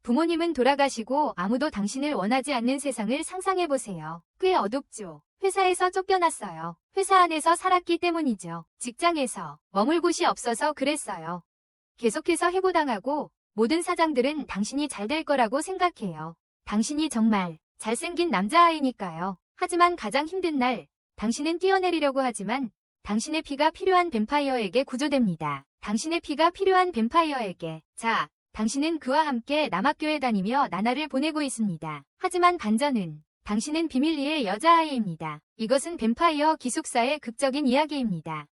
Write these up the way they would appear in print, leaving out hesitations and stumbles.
부모님은 돌아가시고 아무도 당신을 원하지 않는 세상을 상상해보세요. 꽤 어둡죠. 회사에서 쫓겨났어요. 회사 안에서 살았기 때문이죠. 직장에서 머물 곳이 없어서 그랬어요. 계속해서 해고당하고 모든 사장들은 당신이 잘 될 거라고 생각해요. 당신이 정말 잘생긴 남자아이니까요. 하지만 가장 힘든 날, 당신은 뛰어내리려고 하지만 당신의 피가 필요한 뱀파이어에게 구조됩니다. 당신의 피가 필요한 뱀파이어에게. 자, 당신은 그와 함께 남학교에 다니며 나날을 보내고 있습니다. 하지만 반전은 당신은 비밀리에 여자아이입니다. 이것은 뱀파이어 기숙사의 극적인 이야기입니다.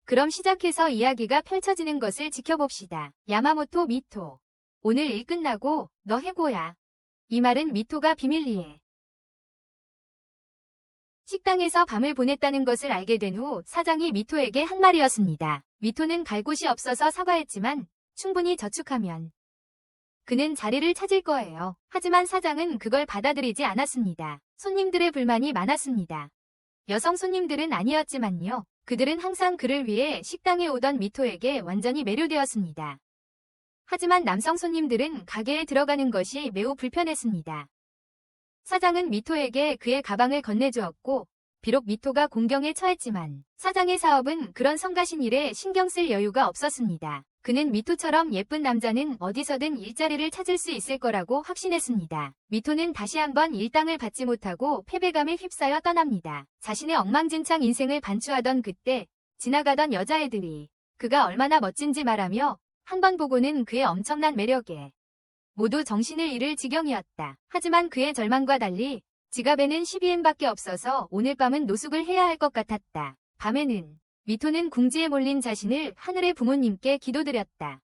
그럼 시작해서 이야기가 펼쳐지는 것을 지켜봅시다. 야마모토 미토. 오늘 일 끝나고 너 해고야. 이 말은 미토가 비밀리에 식당에서 밤을 보냈다는 것을 알게 된 후 사장이 미토에게 한 말이었습니다. 미토는 갈 곳이 없어서 사과했지만 충분히 저축하면 그는 자리를 찾을 거예요. 하지만 사장은 그걸 받아들이지 않았습니다. 손님들의 불만이 많았습니다. 여성 손님들은 아니었지만요. 그들은 항상 그를 위해 식당에 오던 미토에게 완전히 매료되었습니다. 하지만 남성 손님들은 가게에 들어가는 것이 매우 불편했습니다. 사장은 미토에게 그의 가방을 건네주었고 비록 미토가 공경에 처했지만 사장의 사업은 그런 성가신 일에 신경 쓸 여유가 없었습니다. 그는 미토처럼 예쁜 남자는 어디서든 일자리를 찾을 수 있을 거라고 확신했습니다. 미토는 다시 한번 일당을 받지 못하고 패배감에 휩싸여 떠납니다. 자신의 엉망진창 인생을 반추하던 그때 지나가던 여자애들이 그가 얼마나 멋진지 말하며 한 번 보고는 그의 엄청난 매력에 모두 정신을 잃을 지경이었다. 하지만 그의 절망과 달리 지갑에는 12엔밖에 없어서 오늘 밤은 노숙을 해야 할 것 같았다. 밤에는 미토는 궁지에 몰린 자신을 하늘의 부모님께 기도드렸다.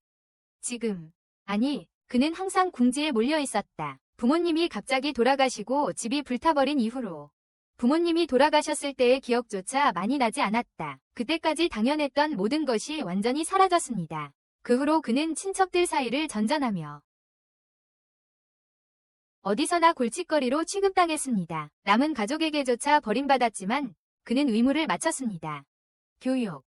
아니, 그는 항상 궁지에 몰려 있었다. 부모님이 갑자기 돌아가시고 집이 불타버린 이후로 부모님이 돌아가셨을 때의 기억조차 많이 나지 않았다. 그때까지 당연했던 모든 것이 완전히 사라졌습니다. 그 후로 그는 친척들 사이를 전전하며 어디서나 골칫거리로 취급당했습니다. 남은 가족에게조차 버림받았지만 그는 의무를 마쳤습니다. 교육.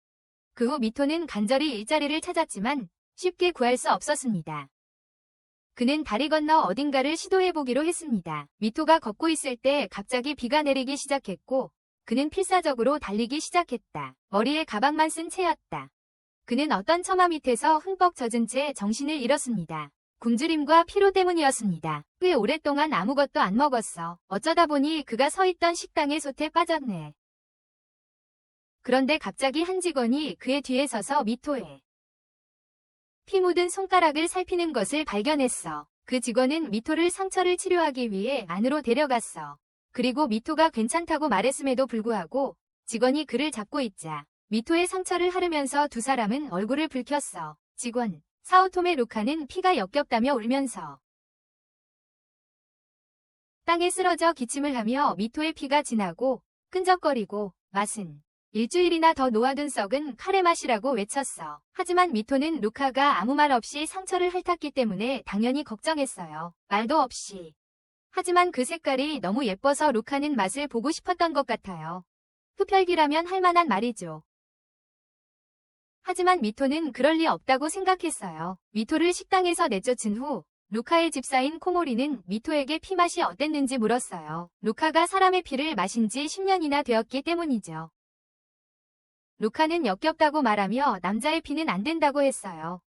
그 후 미토는 간절히 일자리를 찾았지만 쉽게 구할 수 없었습니다. 그는 다리 건너 어딘가를 시도해보기로 했습니다. 미토가 걷고 있을 때 갑자기 비가 내리기 시작했고 그는 필사적으로 달리기 시작했다. 머리에 가방만 쓴 채였다. 그는 어떤 처마 밑에서 흠뻑 젖은 채 정신을 잃었습니다. 굶주림과 피로 때문이었습니다. 꽤 오랫동안 아무것도 안 먹었어. 어쩌다 보니 그가 서 있던 식당의 솥에 빠졌네. 그런데 갑자기 한 직원이 그의 뒤에 서서 미토의 피 묻은 손가락을 살피는 것을 발견했어. 그 직원은 미토를 상처를 치료하기 위해 안으로 데려갔어. 그리고 미토가 괜찮다고 말했음에도 불구하고 직원이 그를 잡고 있자 미토의 상처를 하르면서 두 사람은 얼굴을 붉혔어. 직원 사오토메 루카는 피가 역겹다며 울면서 땅에 쓰러져 기침을 하며 미토의 피가 진하고 끈적거리고 맛은 일주일이나 더 놓아둔 썩은 카레 맛이라고 외쳤어. 하지만 미토는 루카가 아무 말 없이 상처를 핥았기 때문에 당연히 걱정했어요. 말도 없이. 하지만 그 색깔이 너무 예뻐서 루카는 맛을 보고 싶었던 것 같아요. 흡혈귀라면 할 만한 말이죠. 하지만 미토는 그럴 리 없다고 생각했어요. 미토를 식당에서 내쫓은 후 루카의 집사인 코모리는 미토에게 피맛이 어땠는지 물었어요. 루카가 사람의 피를 마신 지 10년이나 되었기 때문이죠. 루카는 역겹다고 말하며 남자의 피는 안 된다고 했어요.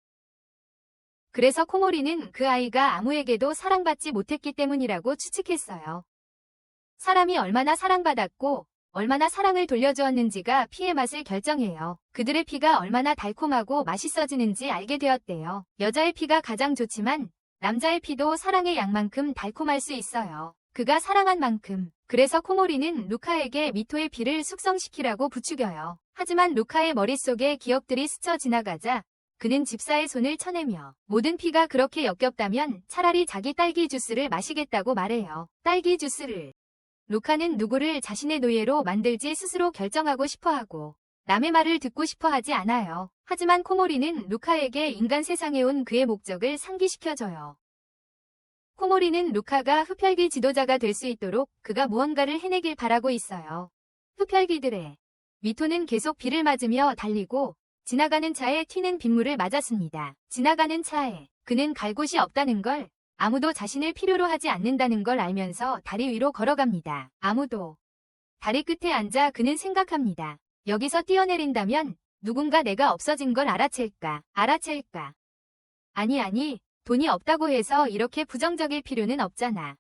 그래서 코모리는 그 아이가 아무에게도 사랑받지 못했기 때문이라고 추측했어요. 사람이 얼마나 사랑받았고 얼마나 사랑을 돌려주었는지가 피의 맛을 결정해요. 그들의 피가 얼마나 달콤하고 맛있어지는지 알게 되었대요. 여자의 피가 가장 좋지만 남자의 피도 사랑의 양만큼 달콤할 수 있어요. 그가 사랑한 만큼. 그래서 코모리는 루카에게 미토의 피를 숙성시키라고 부추겨요. 하지만 루카의 머릿속에 기억들이 스쳐 지나가자 그는 집사의 손을 쳐내며 모든 피가 그렇게 역겹다면 차라리 자기 딸기 주스를 마시겠다고 말해요. 딸기 주스를. 루카는 누구를 자신의 노예로 만들지 스스로 결정하고 싶어하고 남의 말을 듣고 싶어하지 않아요. 하지만 코모리는 루카에게 인간 세상에 온 그의 목적을 상기시켜줘요. 코모리는 루카가 흡혈귀 지도자가 될 수 있도록 그가 무언가를 해내길 바라고 있어요. 흡혈귀들의 미토는 계속 비를 맞으며 달리고 지나가는 차에 튀는 빗물을 맞았습니다. 지나가는 차에 그는 갈 곳이 없다는 걸 아무도 자신을 필요로 하지 않는다는 걸 알면서 다리 위로 걸어갑니다. 아무도. 다리 끝에 앉아 그는 생각합니다. 여기서 뛰어내린다면 누군가 내가 없어진 걸 알아챌까? 아니, 돈이 없다고 해서 이렇게 부정적일 필요는 없잖아.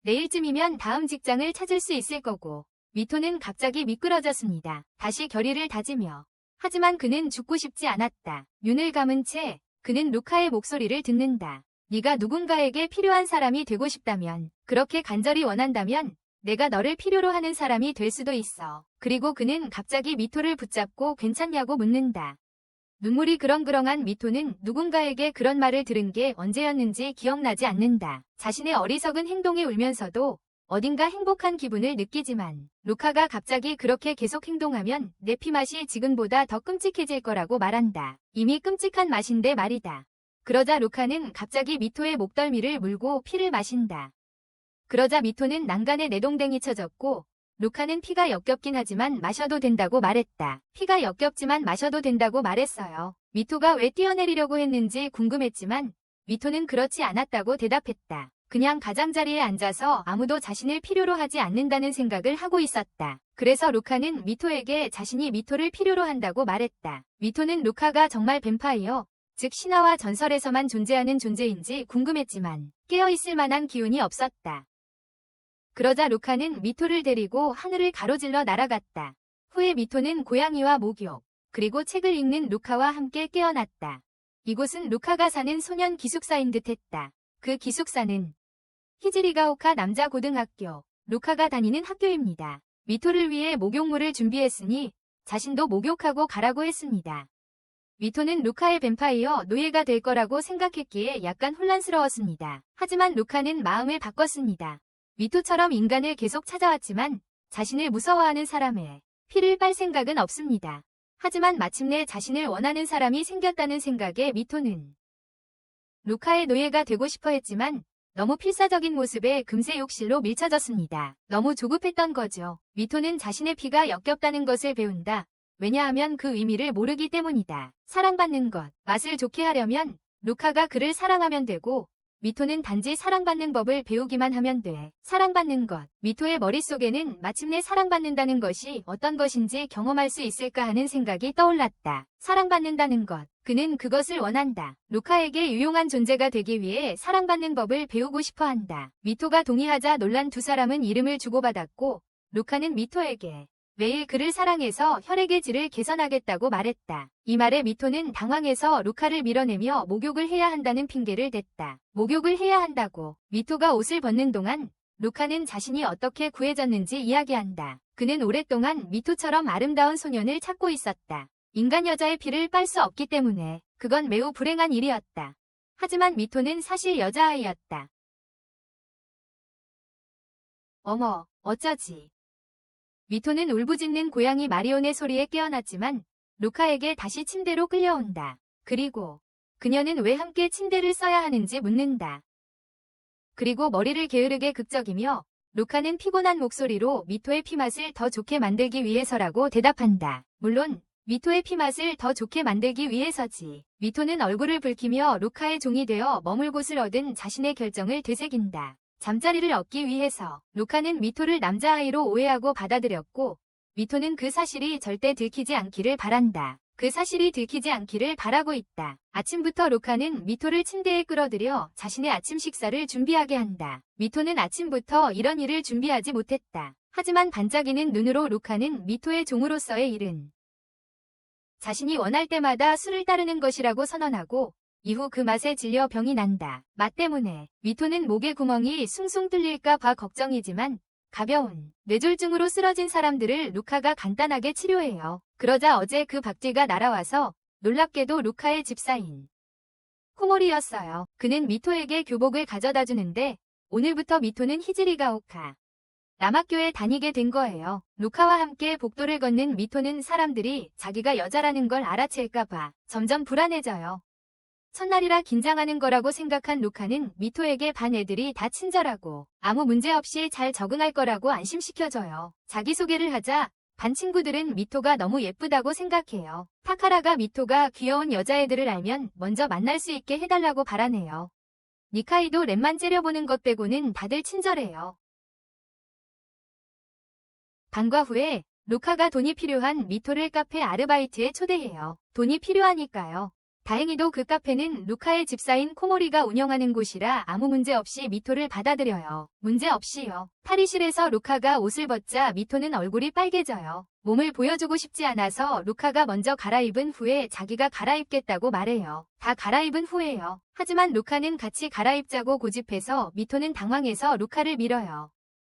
내일쯤이면 다음 직장을 찾을 수 있을 거고. 미토는 갑자기 미끄러졌습니다. 다시 결의를 다지며. 하지만 그는 죽고 싶지 않았다. 눈을 감은 채 그는 루카의 목소리를 듣는다. 네가 누군가에게 필요한 사람이 되고 싶다면, 그렇게 간절히 원한다면 내가 너를 필요로 하는 사람이 될 수도 있어. 그리고 그는 갑자기 미토를 붙잡고 괜찮냐고 묻는다. 눈물이 그렁그렁한 미토는 누군가에게 그런 말을 들은 게 언제였는지 기억나지 않는다. 자신의 어리석은 행동에 울면서도 어딘가 행복한 기분을 느끼지만 루카가 갑자기 그렇게 계속 행동하면 내 피맛이 지금보다 더 끔찍해질 거라고 말한다. 이미 끔찍한 맛인데 말이다. 그러자 루카는 갑자기 미토의 목덜미를 물고 피를 마신다. 그러자 미토는 난간에 내동댕이 쳐졌고 루카는 피가 역겹긴 하지만 마셔도 된다고 말했다. 피가 역겹지만 마셔도 된다고 말했어요. 미토가 왜 뛰어내리려고 했는지 궁금했지만 미토는 그렇지 않았다고 대답했다. 그냥 가장자리에 앉아서 아무도 자신을 필요로 하지 않는다는 생각을 하고 있었다. 그래서 루카는 미토에게 자신이 미토를 필요로 한다고 말했다. 미토는 루카가 정말 뱀파이어, 즉 신화와 전설에서만 존재하는 존재인지 궁금했지만 깨어있을 만한 기운이 없었다. 그러자 루카는 미토를 데리고 하늘을 가로질러 날아갔다. 후에 미토는 고양이와 목욕, 그리고 책을 읽는 루카와 함께 깨어났다. 이곳은 루카가 사는 소년 기숙사인 듯했다. 그 기숙사는 히지리가오카 남자고등학교, 루카가 다니는 학교입니다. 미토를 위해 목욕물을 준비했으니 자신도 목욕하고 가라고 했습니다. 미토는 루카의 뱀파이어 노예가 될 거라고 생각했기에 약간 혼란스러웠습니다. 하지만 루카는 마음을 바꿨습니다. 미토처럼 인간을 계속 찾아왔지만 자신을 무서워하는 사람의 피를 빨 생각은 없습니다. 하지만 마침내 자신을 원하는 사람이 생겼다는 생각에 미토는 루카의 노예가 되고 싶어 했지만 너무 필사적인 모습에 금세 욕실로 밀쳐졌습니다. 너무 조급했던 거죠. 미토는 자신의 피가 역겹다는 것을 배운다. 왜냐하면 그 의미를 모르기 때문이다. 사랑받는 것, 맛을 좋게 하려면 루카가 그를 사랑하면 되고 미토는 단지 사랑받는 법을 배우기만 하면 돼. 사랑받는 것, 미토의 머릿속에는 마침내 사랑받는다는 것이 어떤 것인지 경험할 수 있을까 하는 생각이 떠올랐다. 사랑받는다는 것, 그는 그것을 원한다. 루카에게 유용한 존재가 되기 위해 사랑받는 법을 배우고 싶어 한다. 미토가 동의하자 놀란 두 사람은 이름을 주고받았고 루카는 미토에게 매일 그를 사랑해서 혈액의 질을 개선하겠다고 말했다. 이 말에 미토는 당황해서 루카를 밀어내며 목욕을 해야 한다는 핑계를 댔다. 목욕을 해야 한다고. 미토가 옷을 벗는 동안 루카는 자신이 어떻게 구해졌는지 이야기한다. 그는 오랫동안 미토처럼 아름다운 소년을 찾고 있었다. 인간 여자의 피를 빨 수 없기 때문에 그건 매우 불행한 일이었다. 하지만 미토는 사실 여자아이였다. 어머, 어쩌지. 미토는 울부짖는 고양이 마리온의 소리에 깨어났지만 루카에게 다시 침대로 끌려온다. 그리고 그녀는 왜 함께 침대를 써야 하는지 묻는다. 그리고 머리를 게으르게 극적이며 루카는 피곤한 목소리로 미토의 피맛을 더 좋게 만들기 위해서라고 대답한다. 물론 미토의 피맛을 더 좋게 만들기 위해서지. 미토는 얼굴을 붉히며 루카의 종이 되어 머물 곳을 얻은 자신의 결정을 되새긴다. 잠자리를 얻기 위해서. 루카는 미토를 남자아이로 오해하고 받아들였고 미토는 그 사실이 절대 들키지 않기를 바란다. 그 사실이 들키지 않기를 바라고 있다. 아침부터 루카는 미토를 침대에 끌어들여 자신의 아침 식사를 준비하게 한다. 미토는 아침부터 이런 일을 준비하지 못했다. 하지만 반짝이는 눈으로 루카는 미토의 종으로서의 일은 자신이 원할 때마다 술을 따르는 것이라고 선언하고 이후 그 맛에 질려 병이 난다. 맛 때문에 미토는 목에 구멍이 숭숭 뚫릴까 봐 걱정이지만 가벼운 뇌졸중으로 쓰러진 사람들을 루카가 간단하게 치료해요. 그러자 어제 그 박쥐가 날아와서 놀랍게도 루카의 집사인 코모리였어요. 그는 미토에게 교복을 가져다 주는데 오늘부터 미토는 히지리가오카 남학교에 다니게 된 거예요. 루카와 함께 복도를 걷는 미토는 사람들이 자기가 여자라는 걸 알아챌까봐 점점 불안해져요. 첫날이라 긴장하는 거라고 생각한 루카는 미토에게 반 애들이 다 친절하고 아무 문제 없이 잘 적응할 거라고 안심시켜줘요. 자기소개를 하자 반 친구들은 미토가 너무 예쁘다고 생각해요. 타카라가 미토가 귀여운 여자애들을 알면 먼저 만날 수 있게 해달라고 바라네요. 니카이도 랩만 째려보는 것 빼고는 다들 친절해요. 방과 후에 루카가 돈이 필요한 미토를 카페 아르바이트에 초대해요. 돈이 필요하니까요. 다행히도 그 카페는 루카의 집사인 코모리가 운영하는 곳이라 아무 문제 없이 미토를 받아들여요. 문제 없이요. 탈의실에서 루카가 옷을 벗자 미토는 얼굴이 빨개져요. 몸을 보여주고 싶지 않아서 루카가 먼저 갈아입은 후에 자기가 갈아입겠다고 말해요. 다 갈아입은 후에요. 하지만 루카는 같이 갈아입자고 고집해서 미토는 당황해서 루카를 밀어요.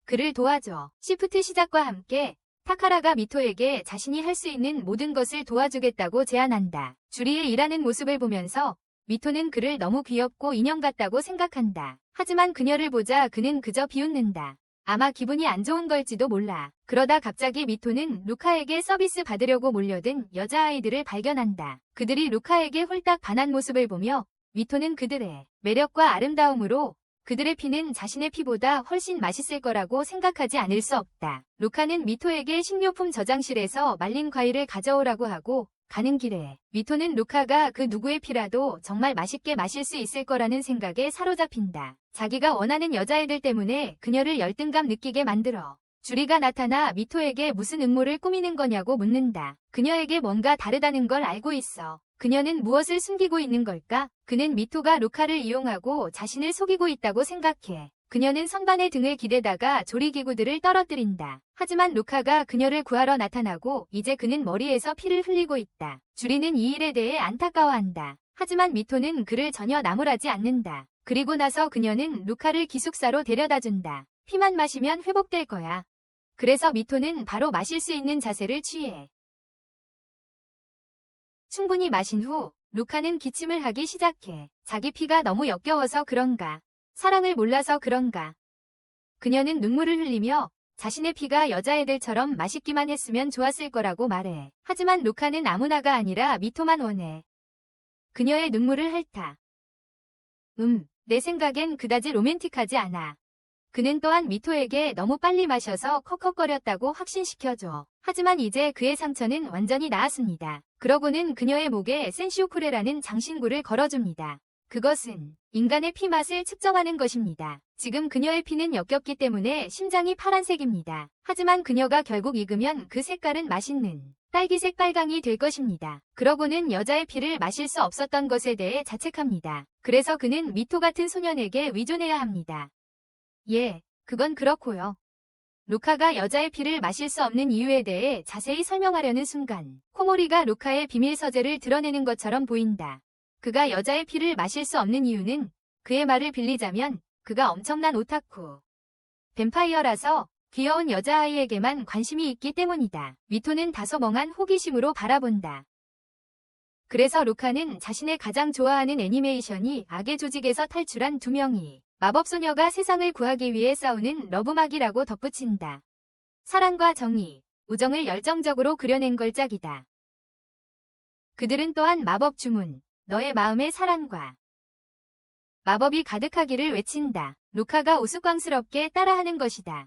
그를 도와줘. 시프트 시작과 함께 타카라가 미토에게 자신이 할 수 있는 모든 것을 도와주겠다고 제안한다. 주리의 일하는 모습을 보면서 미토는 그를 너무 귀엽고 인형 같다고 생각한다. 하지만 그녀를 보자 그는 그저 비웃는다. 아마 기분이 안 좋은 걸지도 몰라. 그러다 갑자기 미토는 루카에게 서비스 받으려고 몰려든 여자아이들을 발견한다. 그들이 루카에게 홀딱 반한 모습을 보며 미토는 그들의 매력과 아름다움으로 그들의 피는 자신의 피보다 훨씬 맛있을 거라고 생각하지 않을 수 없다. 루카는 미토에게 식료품 저장실에서 말린 과일을 가져오라고 하고 가는 길에 미토는 루카가 그 누구의 피라도 정말 맛있게 마실 수 있을 거라는 생각에 사로잡힌다. 자기가 원하는 여자애들 때문에 그녀를 열등감 느끼게 만들어. 주리가 나타나 미토에게 무슨 음모를 꾸미는 거냐고 묻는다. 그녀에게 뭔가 다르다는 걸 알고 있어. 그녀는 무엇을 숨기고 있는 걸까? 그는 미토가 루카를 이용하고 자신을 속이고 있다고 생각해. 그녀는 선반에 등을 기대다가 조리기구들을 떨어뜨린다. 하지만 루카가 그녀를 구하러 나타나고 이제 그는 머리에서 피를 흘리고 있다. 주리는 이 일에 대해 안타까워한다. 하지만 미토는 그를 전혀 나무라지 않는다. 그리고 나서 그녀는 루카를 기숙사로 데려다준다. 피만 마시면 회복될 거야. 그래서 미토는 바로 마실 수 있는 자세를 취해. 충분히 마신 후 루카는 기침을 하기 시작해. 자기 피가 너무 역겨워서 그런가. 사랑을 몰라서 그런가. 그녀는 눈물을 흘리며 자신의 피가 여자애들처럼 맛있기만 했으면 좋았을 거라고 말해. 하지만 루카는 아무나가 아니라 미토만 원해. 그녀의 눈물을 핥아. 내 생각엔 그다지 로맨틱하지 않아. 그는 또한 미토에게 너무 빨리 마셔서 컥컥거렸다고 확신시켜줘. 하지만 이제 그의 상처는 완전히 나았습니다. 그러고는 그녀의 목에 센시오쿠레라는 장신구를 걸어줍니다. 그것은 인간의 피 맛을 측정하는 것입니다. 지금 그녀의 피는 역겹기 때문에 심장이 파란색입니다. 하지만 그녀가 결국 익으면 그 색깔은 맛있는 딸기색 빨강이 될 것입니다. 그러고는 여자의 피를 마실 수 없었던 것에 대해 자책합니다. 그래서 그는 미토 같은 소년에게 위존해야 합니다. 예, 그건 그렇고요. 루카가 여자의 피를 마실 수 없는 이유에 대해 자세히 설명하려는 순간 코모리가 루카의 비밀 서재를 드러내는 것처럼 보인다. 그가 여자의 피를 마실 수 없는 이유는 그의 말을 빌리자면 그가 엄청난 오타쿠 뱀파이어라서 귀여운 여자아이에게만 관심이 있기 때문이다. 미토는 다소 멍한 호기심으로 바라본다. 그래서 루카는 자신의 가장 좋아하는 애니메이션이 악의 조직에서 탈출한 두 명이 마법소녀가 세상을 구하기 위해 싸우는 러브막이라고 덧붙인다. 사랑과 정의, 우정을 열정적으로 그려낸 걸작이다. 그들은 또한 마법 주문, 너의 마음의 사랑과 마법이 가득하기를 외친다. 루카가 우스꽝스럽게 따라하는 것이다.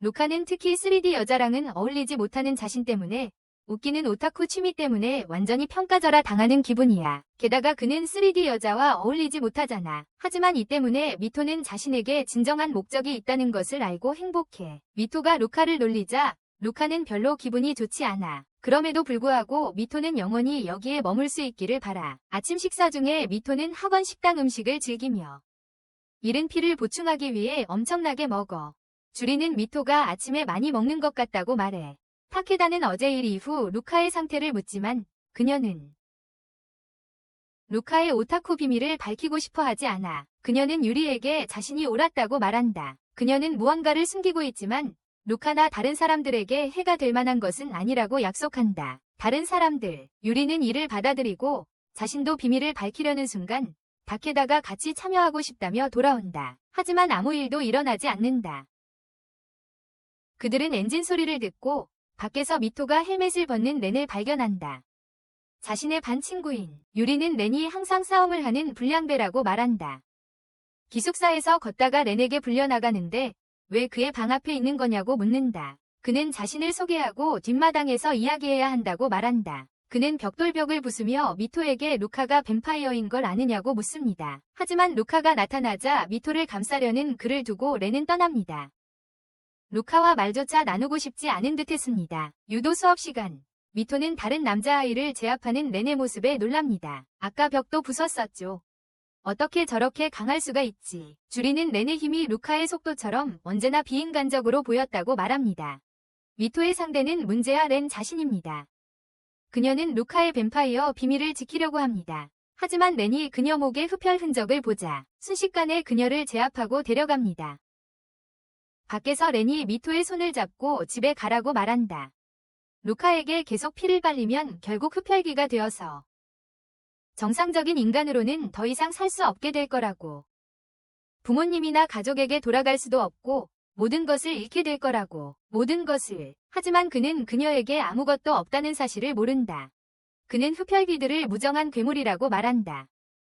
루카는 특히 3D 여자랑은 어울리지 못하는 자신 때문에 웃기는 오타쿠 취미 때문에 완전히 평가절하 당하는 기분이야. 게다가 그는 3D 여자와 어울리지 못하잖아. 하지만 이 때문에 미토는 자신에게 진정한 목적이 있다는 것을 알고 행복해. 미토가 루카를 놀리자 루카는 별로 기분이 좋지 않아. 그럼에도 불구하고 미토는 영원히 여기에 머물 수 있기를 바라. 아침 식사 중에 미토는 학원 식당 음식을 즐기며 잃은 피를 보충하기 위해 엄청나게 먹어. 주리는 미토가 아침에 많이 먹는 것 같다고 말해. 타케다는 어제 일 이후 루카의 상태를 묻지만 그녀는 루카의 오타쿠 비밀을 밝히고 싶어 하지 않아. 그녀는 유리에게 자신이 옳았다고 말한다. 그녀는 무언가를 숨기고 있지만 루카나 다른 사람들에게 해가 될 만한 것은 아니라고 약속한다. 다른 사람들, 유리는 이를 받아들이고 자신도 비밀을 밝히려는 순간 다케다가 같이 참여하고 싶다며 돌아온다. 하지만 아무 일도 일어나지 않는다. 그들은 엔진 소리를 듣고 밖에서 미토가 헬멧을 벗는 렌을 발견한다. 자신의 반 친구인 유리는 렌이 항상 싸움을 하는 불량배라고 말한다. 기숙사에서 걷다가 렌에게 불려나가는데 왜 그의 방 앞에 있는 거냐고 묻는다. 그는 자신을 소개하고 뒷마당에서 이야기해야 한다고 말한다. 그는 벽돌벽을 부수며 미토에게 루카가 뱀파이어인 걸 아느냐고 묻습니다. 하지만 루카가 나타나자 미토를 감싸려는 그를 두고 렌은 떠납니다. 루카와 말조차 나누고 싶지 않은 듯 했습니다. 유도 수업 시간. 미토는 다른 남자아이를 제압하는 렌의 모습에 놀랍니다. 아까 벽도 부쉈었죠. 어떻게 저렇게 강할 수가 있지. 줄이는 렌의 힘이 루카의 속도처럼 언제나 비인간적으로 보였다고 말합니다. 미토의 상대는 문제아 렌 자신입니다. 그녀는 루카의 뱀파이어 비밀을 지키려고 합니다. 하지만 렌이 그녀 목에 흡혈 흔적을 보자 순식간에 그녀를 제압하고 데려갑니다. 밖에서 렌이 미토의 손을 잡고 집에 가라고 말한다. 루카에게 계속 피를 빨리면 결국 흡혈귀가 되어서 정상적인 인간으로는 더 이상 살 수 없게 될 거라고. 부모님이나 가족에게 돌아갈 수도 없고 모든 것을 잃게 될 거라고. 모든 것을. 하지만 그는 그녀에게 아무것도 없다는 사실을 모른다. 그는 흡혈귀들을 무정한 괴물이라고 말한다.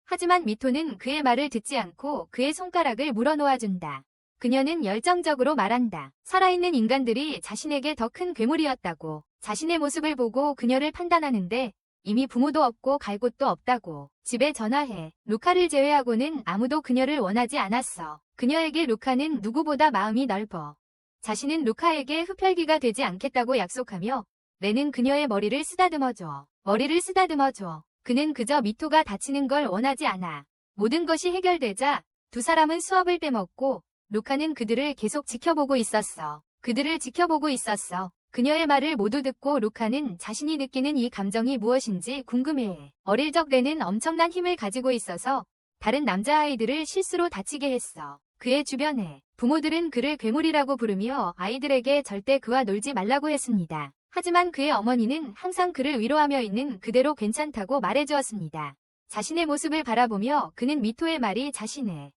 하지만 미토는 그의 말을 듣지 않고 그의 손가락을 물어놓아준다. 그녀는 열정적으로 말한다. 살아있는 인간들이 자신에게 더 큰 괴물이었다고. 자신의 모습을 보고 그녀를 판단하는데 이미 부모도 없고 갈 곳도 없다고. 집에 전화해. 루카를 제외하고는 아무도 그녀를 원하지 않았어. 그녀에게 루카는 누구보다 마음이 넓어. 자신은 루카에게 흡혈귀가 되지 않겠다고 약속하며 렌은 그녀의 머리를 쓰다듬어줘. 머리를 쓰다듬어줘. 그는 그저 미토가 다치는 걸 원하지 않아. 모든 것이 해결되자 두 사람은 수업을 빼먹고 루카는 그들을 계속 지켜보고 있었어. 그들을 지켜보고 있었어. 그녀의 말을 모두 듣고 루카는 자신이 느끼는 이 감정이 무엇인지 궁금해해. 어릴 적 렌은 엄청난 힘을 가지고 있어서 다른 남자아이들을 실수로 다치게 했어. 그의 주변에 부모들은 그를 괴물이라고 부르며 아이들에게 절대 그와 놀지 말라고 했습니다. 하지만 그의 어머니는 항상 그를 위로하며 있는 그대로 괜찮다고 말해주었습니다. 자신의 모습을 바라보며 그는 미토의 말이 자신의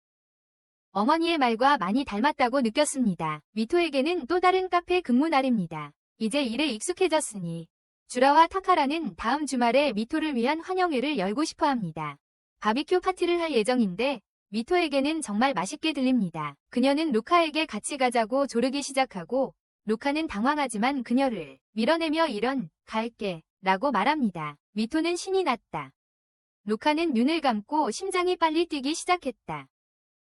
어머니의 말과 많이 닮았다고 느꼈습니다. 미토에게는 또 다른 카페 근무 날입니다. 이제 일에 익숙해졌으니 주라와 타카라는 다음 주말에 미토를 위한 환영회를 열고 싶어 합니다. 바비큐 파티를 할 예정인데 미토에게는 정말 맛있게 들립니다. 그녀는 루카에게 같이 가자고 조르기 시작하고 루카는 당황하지만 그녀를 밀어내며 갈게 라고 말합니다. 미토는 신이 났다. 루카는 눈을 감고 심장이 빨리 뛰기 시작했다.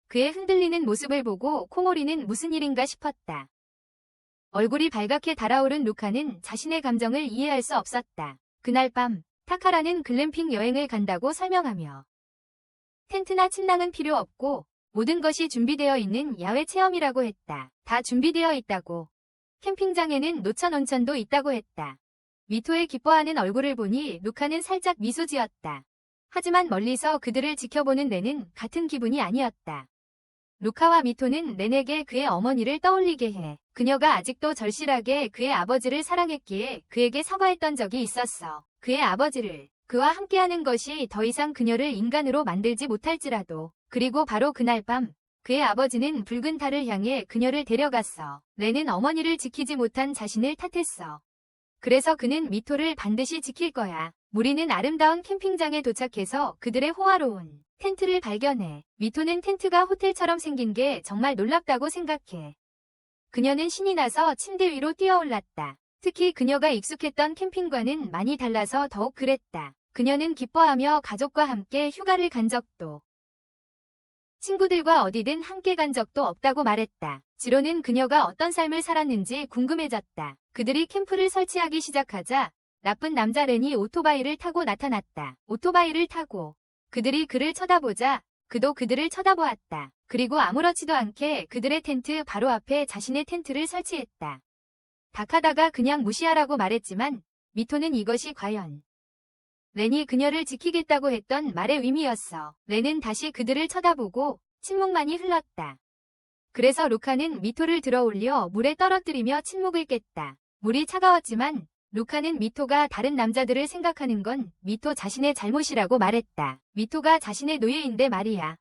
그의 흔들리는 모습을 보고 코모리는 무슨 일인가 싶었다. 얼굴이 발갛게 달아오른 루카는 자신의 감정을 이해할 수 없었다. 그날 밤 타카라는 글램핑 여행을 간다고 설명하며 텐트나 침낭은 필요 없고 모든 것이 준비되어 있는 야외 체험이라고 했다. 다 준비되어 있다고. 캠핑장에는 노천 온천도 있다고 했다. 미토의 기뻐하는 얼굴을 보니 루카는 살짝 미소 지었다. 하지만 멀리서 그들을 지켜보는 렌은 같은 기분이 아니었다. 루카와 미토는 렌에게 그의 어머니를 떠올리게 해. 그녀가 아직도 절실하게 그의 아버지를 사랑했기에 그에게 사과했던 적이 있었어. 그의 아버지를. 그와 함께하는 것이 더 이상 그녀를 인간으로 만들지 못할지라도. 그리고 바로 그날 밤 그의 아버지는 붉은 달을 향해 그녀를 데려갔어. 렌은 어머니를 지키지 못한 자신을 탓했어. 그래서 그는 미토를 반드시 지킬 거야. 무리는 아름다운 캠핑장에 도착해서 그들의 호화로운 텐트를 발견해. 미토는 텐트가 호텔처럼 생긴 게 정말 놀랍다고 생각해. 그녀는 신이 나서 침대 위로 뛰어올랐다. 특히 그녀가 익숙했던 캠핑과는 많이 달라서 더욱 그랬다. 그녀는 기뻐하며 가족과 함께 휴가를 간 적도 친구들과 어디든 함께 간 적도 없다고 말했다. 지로는 그녀가 어떤 삶을 살았는지 궁금해졌다. 그들이 캠프를 설치하기 시작하자 나쁜 남자 렌이 오토바이를 타고 나타났다. 오토바이를 타고 그들이 그를 쳐다보자 그도 그들을 쳐다보았다. 그리고 아무렇지도 않게 그들의 텐트 바로 앞에 자신의 텐트를 설치했다. 다카다가 그냥 무시하라고 말했지만 미토는 이것이 과연 렌이 그녀를 지키겠다고 했던 말의 의미였어. 렌은 다시 그들을 쳐다보고 침묵만이 흘렀다. 그래서 루카는 미토를 들어올려 물에 떨어뜨리며 침묵을 깼다. 물이 차가웠지만 루카는 미토가 다른 남자들을 생각하는 건 미토 자신의 잘못이라고 말했다. 미토가 자신의 노예인데 말이야.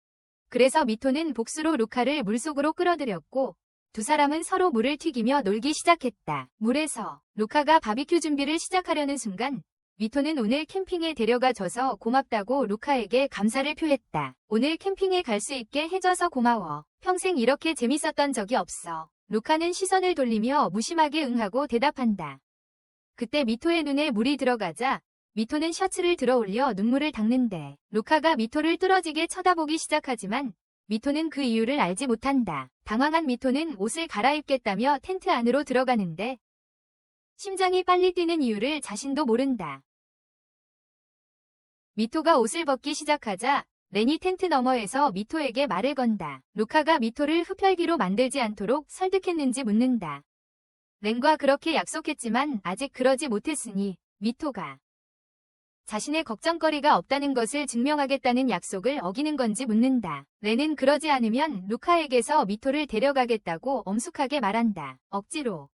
그래서 미토는 복수로 루카를 물속으로 끌어들였고 두 사람은 서로 물을 튀기며 놀기 시작했다. 물에서 루카가 바비큐 준비를 시작하려는 순간 미토는 오늘 캠핑에 데려가 줘서 고맙다고 루카에게 감사를 표했다. 오늘 캠핑에 갈 수 있게 해줘서 고마워. 평생 이렇게 재밌었던 적이 없어. 루카는 시선을 돌리며 무심하게 응하고 대답한다. 그때 미토의 눈에 물이 들어가자 미토는 셔츠를 들어 올려 눈물을 닦는데 루카가 미토를 뚫어지게 쳐다보기 시작하지만 미토는 그 이유를 알지 못한다. 당황한 미토는 옷을 갈아입겠다며 텐트 안으로 들어가는데 심장이 빨리 뛰는 이유를 자신도 모른다. 미토가 옷을 벗기 시작하자 렌이 텐트 너머에서 미토에게 말을 건다. 루카가 미토를 흡혈귀로 만들지 않도록 설득했는지 묻는다. 렌과 그렇게 약속했지만 아직 그러지 못했으니 미토가 자신의 걱정거리가 없다는 것을 증명하겠다는 약속을 어기는 건지 묻는다. 렌은 그러지 않으면 루카에게서 미토를 데려가겠다고 엄숙하게 말한다. 억지로.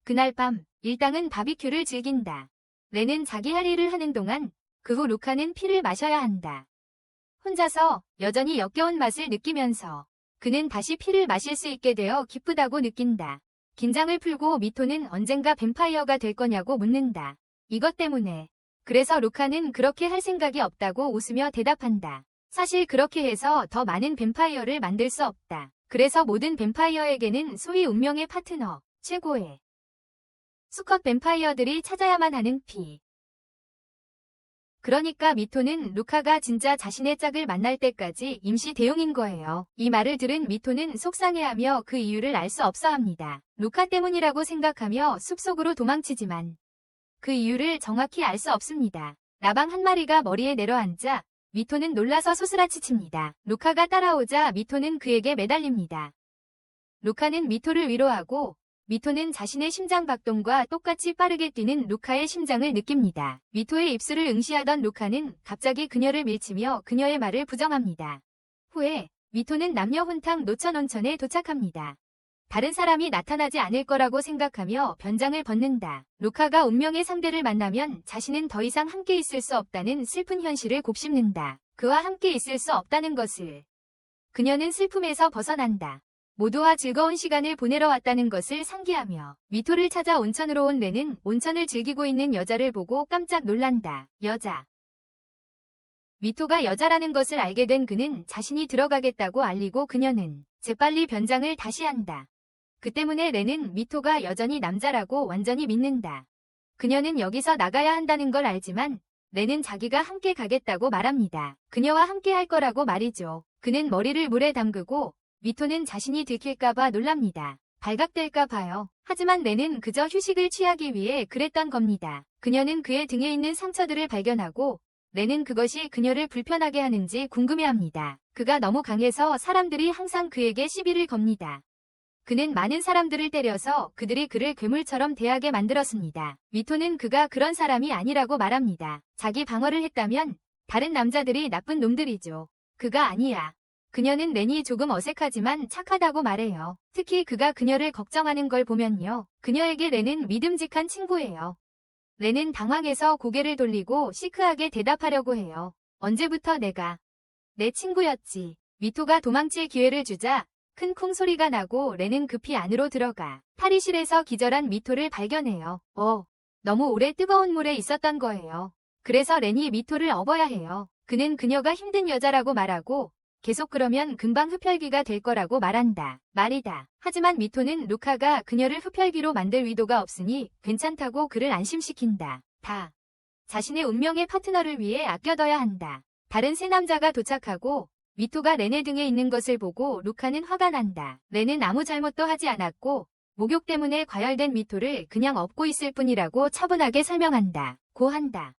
그날 밤 일당은 바비큐를 즐긴다. 렌은 자기 할 일을 하는 동안 그 후 루카는 피를 마셔야 한다. 혼자서 여전히 역겨운 맛을 느끼면서 그는 다시 피를 마실 수 있게 되어 기쁘다고 느낀다. 긴장을 풀고 미토는 언젠가 뱀파이어가 될 거냐고 묻는다. 이것 때문에. 그래서 루카는 그렇게 할 생각이 없다고 웃으며 대답한다. 사실 그렇게 해서 더 많은 뱀파이어를 만들 수 없다. 그래서 모든 뱀파이어에게는 소위 운명의 파트너, 최고의 수컷 뱀파이어들이 찾아야만 하는 피. 그러니까 미토는 루카가 진짜 자신의 짝을 만날 때까지 임시 대용인 거예요. 이 말을 들은 미토는 속상해하며 그 이유를 알 수 없어 합니다. 루카 때문이라고 생각하며 숲속으로 도망치지만 그 이유를 정확히 알 수 없습니다. 나방 한 마리가 머리에 내려앉자 미토는 놀라서 소스라치칩니다. 루카가 따라오자 미토는 그에게 매달립니다. 루카는 미토를 위로하고 미토는 자신의 심장 박동과 똑같이 빠르게 뛰는 루카의 심장을 느낍니다. 미토의 입술을 응시하던 루카는 갑자기 그녀를 밀치며 그녀의 말을 부정합니다. 후에 미토는 남녀 혼탕 노천 온천에 도착합니다. 다른 사람이 나타나지 않을 거라고 생각하며 변장을 벗는다. 루카가 운명의 상대를 만나면 자신은 더 이상 함께 있을 수 없다는 슬픈 현실을 곱씹는다. 그와 함께 있을 수 없다는 것을. 그녀는 슬픔에서 벗어난다. 모두와 즐거운 시간을 보내러 왔다는 것을 상기하며 미토를 찾아 온천으로 온 렌은 온천을 즐기고 있는 여자를 보고 깜짝 놀란다. 여자. 미토가 여자라는 것을 알게 된 그는 자신이 들어가겠다고 알리고 그녀는 재빨리 변장을 다시 한다. 그 때문에 렌은 미토가 여전히 남자라고 완전히 믿는다. 그녀는 여기서 나가야 한다는 걸 알지만 렌은 자기가 함께 가겠다고 말합니다. 그녀와 함께 할 거라고 말이죠. 그는 머리를 물에 담그고 미토는 자신이 들킬까봐 놀랍니다. 발각될까 봐요. 하지만 렌은 그저 휴식을 취하기 위해 그랬던 겁니다. 그녀는 그의 등에 있는 상처들을 발견하고 렌은 그것이 그녀를 불편하게 하는지 궁금해합니다. 그가 너무 강해서 사람들이 항상 그에게 시비를 겁니다. 그는 많은 사람들을 때려서 그들이 그를 괴물처럼 대하게 만들었습니다. 미토는 그가 그런 사람이 아니라고 말합니다. 자기 방어를 했다면 다른 남자들이 나쁜 놈들이죠. 그가 아니야. 그녀는 렌이 조금 어색하지만 착하다고 말해요. 특히 그가 그녀를 걱정하는 걸 보면요. 그녀에게 렌은 믿음직한 친구예요. 렌은 당황해서 고개를 돌리고 시크하게 대답하려고 해요. 언제부터 내가 내 친구였지. 미토가 도망칠 기회를 주자 큰 쿵 소리가 나고 렌은 급히 안으로 들어가 탈의실에서 기절한 미토를 발견해요. 너무 오래 뜨거운 물에 있었던 거예요. 그래서 렌이 미토를 업어야 해요. 그는 그녀가 힘든 여자라고 말하고 계속 그러면 금방 흡혈귀가 될 거라고 말한다. 말이다. 하지만 미토는 루카가 그녀를 흡혈귀로 만들 의도가 없으니 괜찮다고 그를 안심시킨다. 다 자신의 운명의 파트너를 위해 아껴둬야 한다. 다른 세 남자가 도착하고 미토가 렌의 등에 있는 것을 보고 루카는 화가 난다. 렌은 아무 잘못도 하지 않았고 목욕 때문에 과열된 미토를 그냥 업고 있을 뿐이라고 차분하게 설명한다. 고한다.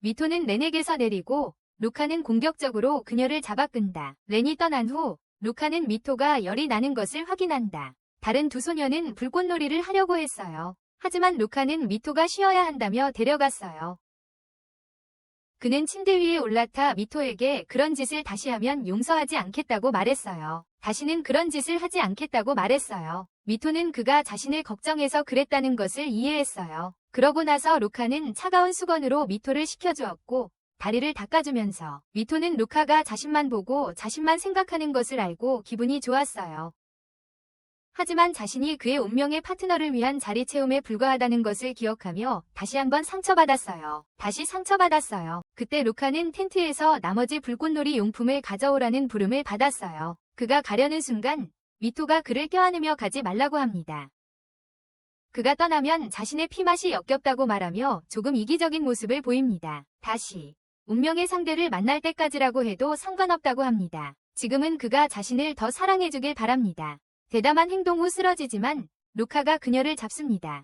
미토는 렌에게서 내리고 루카는 공격적으로 그녀를 잡아 끈다. 렌이 떠난 후 루카는 미토가 열이 나는 것을 확인한다. 다른 두 소녀는 불꽃놀이를 하려고 했어요. 하지만 루카는 미토가 쉬어야 한다며 데려갔어요. 그는 침대 위에 올라타 미토에게 그런 짓을 다시 하면 용서하지 않겠다고 말했어요. 다시는 그런 짓을 하지 않겠다고 말했어요. 미토는 그가 자신을 걱정해서 그랬다는 것을 이해했어요. 그러고 나서 루카는 차가운 수건으로 미토를 식혀주었고 다리를 닦아주면서 미토는 루카가 자신만 보고 자신만 생각하는 것을 알고 기분이 좋았어요. 하지만 자신이 그의 운명의 파트너를 위한 자리 채움에 불과하다는 것을 기억하며 다시 한번 상처받았어요. 다시 상처받았어요. 그때 루카는 텐트에서 나머지 불꽃놀이 용품을 가져오라는 부름을 받았어요. 그가 가려는 순간 미토가 그를 껴안으며 가지 말라고 합니다. 그가 떠나면 자신의 피맛이 역겹다고 말하며 조금 이기적인 모습을 보입니다. 다시 운명의 상대를 만날 때까지라고 해도 상관없다고 합니다. 지금은 그가 자신을 더 사랑해주길 바랍니다. 대담한 행동 후 쓰러지지만 루카가 그녀를 잡습니다.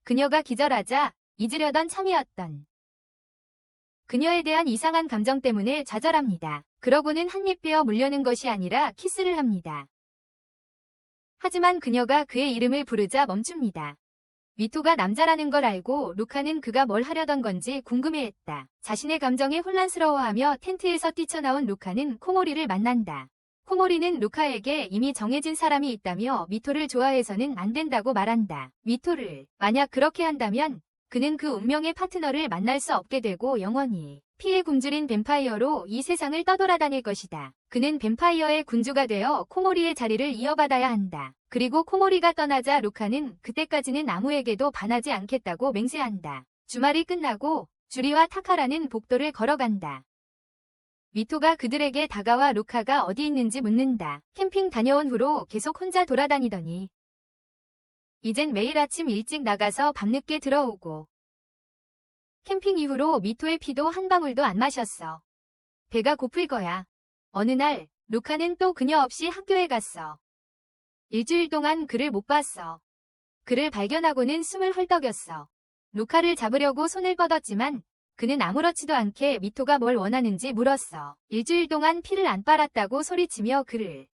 그녀가 기절하자 잊으려던 참이었던 그녀에 대한 이상한 감정 때문에 좌절합니다. 그러고는 한입 베어 물려는 것이 아니라 키스를 합니다. 하지만 그녀가 그의 이름을 부르자 멈춥니다. 미토가 남자라는 걸 알고 루카는 그가 뭘 하려던 건지 궁금해했다. 자신의 감정에 혼란스러워하며 텐트에서 뛰쳐나온 루카는 코모리를 만난다. 코모리는 루카에게 이미 정해진 사람이 있다며 미토를 좋아해서는 안 된다고 말한다. 미토를 만약 그렇게 한다면 그는 그 운명의 파트너를 만날 수 없게 되고 영원히 피에 굶주린 뱀파이어로 이 세상을 떠돌아다닐 것이다. 그는 뱀파이어의 군주가 되어 코모리의 자리를 이어받아야 한다. 그리고 코모리가 떠나자 루카는 그때까지는 아무에게도 반하지 않겠다고 맹세한다. 주말이 끝나고 주리와 타카라는 복도를 걸어간다. 미토가 그들에게 다가와 루카가 어디 있는지 묻는다. 캠핑 다녀온 후로 계속 혼자 돌아다니더니 이젠 매일 아침 일찍 나가서 밤늦게 들어오고 캠핑 이후로 미토의 피도 한 방울도 안 마셨어. 배가 고플 거야. 어느 날 루카는 또 그녀 없이 학교에 갔어. 일주일 동안 그를 못 봤어. 그를 발견하고는 숨을 헐떡였어. 루카를 잡으려고 손을 뻗었지만 그는 아무렇지도 않게 미토가 뭘 원하는지 물었어. 일주일 동안 피를 안 빨았다고 소리치며 그를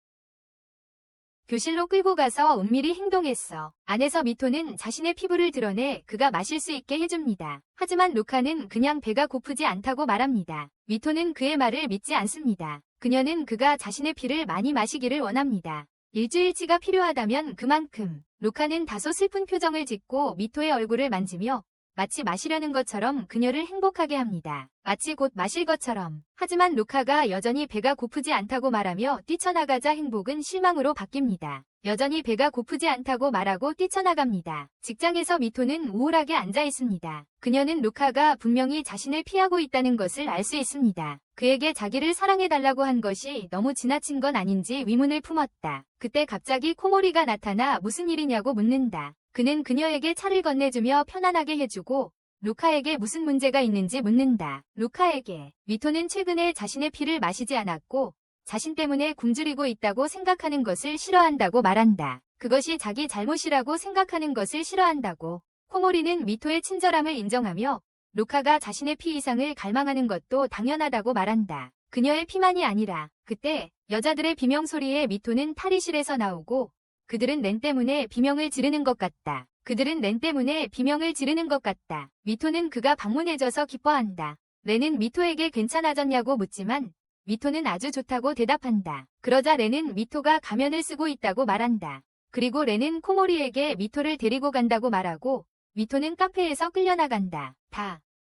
교실로 끌고 가서 은밀히 행동했어. 안에서 미토는 자신의 피부를 드러내 그가 마실 수 있게 해줍니다. 하지만 루카는 그냥 배가 고프지 않다고 말합니다. 미토는 그의 말을 믿지 않습니다. 그녀는 그가 자신의 피를 많이 마시기를 원합니다. 일주일치가 필요하다면 그만큼. 루카는 다소 슬픈 표정을 짓고 미토의 얼굴을 만지며 마치 마시려는 것처럼 그녀를 행복하게 합니다. 마치 곧 마실 것처럼. 하지만 루카가 여전히 배가 고프지 않다고 말하며 뛰쳐나가자 행복은 실망으로 바뀝니다. 여전히 배가 고프지 않다고 말하고 뛰쳐나갑니다. 직장에서 미토는 우울하게 앉아 있습니다. 그녀는 루카가 분명히 자신을 피하고 있다는 것을 알 수 있습니다. 그에게 자기를 사랑해달라고 한 것이 너무 지나친 건 아닌지 의문을 품었다. 그때 갑자기 코모리가 나타나 무슨 일이냐고 묻는다. 그는 그녀에게 차를 건네주며 편안하게 해주고 루카에게 무슨 문제가 있는지 묻는다. 루카에게 미토는 최근에 자신의 피를 마시지 않았고 자신 때문에 굶주리고 있다고 생각하는 것을 싫어한다고 말한다. 그것이 자기 잘못이라고 생각하는 것을 싫어한다고. 코모리는 미토의 친절함을 인정하며 루카가 자신의 피 이상을 갈망하는 것도 당연하다고 말한다. 그녀의 피만이 아니라. 그때 여자들의 비명소리에 미토는 탈의실에서 나오고 그들은 렌 때문에 비명을 지르는 것 같다. 그들은 렌 때문에 비명을 지르는 것 같다. 미토는 그가 방문해줘서 기뻐한다. 렌은 미토에게 괜찮아졌냐고 묻지만 미토는 아주 좋다고 대답한다. 그러자 렌은 미토가 가면을 쓰고 있다고 말한다. 그리고 렌은 코모리에게 미토를 데리고 간다고 말하고 미토는 카페에서 끌려나간다.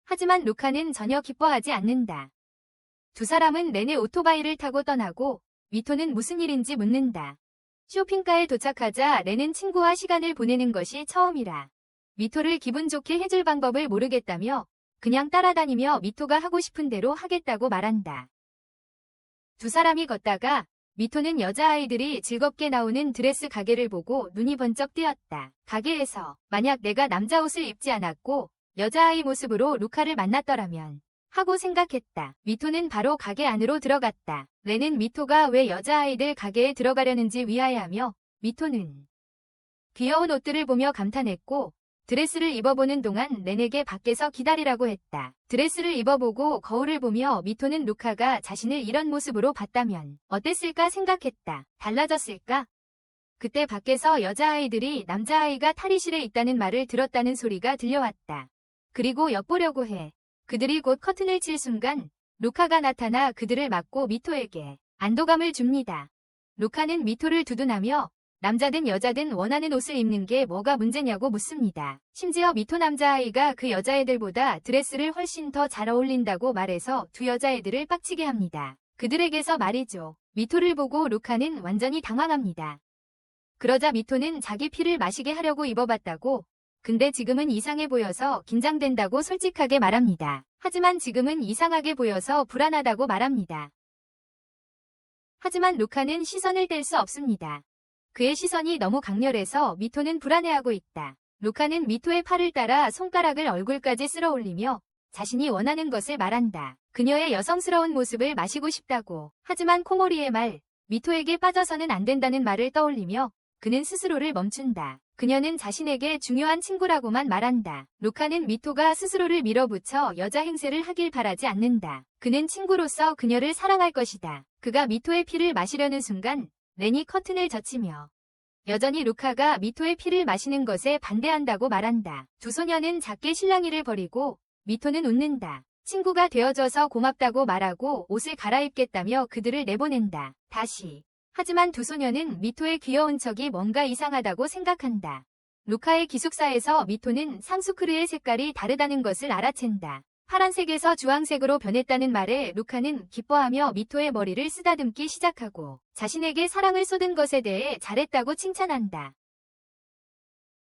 하지만 루카는 전혀 기뻐하지 않는다. 두 사람은 렌의 오토바이를 타고 떠나고 미토는 무슨 일인지 묻는다. 쇼핑가에 도착하자 렌은 친구와 시간을 보내는 것이 처음이라 미토를 기분 좋게 해줄 방법을 모르겠다며 그냥 따라다니며 미토가 하고 싶은 대로 하겠다고 말한다. 두 사람이 걷다가 미토는 여자아이들이 즐겁게 나오는 드레스 가게를 보고 눈이 번쩍 뜨였다. 가게에서 만약 내가 남자 옷을 입지 않았고 여자아이 모습으로 루카를 만났더라면 하고 생각했다. 미토는 바로 가게 안으로 들어갔다. 렌은 미토가 왜 여자아이들 가게에 들어가려는지 위하여하며 미토는 귀여운 옷들을 보며 감탄했고 드레스를 입어보는 동안 렌에게 밖에서 기다리라고 했다. 드레스를 입어보고 거울을 보며 미토는 루카가 자신을 이런 모습으로 봤다면 어땠을까 생각했다. 달라졌을까? 그때 밖에서 여자아이들이 남자아이가 탈의실에 있다는 말을 들었다는 소리가 들려왔다. 그리고 엿보려고 해. 그들이 곧 커튼을 칠 순간 루카가 나타나 그들을 막고 미토에게 안도감을 줍니다. 루카는 미토를 두둔하며 남자든 여자든 원하는 옷을 입는 게 뭐가 문제냐고 묻습니다. 심지어 미토 남자아이가 그 여자애들보다 드레스를 훨씬 더 잘 어울린다고 말해서 두 여자애들을 빡치게 합니다. 그들에게서 말이죠. 미토를 보고 루카는 완전히 당황합니다. 그러자 미토는 자기 피를 마시게 하려고 입어봤다고 근데 지금은 이상해 보여서 긴장된다고 솔직하게 말합니다. 하지만 지금은 이상하게 보여서 불안하다고 말합니다. 하지만 루카는 시선을 뗄 수 없습니다. 그의 시선이 너무 강렬해서 미토는 불안해하고 있다. 루카는 미토의 팔을 따라 손가락을 얼굴까지 쓸어 올리며 자신이 원하는 것을 말한다. 그녀의 여성스러운 모습을 마시고 싶다고. 하지만 코모리의 말, 미토에게 빠져서는 안 된다는 말을 떠올리며 그는 스스로를 멈춘다. 그녀는 자신에게 중요한 친구라고만 말한다. 루카는 미토가 스스로를 밀어붙여 여자 행세를 하길 바라지 않는다. 그는 친구로서 그녀를 사랑할 것이다. 그가 미토의 피를 마시려는 순간 렌이 커튼을 젖히며 여전히 루카가 미토의 피를 마시는 것에 반대한다고 말한다. 두 소녀는 작게 실랑이를 벌이고 미토는 웃는다. 친구가 되어줘서 고맙다고 말하고 옷을 갈아입겠다며 그들을 내보낸다. 다시. 하지만 두 소녀는 미토의 귀여운 척이 뭔가 이상하다고 생각한다. 루카의 기숙사에서 미토는 상수크르의 색깔이 다르다는 것을 알아챈다. 파란색에서 주황색으로 변했다는 말에 루카는 기뻐하며 미토의 머리를 쓰다듬기 시작하고 자신에게 사랑을 쏟은 것에 대해 잘했다고 칭찬한다.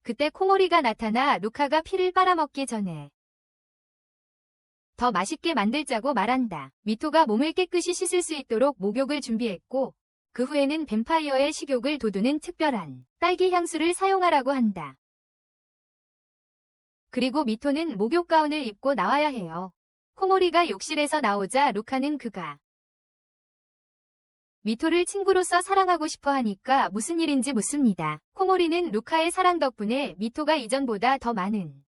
그때 코모리가 나타나 루카가 피를 빨아먹기 전에 더 맛있게 만들자고 말한다. 미토가 몸을 깨끗이 씻을 수 있도록 목욕을 준비했고 그 후에는 뱀파이어의 식욕을 돋우는 특별한 딸기 향수를 사용하라고 한다. 그리고 미토는 목욕 가운을 입고 나와야 해요. 코모리가 욕실에서 나오자 루카는 그가 미토를 친구로서 사랑하고 싶어 하니까 무슨 일인지 묻습니다. 코모리는 루카의 사랑 덕분에 미토가 이전보다 더 많은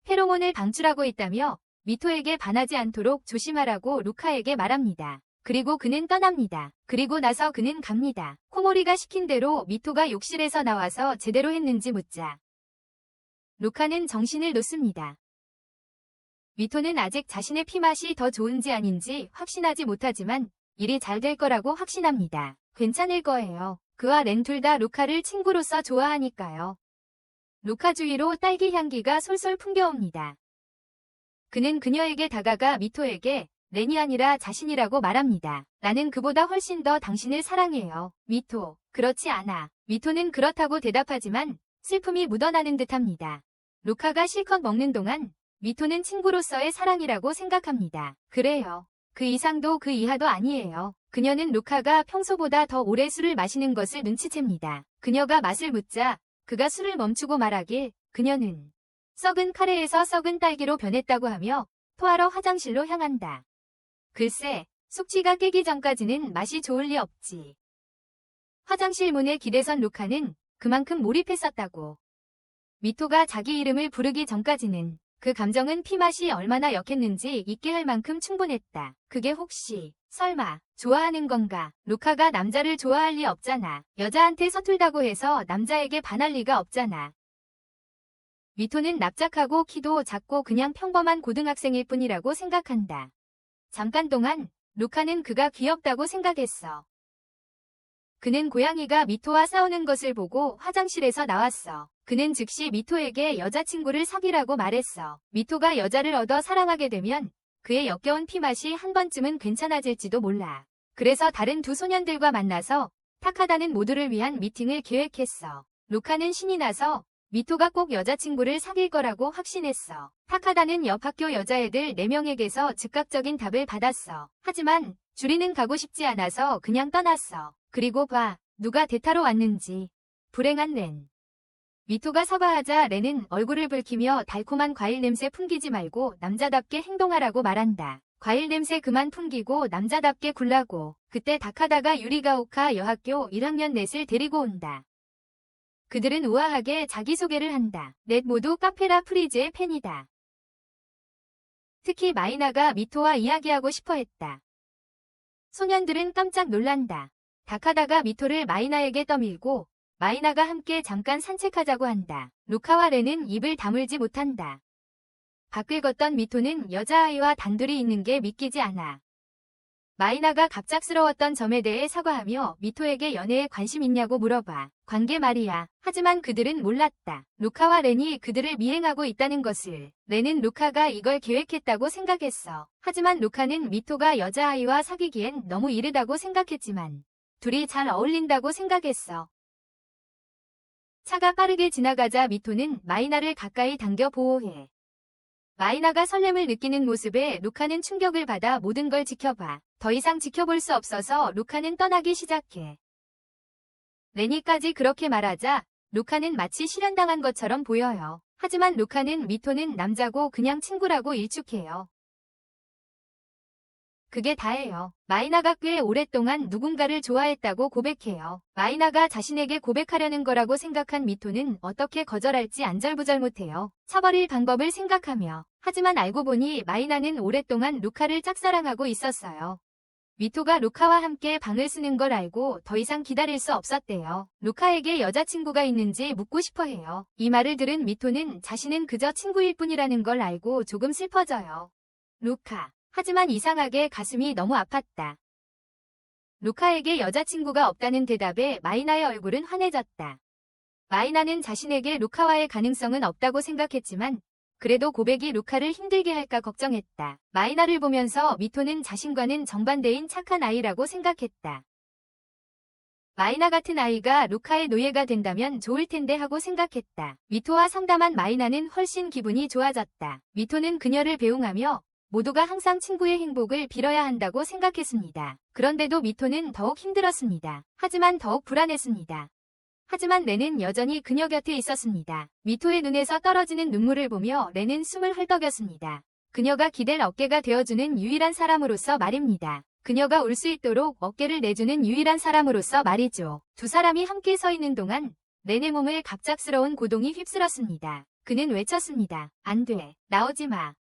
페로몬을 방출하고 있다며 미토에게 반하지 않도록 조심하라고 루카에게 말합니다. 그리고 그는 떠납니다. 그리고 나서 그는 갑니다. 코모리가 시킨 대로 미토가 욕실에서 나와서 제대로 했는지 묻자 루카는 정신을 놓습니다. 미토는 아직 자신의 피맛이 더 좋은지 아닌지 확신하지 못하지만 일이 잘 될 거라고 확신합니다. 괜찮을 거예요. 그와 렌 둘 다 루카를 친구로서 좋아하니까요. 루카 주위로 딸기 향기가 솔솔 풍겨옵니다. 그는 그녀에게 다가가 미토에게 렌이 아니라 자신이라고 말합니다. 나는 그보다 훨씬 더 당신을 사랑해요. 미토, 그렇지 않아. 미토는 그렇다고 대답하지만 슬픔이 묻어나는 듯합니다. 루카가 실컷 먹는 동안 미토는 친구로서의 사랑이라고 생각합니다. 그래요. 그 이상도 그 이하도 아니에요. 그녀는 루카가 평소보다 더 오래 술을 마시는 것을 눈치챕니다. 그녀가 맛을 묻자 그가 술을 멈추고 말하길 그녀는 썩은 카레에서 썩은 딸기로 변했다고 하며 토하러 화장실로 향한다. 글쎄, 숙취가 깨기 전까지는 맛이 좋을 리 없지. 화장실 문에 기대선 루카는 그만큼 몰입했었다고. 미토가 자기 이름을 부르기 전까지는 그 감정은 피맛이 얼마나 역했는지 잊게 할 만큼 충분했다. 그게 혹시 설마 좋아하는 건가? 루카가 남자를 좋아할 리 없잖아. 여자한테 서툴다고 해서 남자에게 반할 리가 없잖아. 미토는 납작하고 키도 작고 그냥 평범한 고등학생일 뿐이라고 생각한다. 잠깐 동안 루카는 그가 귀엽다고 생각했어. 그는 고양이가 미토와 싸우는 것을 보고 화장실에서 나왔어. 그는 즉시 미토에게 여자친구를 사귀라고 말했어. 미토가 여자를 얻어 사랑하게 되면 그의 역겨운 피맛이 한 번쯤은 괜찮아질지도 몰라. 그래서 다른 두 소년들과 만나서 타카다는 모두를 위한 미팅을 계획했어. 루카는 신이 나서 미토가 꼭 여자친구를 사귈 거라고 확신했어. 타카다는 옆 학교 여자애들 4명에게서 즉각적인 답을 받았어. 하지만 주리는 가고 싶지 않아서 그냥 떠났어. 그리고 봐, 누가 대타로 왔는지. 불행한 렌. 미토가 사과하자 렌은 얼굴을 붉히며 달콤한 과일 냄새 풍기지 말고 남자답게 행동하라고 말한다. 과일 냄새 그만 풍기고 남자답게 굴라고. 그때 다카다가 유리가오카 여학교 1학년 넷을 데리고 온다. 그들은 우아하게 자기소개를 한다. 넷 모두 카페라 프리즈의 팬이다. 특히 마이나가 미토와 이야기하고 싶어 했다. 소년들은 깜짝 놀란다. 다카다가 미토를 마이나에게 떠밀고 마이나가 함께 잠깐 산책하자고 한다. 루카와 렌은 입을 다물지 못한다. 밖을 걷던 미토는 여자아이와 단둘이 있는 게 믿기지 않아. 마이나가 갑작스러웠던 점에 대해 사과하며 미토에게 연애에 관심 있냐고 물어봐. 관계 말이야. 하지만 그들은 몰랐다. 루카와 렌이 그들을 미행하고 있다는 것을. 렌은 루카가 이걸 계획했다고 생각했어. 하지만 루카는 미토가 여자아이와 사귀기엔 너무 이르다고 생각했지만 둘이 잘 어울린다고 생각했어. 차가 빠르게 지나가자 미토는 마이나를 가까이 당겨 보호해. 마이나가 설렘을 느끼는 모습에 루카는 충격을 받아 모든 걸 지켜봐. 더 이상 지켜볼 수 없어서 루카는 떠나기 시작해. 레니까지 그렇게 말하자 루카는 마치 실현당한 것처럼 보여요. 하지만 루카는 미토는 남자고 그냥 친구라고 일축해요. 그게 다예요. 마이나가 꽤 오랫동안 누군가를 좋아했다고 고백해요. 마이나가 자신에게 고백하려는 거라고 생각한 미토는 어떻게 거절할지 안절부절 못해요. 차버릴 방법을 생각하며. 하지만 알고 보니 마이나는 오랫동안 루카를 짝사랑하고 있었어요. 미토가 루카와 함께 방을 쓰는 걸 알고 더 이상 기다릴 수 없었대요. 루카에게 여자친구가 있는지 묻고 싶어 해요. 이 말을 들은 미토는 자신은 그저 친구일 뿐이라는 걸 알고 조금 슬퍼져요. 루카. 하지만 이상하게 가슴이 너무 아팠다. 루카에게 여자친구가 없다는 대답에 마이나의 얼굴은 환해졌다. 마이나는 자신에게 루카와의 가능성은 없다고 생각했지만 그래도 고백이 루카를 힘들게 할까 걱정했다. 마이나를 보면서 미토는 자신과는 정반대인 착한 아이라고 생각했다. 마이나 같은 아이가 루카의 노예가 된다면 좋을 텐데 하고 생각했다. 미토와 상담한 마이나는 훨씬 기분이 좋아졌다. 미토는 그녀를 배웅하며 모두가 항상 친구의 행복을 빌어야 한다고 생각했습니다. 그런데도 미토는 더욱 힘들었습니다. 하지만 더욱 불안했습니다. 하지만 레는 여전히 그녀 곁에 있었습니다. 미토의 눈에서 떨어지는 눈물을 보며 레는 숨을 헐떡였습니다. 그녀가 기댈 어깨가 되어주는 유일한 사람으로서 말입니다. 그녀가 울 수 있도록 어깨를 내주는 유일한 사람으로서 말이죠. 두 사람이 함께 서 있는 동안 렌의 몸을 갑작스러운 고동이 휩쓸었습니다. 그는 외쳤습니다. 안 돼. 나오지 마.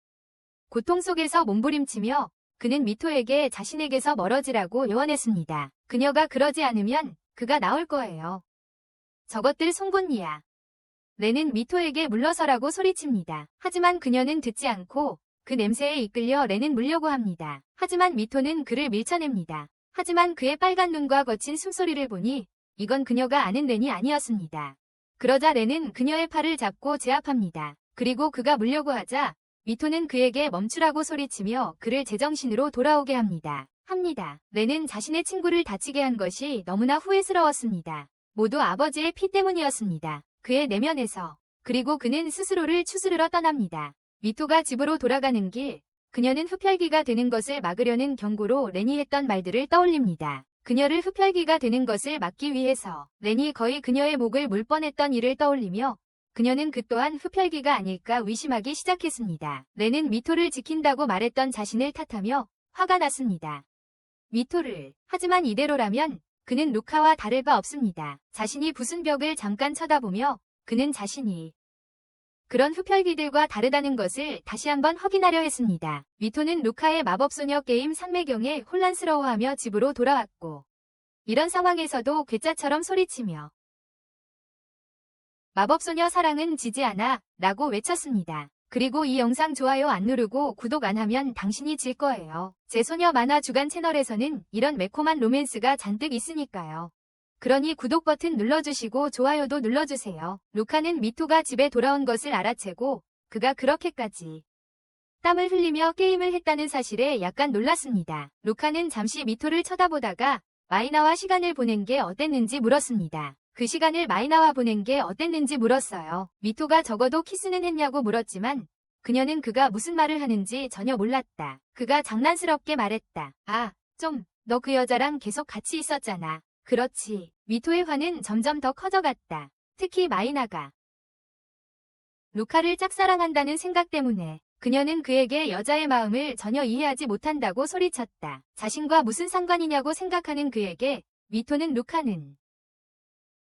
고통 속에서 몸부림치며 그는 미토에게 자신에게서 멀어지라고 요원했습니다. 그녀가 그러지 않으면 그가 나올 거예요. 저것들 송곳니야. 렌은 미토에게 물러서라고 소리칩니다. 하지만 그녀는 듣지 않고 그 냄새에 이끌려 렌은 물려고 합니다. 하지만 미토는 그를 밀쳐냅니다. 하지만 그의 빨간 눈과 거친 숨소리를 보니 이건 그녀가 아는 렌이 아니었습니다. 그러자 렌은 그녀의 팔을 잡고 제압합니다. 그리고 그가 물려고 하자 미토는 그에게 멈추라고 소리치며 그를 제정신으로 돌아오게 합니다. 렌은 자신의 친구를 다치게 한 것이 너무나 후회스러웠습니다. 모두 아버지의 피 때문이었습니다. 그의 내면에서. 그리고 그는 스스로를 추스르러 떠납니다. 미토가 집으로 돌아가는 길, 그녀는 흡혈귀가 되는 것을 막으려는 경고로 렌이 했던 말들을 떠올립니다. 그녀를 흡혈귀가 되는 것을 막기 위해서 렌이 거의 그녀의 목을 물 뻔했던 일을 떠올리며 그녀는 그 또한 흡혈귀가 아닐까 의심하기 시작했습니다. 렌은 미토를 지킨다고 말했던 자신을 탓하며 화가 났습니다. 미토를. 하지만 이대로라면 그는 루카와 다를 바 없습니다. 자신이 부순 벽을 잠깐 쳐다보며 그는 자신이 그런 흡혈귀들과 다르다는 것을 다시 한번 확인하려 했습니다. 미토는 루카의 마법소녀 게임 상매경에 혼란스러워하며 집으로 돌아왔고 이런 상황에서도 괴짜처럼 소리치며 마법소녀 사랑은 지지 않아 라고 외쳤습니다. 그리고 이 영상 좋아요 안 누르고 구독 안 하면 당신이 질 거예요. 제 소녀 만화 주간 채널에서는 이런 매콤한 로맨스가 잔뜩 있으니까요. 그러니 구독 버튼 눌러주시고 좋아요도 눌러주세요. 루카는 미토가 집에 돌아온 것을 알아채고 그가 그렇게까지 땀을 흘리며 게임을 했다는 사실에 약간 놀랐습니다. 루카는 잠시 미토를 쳐다보다가 마이나와 시간을 보낸 게 어땠는지 물었습니다. 그 시간을 마이나와 보낸 게 어땠는지 물었어요. 미토가 적어도 키스는 했냐고 물었지만 그녀는 그가 무슨 말을 하는지 전혀 몰랐다. 그가 장난스럽게 말했다. 아, 좀, 너 그 여자랑 계속 같이 있었잖아. 그렇지. 미토의 화는 점점 더 커져갔다. 특히 마이나가 루카를 짝사랑한다는 생각 때문에 그녀는 그에게 여자의 마음을 전혀 이해하지 못한다고 소리쳤다. 자신과 무슨 상관이냐고 생각하는 그에게 미토는 루카는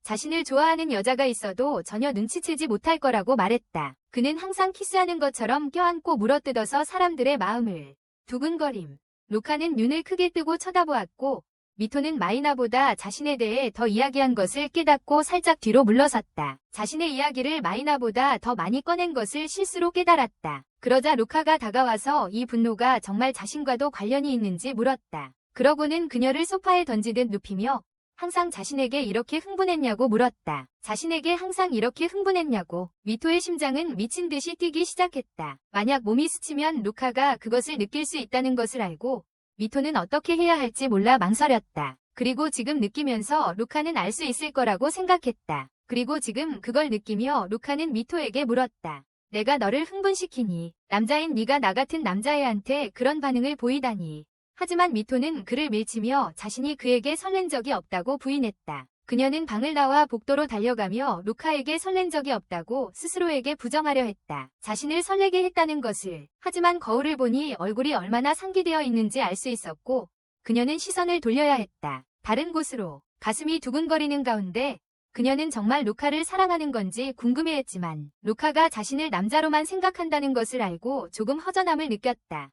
자신을 좋아하는 여자가 있어도 전혀 눈치채지 못할 거라고 말했다. 그는 항상 키스하는 것처럼 껴안고 물어뜯어서 사람들의 마음을 두근거림. 루카는 눈을 크게 뜨고 쳐다보았고 미토는 마이나보다 자신에 대해 더 이야기한 것을 깨닫고 살짝 뒤로 물러섰다. 자신의 이야기를 마이나보다 더 많이 꺼낸 것을 실수로 깨달았다. 그러자 루카가 다가와서 이 분노가 정말 자신과도 관련이 있는지 물었다. 그러고는 그녀를 소파에 던지듯 눕히며 항상 자신에게 이렇게 흥분했냐고 물었다. 자신에게 항상 이렇게 흥분했냐고. 미토의 심장은 미친 듯이 뛰기 시작했다. 만약 몸이 스치면 루카가 그것을 느낄 수 있다는 것을 알고 미토는 어떻게 해야 할지 몰라 망설였다. 그리고 지금 느끼면서 루카는 알 수 있을 거라고 생각했다. 그리고 지금 그걸 느끼며 루카는 미토에게 물었다. 내가 너를 흥분시키니 남자인 네가 나 같은 남자애한테 그런 반응을 보이다니. 하지만 미토는 그를 밀치며 자신이 그에게 설렌 적이 없다고 부인했다. 그녀는 방을 나와 복도로 달려가며 루카에게 설렌 적이 없다고 스스로에게 부정하려 했다. 자신을 설레게 했다는 것을. 하지만 거울을 보니 얼굴이 얼마나 상기되어 있는지 알 수 있었고 그녀는 시선을 돌려야 했다. 다른 곳으로. 가슴이 두근거리는 가운데 그녀는 정말 루카를 사랑하는 건지 궁금해했지만 루카가 자신을 남자로만 생각한다는 것을 알고 조금 허전함을 느꼈다.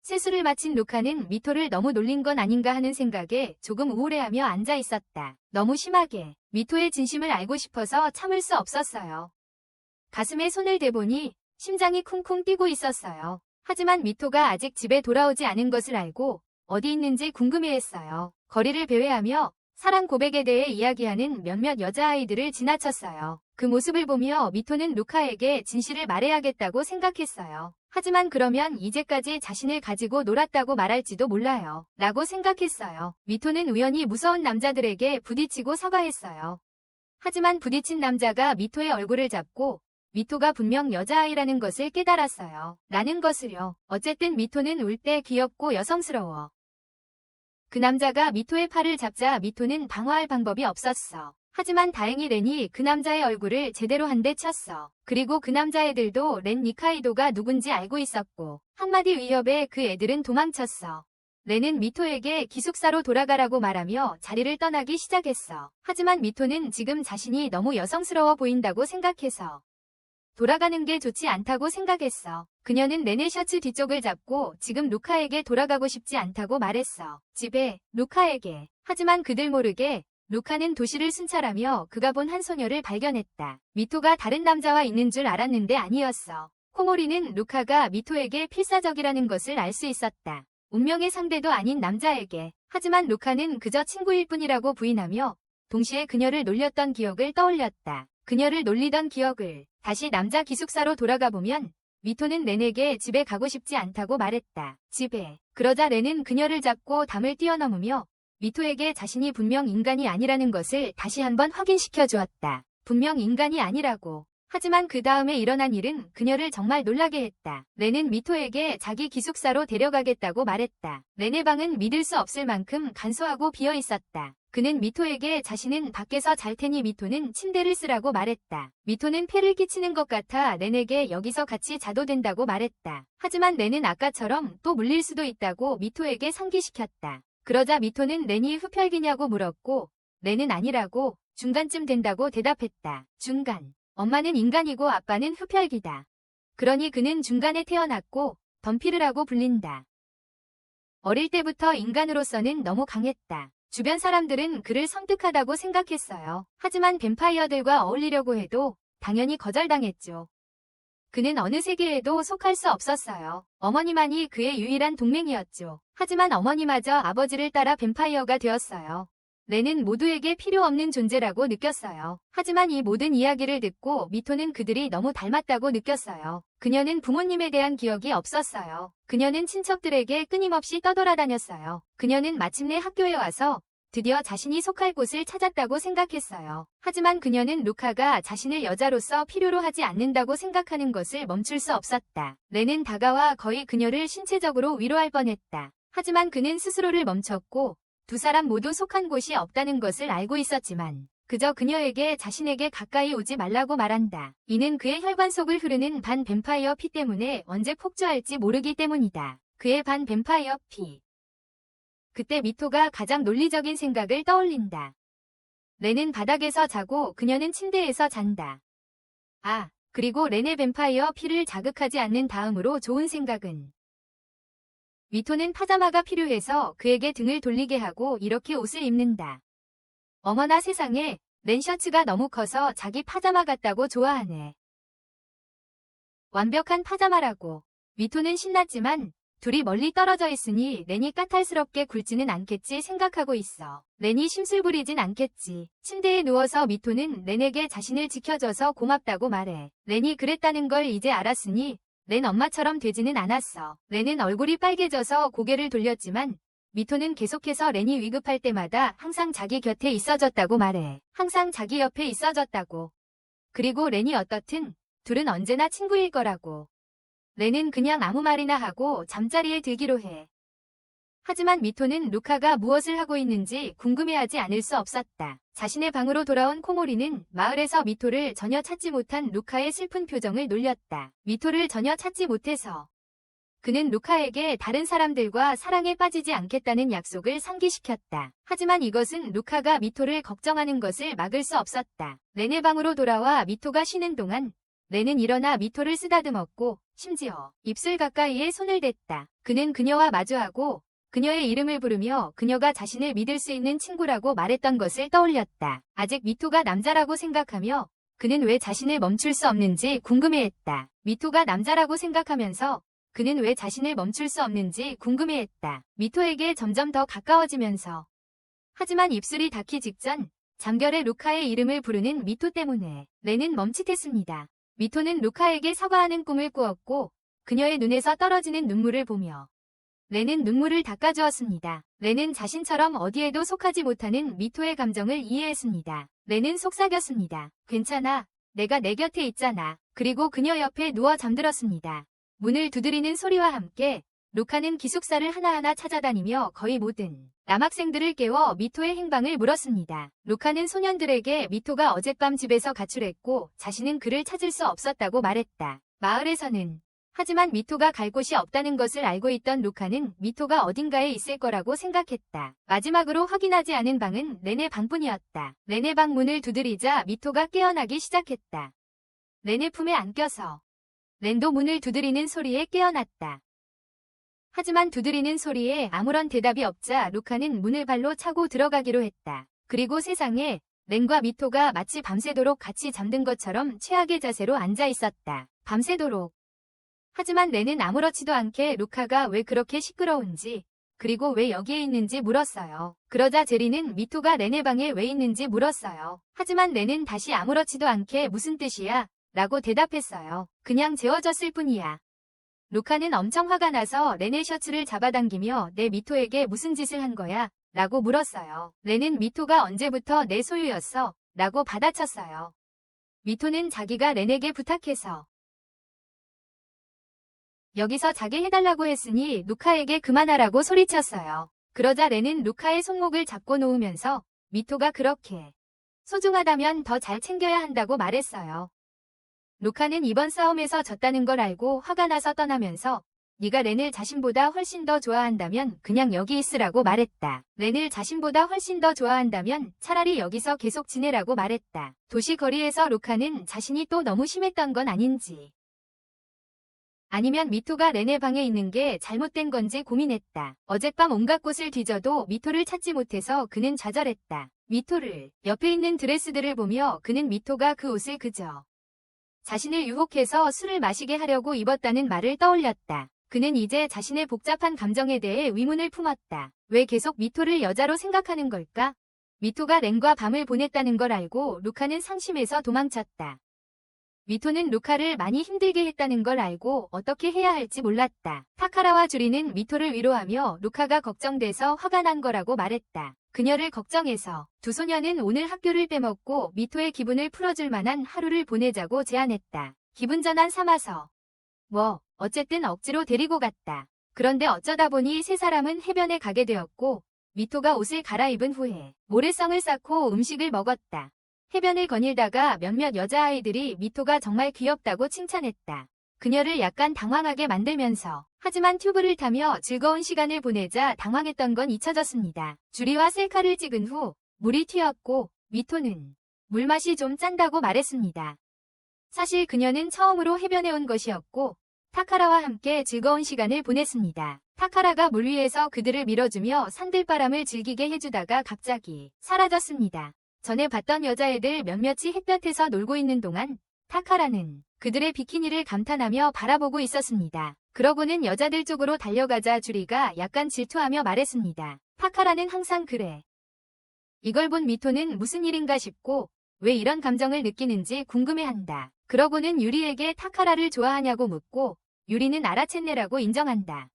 세수를 마친 루카는 미토를 너무 놀린 건 아닌가 하는 생각에 조금 우울해하며 앉아 있었다. 너무 심하게 미토의 진심을 알고 싶어서 참을 수 없었어요. 가슴에 손을 대보니 심장이 쿵쿵 뛰고 있었어요. 하지만 미토가 아직 집에 돌아오지 않은 것을 알고 어디 있는지 궁금해했어요. 거리를 배회하며 사랑 고백에 대해 이야기하는 몇몇 여자아이들을 지나쳤어요. 그 모습을 보며 미토는 루카에게 진실을 말해야겠다고 생각했어요. 하지만 그러면 이제까지 자신을 가지고 놀았다고 말할지도 몰라요. 라고 생각했어요. 미토는 우연히 무서운 남자들에게 부딪히고 사과했어요. 하지만 부딪힌 남자가 미토의 얼굴을 잡고 미토가 분명 여자아이라는 것을 깨달았어요. 라는 것을요. 어쨌든 미토는 울 때 귀엽고 여성스러워. 그 남자가 미토의 팔을 잡자 미토는 방어할 방법이 없었어. 하지만 다행히 렌이 그 남자의 얼굴을 제대로 한 대 쳤어. 그리고 그 남자애들도 렌 니카이도가 누군지 알고 있었고 한마디 위협에 그 애들은 도망쳤어. 렌은 미토에게 기숙사로 돌아가라고 말하며 자리를 떠나기 시작했어. 하지만 미토는 지금 자신이 너무 여성스러워 보인다고 생각해서 돌아가는 게 좋지 않다고 생각했어. 그녀는 렌의 셔츠 뒤쪽을 잡고 지금 루카에게 돌아가고 싶지 않다고 말했어. 집에, 루카에게. 하지만 그들 모르게 루카는 도시를 순찰하며 그가 본 한 소녀를 발견했다. 미토가 다른 남자와 있는 줄 알았는데 아니었어. 코모리는 루카가 미토에게 필사적이라는 것을 알 수 있었다. 운명의 상대도 아닌 남자에게. 하지만 루카는 그저 친구일 뿐이라고 부인하며 동시에 그녀를 놀렸던 기억을 떠올렸다. 그녀를 놀리던 기억을. 다시 남자 기숙사로 돌아가 보면 미토는 렌에게 집에 가고 싶지 않다고 말했다. 집에. 그러자 렌은 그녀를 잡고 담을 뛰어넘으며 미토에게 자신이 분명 인간이 아니라는 것을 다시 한번 확인시켜 주었다. 분명 인간이 아니라고. 하지만 그 다음에 일어난 일은 그녀를 정말 놀라게 했다. 렌은 미토에게 자기 기숙사로 데려가겠다고 말했다. 렌의 방은 믿을 수 없을 만큼 간소하고 비어 있었다. 그는 미토에게 자신은 밖에서 잘 테니 미토는 침대를 쓰라고 말했다. 미토는 폐를 끼치는 것 같아 렌에게 여기서 같이 자도 된다고 말했다. 하지만 렌은 아까처럼 또 물릴 수도 있다고 미토에게 상기시켰다. 그러자 미토는 렌이 흡혈귀냐고 물었고 렌은 아니라고 중간쯤 된다고 대답했다. 중간. 엄마는 인간이고 아빠는 흡혈귀다. 그러니 그는 중간에 태어났고 덤피르라고 불린다. 어릴 때부터 인간으로서는 너무 강했다. 주변 사람들은 그를 섬뜩하다고 생각했어요. 하지만 뱀파이어들과 어울리려고 해도 당연히 거절당했죠. 그는 어느 세계에도 속할 수 없었어요. 어머니만이 그의 유일한 동맹이었죠. 하지만 어머니마저 아버지를 따라 뱀파이어가 되었어요. 렌은 모두에게 필요 없는 존재라고 느꼈어요. 하지만 이 모든 이야기를 듣고 미토는 그들이 너무 닮았다고 느꼈어요. 그녀는 부모님에 대한 기억이 없었어요. 그녀는 친척들에게 끊임없이 떠돌아다녔어요. 그녀는 마침내 학교에 와서 드디어 자신이 속할 곳을 찾았다고 생각했어요. 하지만 그녀는 루카가 자신을 여자로서 필요로 하지 않는다고 생각하는 것을 멈출 수 없었다. 렌은 다가와 거의 그녀를 신체적으로 위로할 뻔했다. 하지만 그는 스스로를 멈췄고 두 사람 모두 속한 곳이 없다는 것을 알고 있었지만 그저 그녀에게 자신에게 가까이 오지 말라고 말한다. 이는 그의 혈관 속을 흐르는 반 뱀파이어 피 때문에 언제 폭주할지 모르기 때문이다. 그의 반 뱀파이어 피. 그때 미토가 가장 논리적인 생각을 떠올린다. 렌은 바닥에서 자고 그녀는 침대에서 잔다. 아, 그리고 렌의 뱀파이어 피를 자극하지 않는 다음으로 좋은 생각은 미토는 파자마가 필요해서 그에게 등을 돌리게 하고 이렇게 옷을 입는다. 어머나 세상에, 렌 셔츠가 너무 커서 자기 파자마 같다고 좋아하네. 완벽한 파자마라고. 미토는 신났지만 둘이 멀리 떨어져 있으니 렌이 까탈스럽게 굴지는 않겠지 생각하고 있어. 렌이 심술 부리진 않겠지. 침대에 누워서 미토는 렌에게 자신을 지켜줘서 고맙다고 말해. 렌이 그랬다는 걸 이제 알았으니 렌 엄마처럼 되지는 않았어. 렌은 얼굴이 빨개져서 고개를 돌렸지만 미토는 계속해서 렌이 위급할 때마다 항상 자기 곁에 있어줬다고 말해. 항상 자기 옆에 있어줬다고. 그리고 렌이 어떻든 둘은 언제나 친구일 거라고. 렌은 그냥 아무 말이나 하고 잠자리에 들기로 해. 하지만 미토는 루카가 무엇을 하고 있는지 궁금해하지 않을 수 없었다. 자신의 방으로 돌아온 코모리는 마을에서 미토를 전혀 찾지 못한 루카의 슬픈 표정을 놀렸다. 미토를 전혀 찾지 못해서 그는 루카에게 다른 사람들과 사랑에 빠지지 않겠다는 약속을 상기시켰다. 하지만 이것은 루카가 미토를 걱정하는 것을 막을 수 없었다. 렌의 방으로 돌아와 미토가 쉬는 동안 렌은 일어나 미토를 쓰다듬었고 심지어 입술 가까이에 손을 댔다. 그는 그녀와 마주하고 그녀의 이름을 부르며 그녀가 자신을 믿을 수 있는 친구라고 말했던 것을 떠올렸다. 아직 미토가 남자라고 생각하며 그는 왜 자신을 멈출 수 없는지 궁금해했다. 미토가 남자라고 생각하면서 그는 왜 자신을 멈출 수 없는지 궁금해했다. 미토에게 점점 더 가까워지면서 하지만 입술이 닿기 직전 잠결에 루카의 이름을 부르는 미토 때문에 렌은 멈칫했습니다. 미토는 루카에게 사과하는 꿈을 꾸었고 그녀의 눈에서 떨어지는 눈물을 보며 렌은 눈물을 닦아주었습니다. 렌은 자신처럼 어디에도 속하지 못하는 미토의 감정을 이해했습니다. 렌은 속삭였습니다. 괜찮아. 내가 내 곁에 있잖아. 그리고 그녀 옆에 누워 잠들었습니다. 문을 두드리는 소리와 함께 루카는 기숙사를 하나하나 찾아다니며 거의 모든 남학생들을 깨워 미토의 행방을 물었습니다. 루카는 소년들에게 미토가 어젯밤 집에서 가출했고 자신은 그를 찾을 수 없었다고 말했다. 마을에서는 하지만 미토가 갈 곳이 없다는 것을 알고 있던 루카는 미토가 어딘가에 있을 거라고 생각했다. 마지막으로 확인하지 않은 방은 렌의 방뿐이었다. 렌의 방 문을 두드리자 미토가 깨어나기 시작했다. 렌의 품에 안겨서 렌도 문을 두드리는 소리에 깨어났다. 하지만 두드리는 소리에 아무런 대답이 없자 루카는 문을 발로 차고 들어가기로 했다. 그리고 세상에 렌과 미토가 마치 밤새도록 같이 잠든 것처럼 최악의 자세로 앉아 있었다. 밤새도록. 하지만 렌은 아무렇지도 않게 루카가 왜 그렇게 시끄러운지 그리고 왜 여기에 있는지 물었어요. 그러자 제리는 미토가 렌의 방에 왜 있는지 물었어요. 하지만 렌은 다시 아무렇지도 않게 무슨 뜻이야? 라고 대답했어요. 그냥 재워졌을 뿐이야. 루카는 엄청 화가 나서 렌의 셔츠를 잡아당기며 내 미토에게 무슨 짓을 한 거야? 라고 물었어요. 렌은 미토가 언제부터 내 소유였어? 라고 받아쳤어요. 미토는 자기가 렌에게 부탁해서 여기서 자게 해달라고 했으니 루카에게 그만하라고 소리쳤어요. 그러자 렌은 루카의 손목을 잡고 놓으면서 미토가 그렇게 소중하다면 더 잘 챙겨야 한다고 말했어요. 루카는 이번 싸움에서 졌다는 걸 알고 화가 나서 떠나면서 네가 렌을 자신보다 훨씬 더 좋아한다면 그냥 여기 있으라고 말했다. 렌을 자신보다 훨씬 더 좋아한다면 차라리 여기서 계속 지내라고 말했다. 도시 거리에서 루카는 자신이 또 너무 심했던 건 아닌지 아니면 미토가 렌의 방에 있는 게 잘못된 건지 고민했다. 어젯밤 온갖 곳을 뒤져도 미토를 찾지 못해서 그는 좌절했다. 미토를 옆에 있는 드레스들을 보며 그는 미토가 그 옷을 그저 자신을 유혹해서 술을 마시게 하려고 입었다는 말을 떠올렸다. 그는 이제 자신의 복잡한 감정에 대해 의문을 품었다. 왜 계속 미토를 여자로 생각하는 걸까? 미토가 렌과 밤을 보냈다는 걸 알고 루카는 상심해서 도망쳤다. 미토는 루카를 많이 힘들게 했다는 걸 알고 어떻게 해야 할지 몰랐다. 타카라와 주리는 미토를 위로하며 루카가 걱정돼서 화가 난 거라고 말했다. 그녀를 걱정해서 두 소녀는 오늘 학교를 빼먹고 미토의 기분을 풀어줄 만한 하루를 보내자고 제안했다. 기분 전환 삼아서 어쨌든 억지로 데리고 갔다. 그런데 어쩌다 보니 세 사람은 해변에 가게 되었고 미토가 옷을 갈아입은 후에 모래성을 쌓고 음식을 먹었다. 해변을 거닐다가 몇몇 여자아이들이 미토가 정말 귀엽다고 칭찬했다. 그녀를 약간 당황하게 만들면서 하지만 튜브를 타며 즐거운 시간을 보내자 당황했던 건 잊혀졌습니다. 주리와 셀카를 찍은 후 물이 튀었고 미토는 물맛이 좀 짠다고 말했습니다. 사실 그녀는 처음으로 해변에 온 것이었고 타카라와 함께 즐거운 시간을 보냈습니다. 타카라가 물 위에서 그들을 밀어주며 산들바람을 즐기게 해주다가 갑자기 사라졌습니다. 전에 봤던 여자애들 몇몇이 햇볕에서 놀고 있는 동안 타카라는 그들의 비키니를 감탄하며 바라보고 있었습니다. 그러고는 여자들 쪽으로 달려가자 주리가 약간 질투하며 말했습니다. 타카라는 항상 그래. 이걸 본 미토는 무슨 일인가 싶고 왜 이런 감정을 느끼는지 궁금해한다. 그러고는 유리에게 타카라를 좋아하냐고 묻고 유리는 알아챘네라고 인정한다.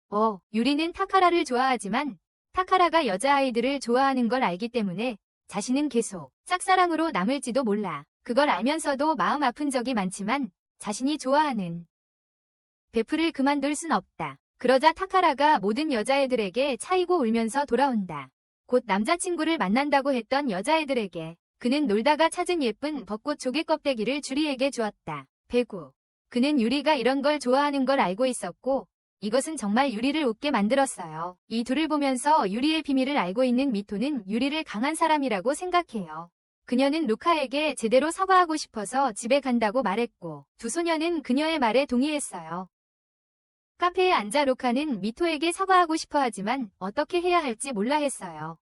유리는 타카라를 좋아하지만 타카라가 여자아이들을 좋아하는 걸 알기 때문에 자신은 계속 짝사랑으로 남을지도 몰라. 그걸 알면서도 마음 아픈 적이 많지만 자신이 좋아하는 베프를 그만둘 순 없다. 그러자 타카라가 모든 여자애들에게 차이고 울면서 돌아온다. 곧 남자친구를 만난다고 했던 여자애들에게 그는 놀다가 찾은 예쁜 벚꽃 조개 껍데기를 주리에게 주었다. 배구. 그는 유리가 이런 걸 좋아하는 걸 알고 있었고 이것은 정말 유리를 웃게 만들었어요. 이 둘을 보면서 유리의 비밀을 알고 있는 미토는 유리를 강한 사람이라고 생각해요. 그녀는 루카에게 제대로 사과하고 싶어서 집에 간다고 말했고 두 소녀는 그녀의 말에 동의했어요. 카페에 앉아 루카는 미토에게 사과하고 싶어 하지만 어떻게 해야 할지 몰라 했어요.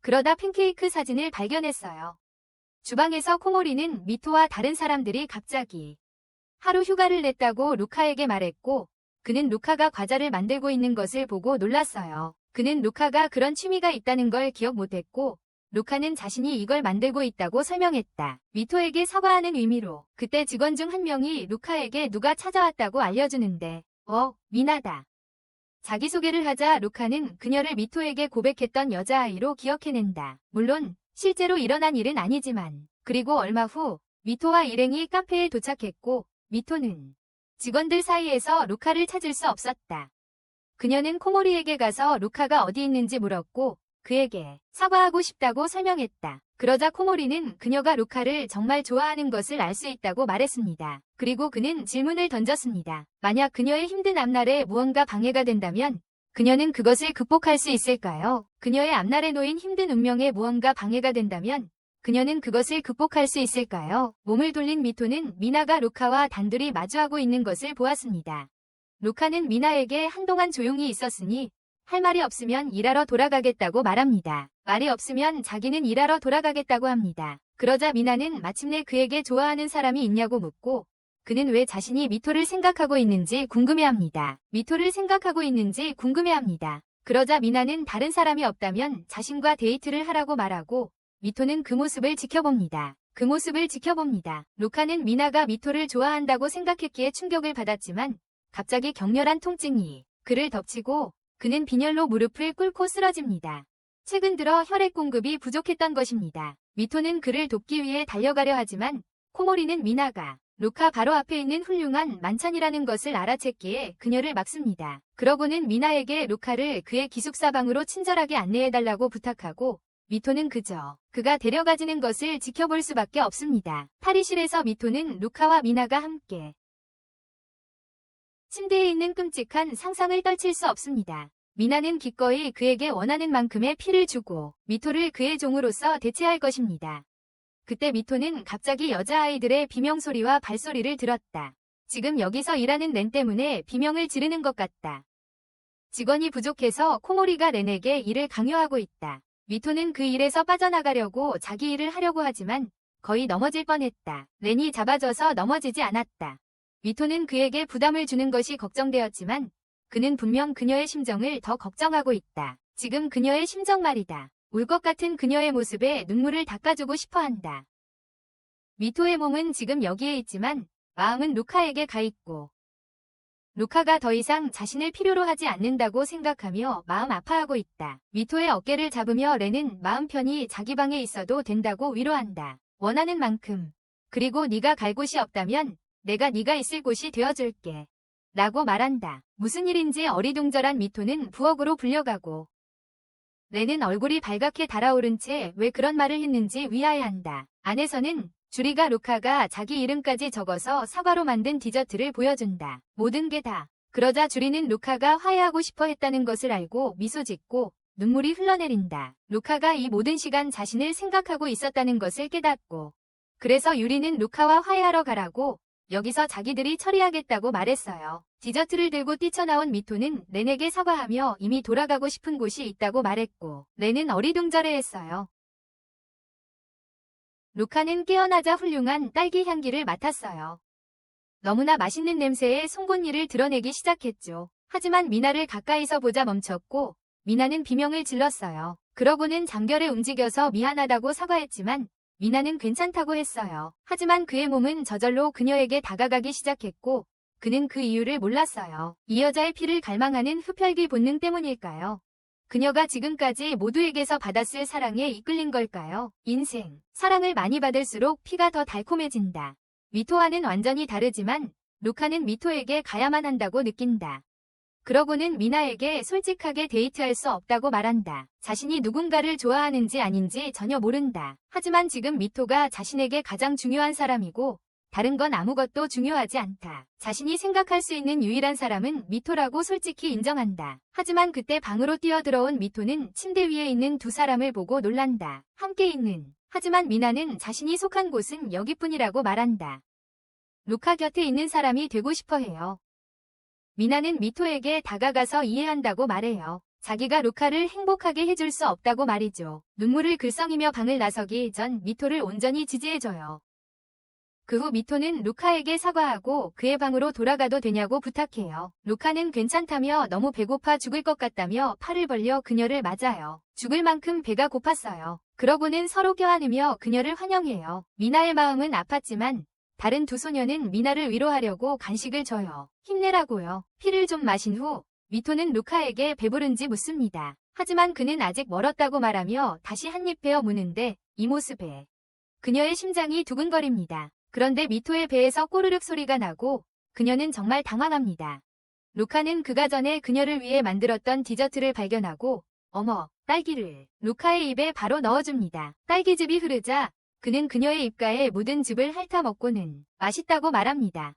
그러다 팬케이크 사진을 발견했어요. 주방에서 코모리는 미토와 다른 사람들이 갑자기 하루 휴가를 냈다고 루카에게 말했고 그는 루카가 과자를 만들고 있는 것을 보고 놀랐어요. 그는 루카가 그런 취미가 있다는 걸 기억 못했고 루카는 자신이 이걸 만들고 있다고 설명했다. 미토에게 사과하는 의미로 그때 직원 중 한 명이 루카에게 누가 찾아왔다고 알려주는데 미나다. 자기소개를 하자 루카는 그녀를 미토에게 고백했던 여자아이로 기억해낸다. 물론 실제로 일어난 일은 아니지만 그리고 얼마 후 미토와 일행이 카페에 도착했고 미토는 직원들 사이에서 루카를 찾을 수 없었다. 그녀는 코모리에게 가서 루카가 어디 있는지 물었고 그에게 사과하고 싶다고 설명했다. 그러자 코모리는 그녀가 루카를 정말 좋아하는 것을 알 수 있다고 말했습니다. 그리고 그는 질문을 던졌습니다. 만약 그녀의 힘든 앞날에 무언가 방해가 된다면 그녀는 그것을 극복할 수 있을까요? 그녀의 앞날에 놓인 힘든 운명에 무언가 방해가 된다면 그녀는 그것을 극복할 수 있을까요? 몸을 돌린 미토는 미나가 루카와 단둘이 마주하고 있는 것을 보았습니다. 루카는 미나에게 한동안 조용히 있었으니 할 말이 없으면 일하러 돌아가겠다고 말합니다. 말이 없으면 자기는 일하러 돌아가겠다고 합니다. 그러자 미나는 마침내 그에게 좋아하는 사람이 있냐고 묻고 그는 왜 자신이 미토를 생각하고 있는지 궁금해합니다. 미토를 생각하고 있는지 궁금해합니다. 그러자 미나는 다른 사람이 없다면 자신과 데이트를 하라고 말하고 미토는 그 모습을 지켜봅니다. 그 모습을 지켜봅니다. 루카는 미나가 미토를 좋아한다고 생각했기에 충격을 받았지만 갑자기 격렬한 통증이 그를 덮치고 그는 빈혈로 무릎을 꿇고 쓰러집니다. 최근 들어 혈액 공급이 부족했던 것입니다. 미토는 그를 돕기 위해 달려가려 하지만 코모리는 미나가 루카 바로 앞에 있는 훌륭한 만찬이라는 것을 알아챘기에 그녀를 막습니다. 그러고는 미나에게 루카를 그의 기숙사 방으로 친절하게 안내해달라고 부탁하고 미토는 그저 그가 데려가지는 것을 지켜볼 수밖에 없습니다. 탈의실에서 미토는 루카와 미나가 함께 침대에 있는 끔찍한 상상을 떨칠 수 없습니다. 미나는 기꺼이 그에게 원하는 만큼의 피를 주고 미토를 그의 종으로서 대체할 것입니다. 그때 미토는 갑자기 여자아이들의 비명소리와 발소리를 들었다. 지금 여기서 일하는 렌 때문에 비명을 지르는 것 같다. 직원이 부족해서 코모리가 렌에게 일을 강요하고 있다. 미토는 그 일에서 빠져나가려고 자기 일을 하려고 하지만 거의 넘어질 뻔했다. 렌이 잡아줘서 넘어지지 않았다. 미토는 그에게 부담을 주는 것이 걱정되었지만 그는 분명 그녀의 심정을 더 걱정하고 있다. 지금 그녀의 심정 말이다. 울 것 같은 그녀의 모습에 눈물을 닦아주고 싶어 한다. 미토의 몸은 지금 여기에 있지만 마음은 루카에게 가 있고 루카가 더 이상 자신을 필요로 하지 않는다고 생각하며 마음 아파하고 있다. 미토의 어깨를 잡으며 렌은 마음 편히 자기 방에 있어도 된다고 위로한다. 원하는 만큼. 그리고 네가 갈 곳이 없다면 내가 네가 있을 곳이 되어줄게. 라고 말한다. 무슨 일인지 어리둥절한 미토는 부엌으로 불려가고 렌은 얼굴이 발갛게 달아오른 채 왜 그런 말을 했는지 위아해한다. 안에서는 주리가 루카가 자기 이름까지 적어서 사과로 만든 디저트를 보여준다. 모든 게 다. 그러자 주리는 루카가 화해하고 싶어 했다는 것을 알고 미소 짓고 눈물이 흘러내린다. 루카가 이 모든 시간 자신을 생각하고 있었다는 것을 깨닫고 그래서 유리는 루카와 화해하러 가라고 여기서 자기들이 처리하겠다고 말했어요. 디저트를 들고 뛰쳐나온 미토는 렌에게 사과하며 이미 돌아가고 싶은 곳이 있다고 말했고 렌은 어리둥절해했어요. 루카는 깨어나자 훌륭한 딸기 향기를 맡았어요. 너무나 맛있는 냄새에 송곳니를 드러내기 시작했죠. 하지만 미나를 가까이서 보자 멈췄고 미나는 비명을 질렀어요. 그러고는 잠결에 움직여서 미안하다고 사과했지만 미나는 괜찮다고 했어요. 하지만 그의 몸은 저절로 그녀에게 다가가기 시작했고 그는 그 이유를 몰랐어요. 이 여자의 피를 갈망하는 흡혈귀 본능 때문일까요? 그녀가 지금까지 모두에게서 받았을 사랑에 이끌린 걸까요? 인생, 사랑을 많이 받을수록 피가 더 달콤해진다. 미토와는 완전히 다르지만 루카는 미토에게 가야만 한다고 느낀다. 그러고는 미나에게 솔직하게 데이트할 수 없다고 말한다. 자신이 누군가를 좋아하는지 아닌지 전혀 모른다. 하지만 지금 미토가 자신에게 가장 중요한 사람이고 다른 건 아무것도 중요하지 않다. 자신이 생각할 수 있는 유일한 사람은 미토라고 솔직히 인정한다. 하지만 그때 방으로 뛰어들어온 미토는 침대 위에 있는 두 사람을 보고 놀란다. 함께 있는. 하지만 미나는 자신이 속한 곳은 여기뿐이라고 말한다. 루카 곁에 있는 사람이 되고 싶어 해요. 미나는 미토에게 다가가서 이해한다고 말해요. 자기가 루카를 행복하게 해줄 수 없다고 말이죠. 눈물을 글썽이며 방을 나서기 전 미토를 온전히 지지해줘요. 그 후 미토는 루카에게 사과하고 그의 방으로 돌아가도 되냐고 부탁해요. 루카는 괜찮다며 너무 배고파 죽을 것 같다며 팔을 벌려 그녀를 맞아요. 죽을 만큼 배가 고팠어요. 그러고는 서로 껴안으며 그녀를 환영해요. 미나의 마음은 아팠지만 다른 두 소녀는 미나를 위로하려고 간식을 줘요. 힘내라고요. 피를 좀 마신 후 미토는 루카에게 배부른지 묻습니다. 하지만 그는 아직 멀었다고 말하며 다시 한입 베어 무는데 이 모습에 그녀의 심장이 두근거립니다. 그런데 미토의 배에서 꼬르륵 소리가 나고 그녀는 정말 당황합니다. 루카는 그가 전에 그녀를 위해 만들었던 디저트를 발견하고 어머, 딸기를 루카의 입에 바로 넣어줍니다. 딸기즙이 흐르자 그는 그녀의 입가에 묻은 즙을 핥아 먹고는 맛있다고 말합니다.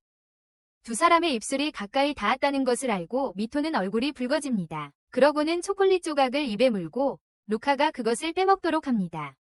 두 사람의 입술이 가까이 닿았다는 것을 알고 미토는 얼굴이 붉어집니다. 그러고는 초콜릿 조각을 입에 물고 루카가 그것을 빼먹도록 합니다.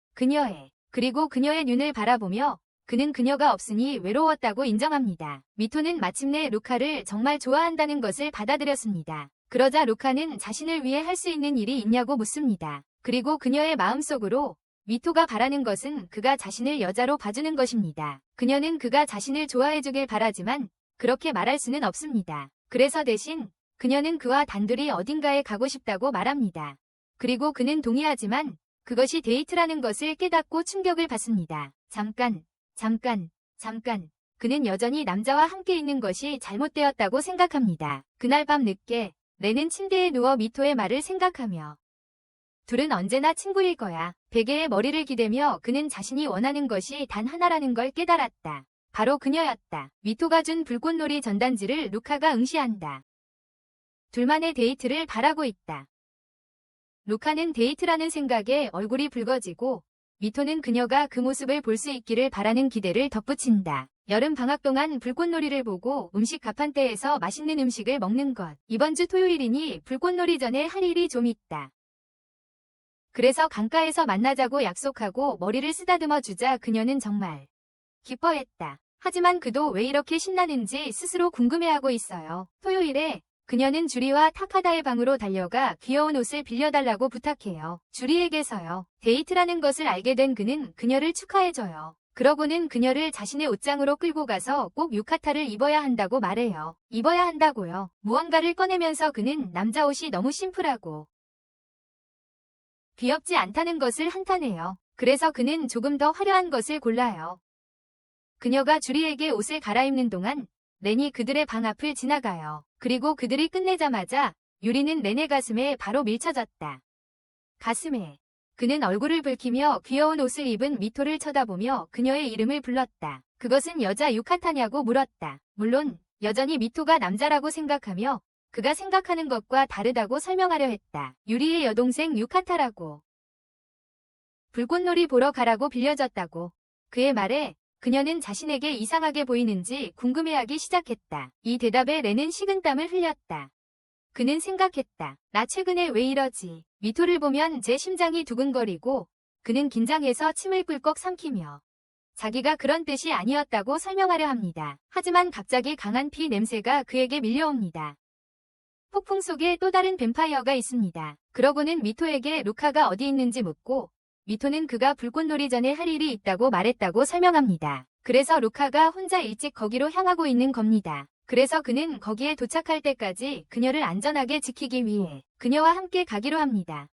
그리고 그녀의 눈을 바라보며 그는 그녀가 없으니 외로웠다고 인정합니다. 미토는 마침내 루카를 정말 좋아한다는 것을 받아들였습니다. 그러자 루카는 자신을 위해 할 수 있는 일이 있냐고 묻습니다. 그리고 그녀의 마음속으로 미토가 바라는 것은 그가 자신을 여자로 봐주는 것입니다. 그녀는 그가 자신을 좋아해주길 바라지만 그렇게 말할 수는 없습니다. 그래서 대신 그녀는 그와 단둘이 어딘가에 가고 싶다고 말합니다. 그리고 그는 동의하지만 그것이 데이트라는 것을 깨닫고 충격을 받습니다. 잠깐. 그는 여전히 남자와 함께 있는 것이 잘못되었다고 생각합니다. 그날 밤 늦게 레는 침대에 누워 미토의 말을 생각하며 둘은 언제나 친구일 거야. 베개에 머리를 기대며 그는 자신이 원하는 것이 단 하나라는 걸 깨달았다. 바로 그녀였다. 미토가 준 불꽃놀이 전단지를 루카가 응시한다. 둘만의 데이트를 바라고 있다. 루카는 데이트라는 생각에 얼굴이 붉어지고 미토는 그녀가 그 모습을 볼 수 있기를 바라는 기대를 덧붙인다. 여름 방학 동안 불꽃놀이를 보고 음식 가판대에서 맛있는 음식을 먹는 것. 이번 주 토요일이니 불꽃놀이 전에 할 일이 좀 있다. 그래서 강가에서 만나자고 약속하고 머리를 쓰다듬어 주자 그녀는 정말 기뻐했다. 하지만 그도 왜 이렇게 신나는지 스스로 궁금해하고 있어요. 토요일에 그녀는 주리와 타카다의 방으로 달려가 귀여운 옷을 빌려달라고 부탁해요. 주리에게서요. 데이트라는 것을 알게 된 그는 그녀를 축하해줘요. 그러고는 그녀를 자신의 옷장으로 끌고 가서 꼭 유카타를 입어야 한다고 말해요. 입어야 한다고요. 무언가를 꺼내면서 그는 남자 옷이 너무 심플하고 귀엽지 않다는 것을 한탄해요. 그래서 그는 조금 더 화려한 것을 골라요. 그녀가 주리에게 옷을 갈아입는 동안 렌이 그들의 방 앞을 지나가요. 그리고 그들이 끝내자마자 유리는 렌의 가슴에 바로 밀쳐졌다. 가슴에. 그는 얼굴을 붉히며 귀여운 옷을 입은 미토를 쳐다보며 그녀의 이름을 불렀다. 그것은 여자 유카타냐고 물었다. 물론 여전히 미토가 남자라고 생각하며 그가 생각하는 것과 다르다고 설명하려 했다. 유리의 여동생 유카타라고. 불꽃놀이 보러 가라고 빌려줬다고. 그의 말에 그녀는 자신에게 이상하게 보이는지 궁금해하기 시작했다. 이 대답에 렌은 식은땀을 흘렸다. 그는 생각했다. 나 최근에 왜 이러지? 미토를 보면 제 심장이 두근거리고 그는 긴장해서 침을 꿀꺽 삼키며 자기가 그런 뜻이 아니었다고 설명하려 합니다. 하지만 갑자기 강한 피 냄새가 그에게 밀려옵니다. 폭풍 속에 또 다른 뱀파이어가 있습니다. 그러고는 미토에게 루카가 어디 있는지 묻고 미토는 그가 불꽃놀이 전에 할 일이 있다고 말했다고 설명합니다. 그래서 루카가 혼자 일찍 거기로 향하고 있는 겁니다. 그래서 그는 거기에 도착할 때까지 그녀를 안전하게 지키기 위해 그녀와 함께 가기로 합니다.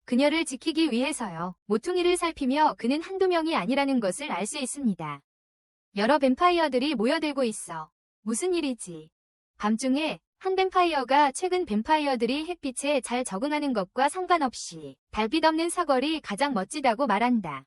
그녀를 지키기 위해서요. 모퉁이를 살피며 그는 한두 명이 아니라는 것을 알 수 있습니다. 여러 뱀파이어들이 모여들고 있어. 무슨 일이지? 밤중에 한 뱀파이어가 최근 뱀파이어들이 햇빛에 잘 적응하는 것과 상관없이 달빛 없는 사거리 가장 멋지다고 말한다.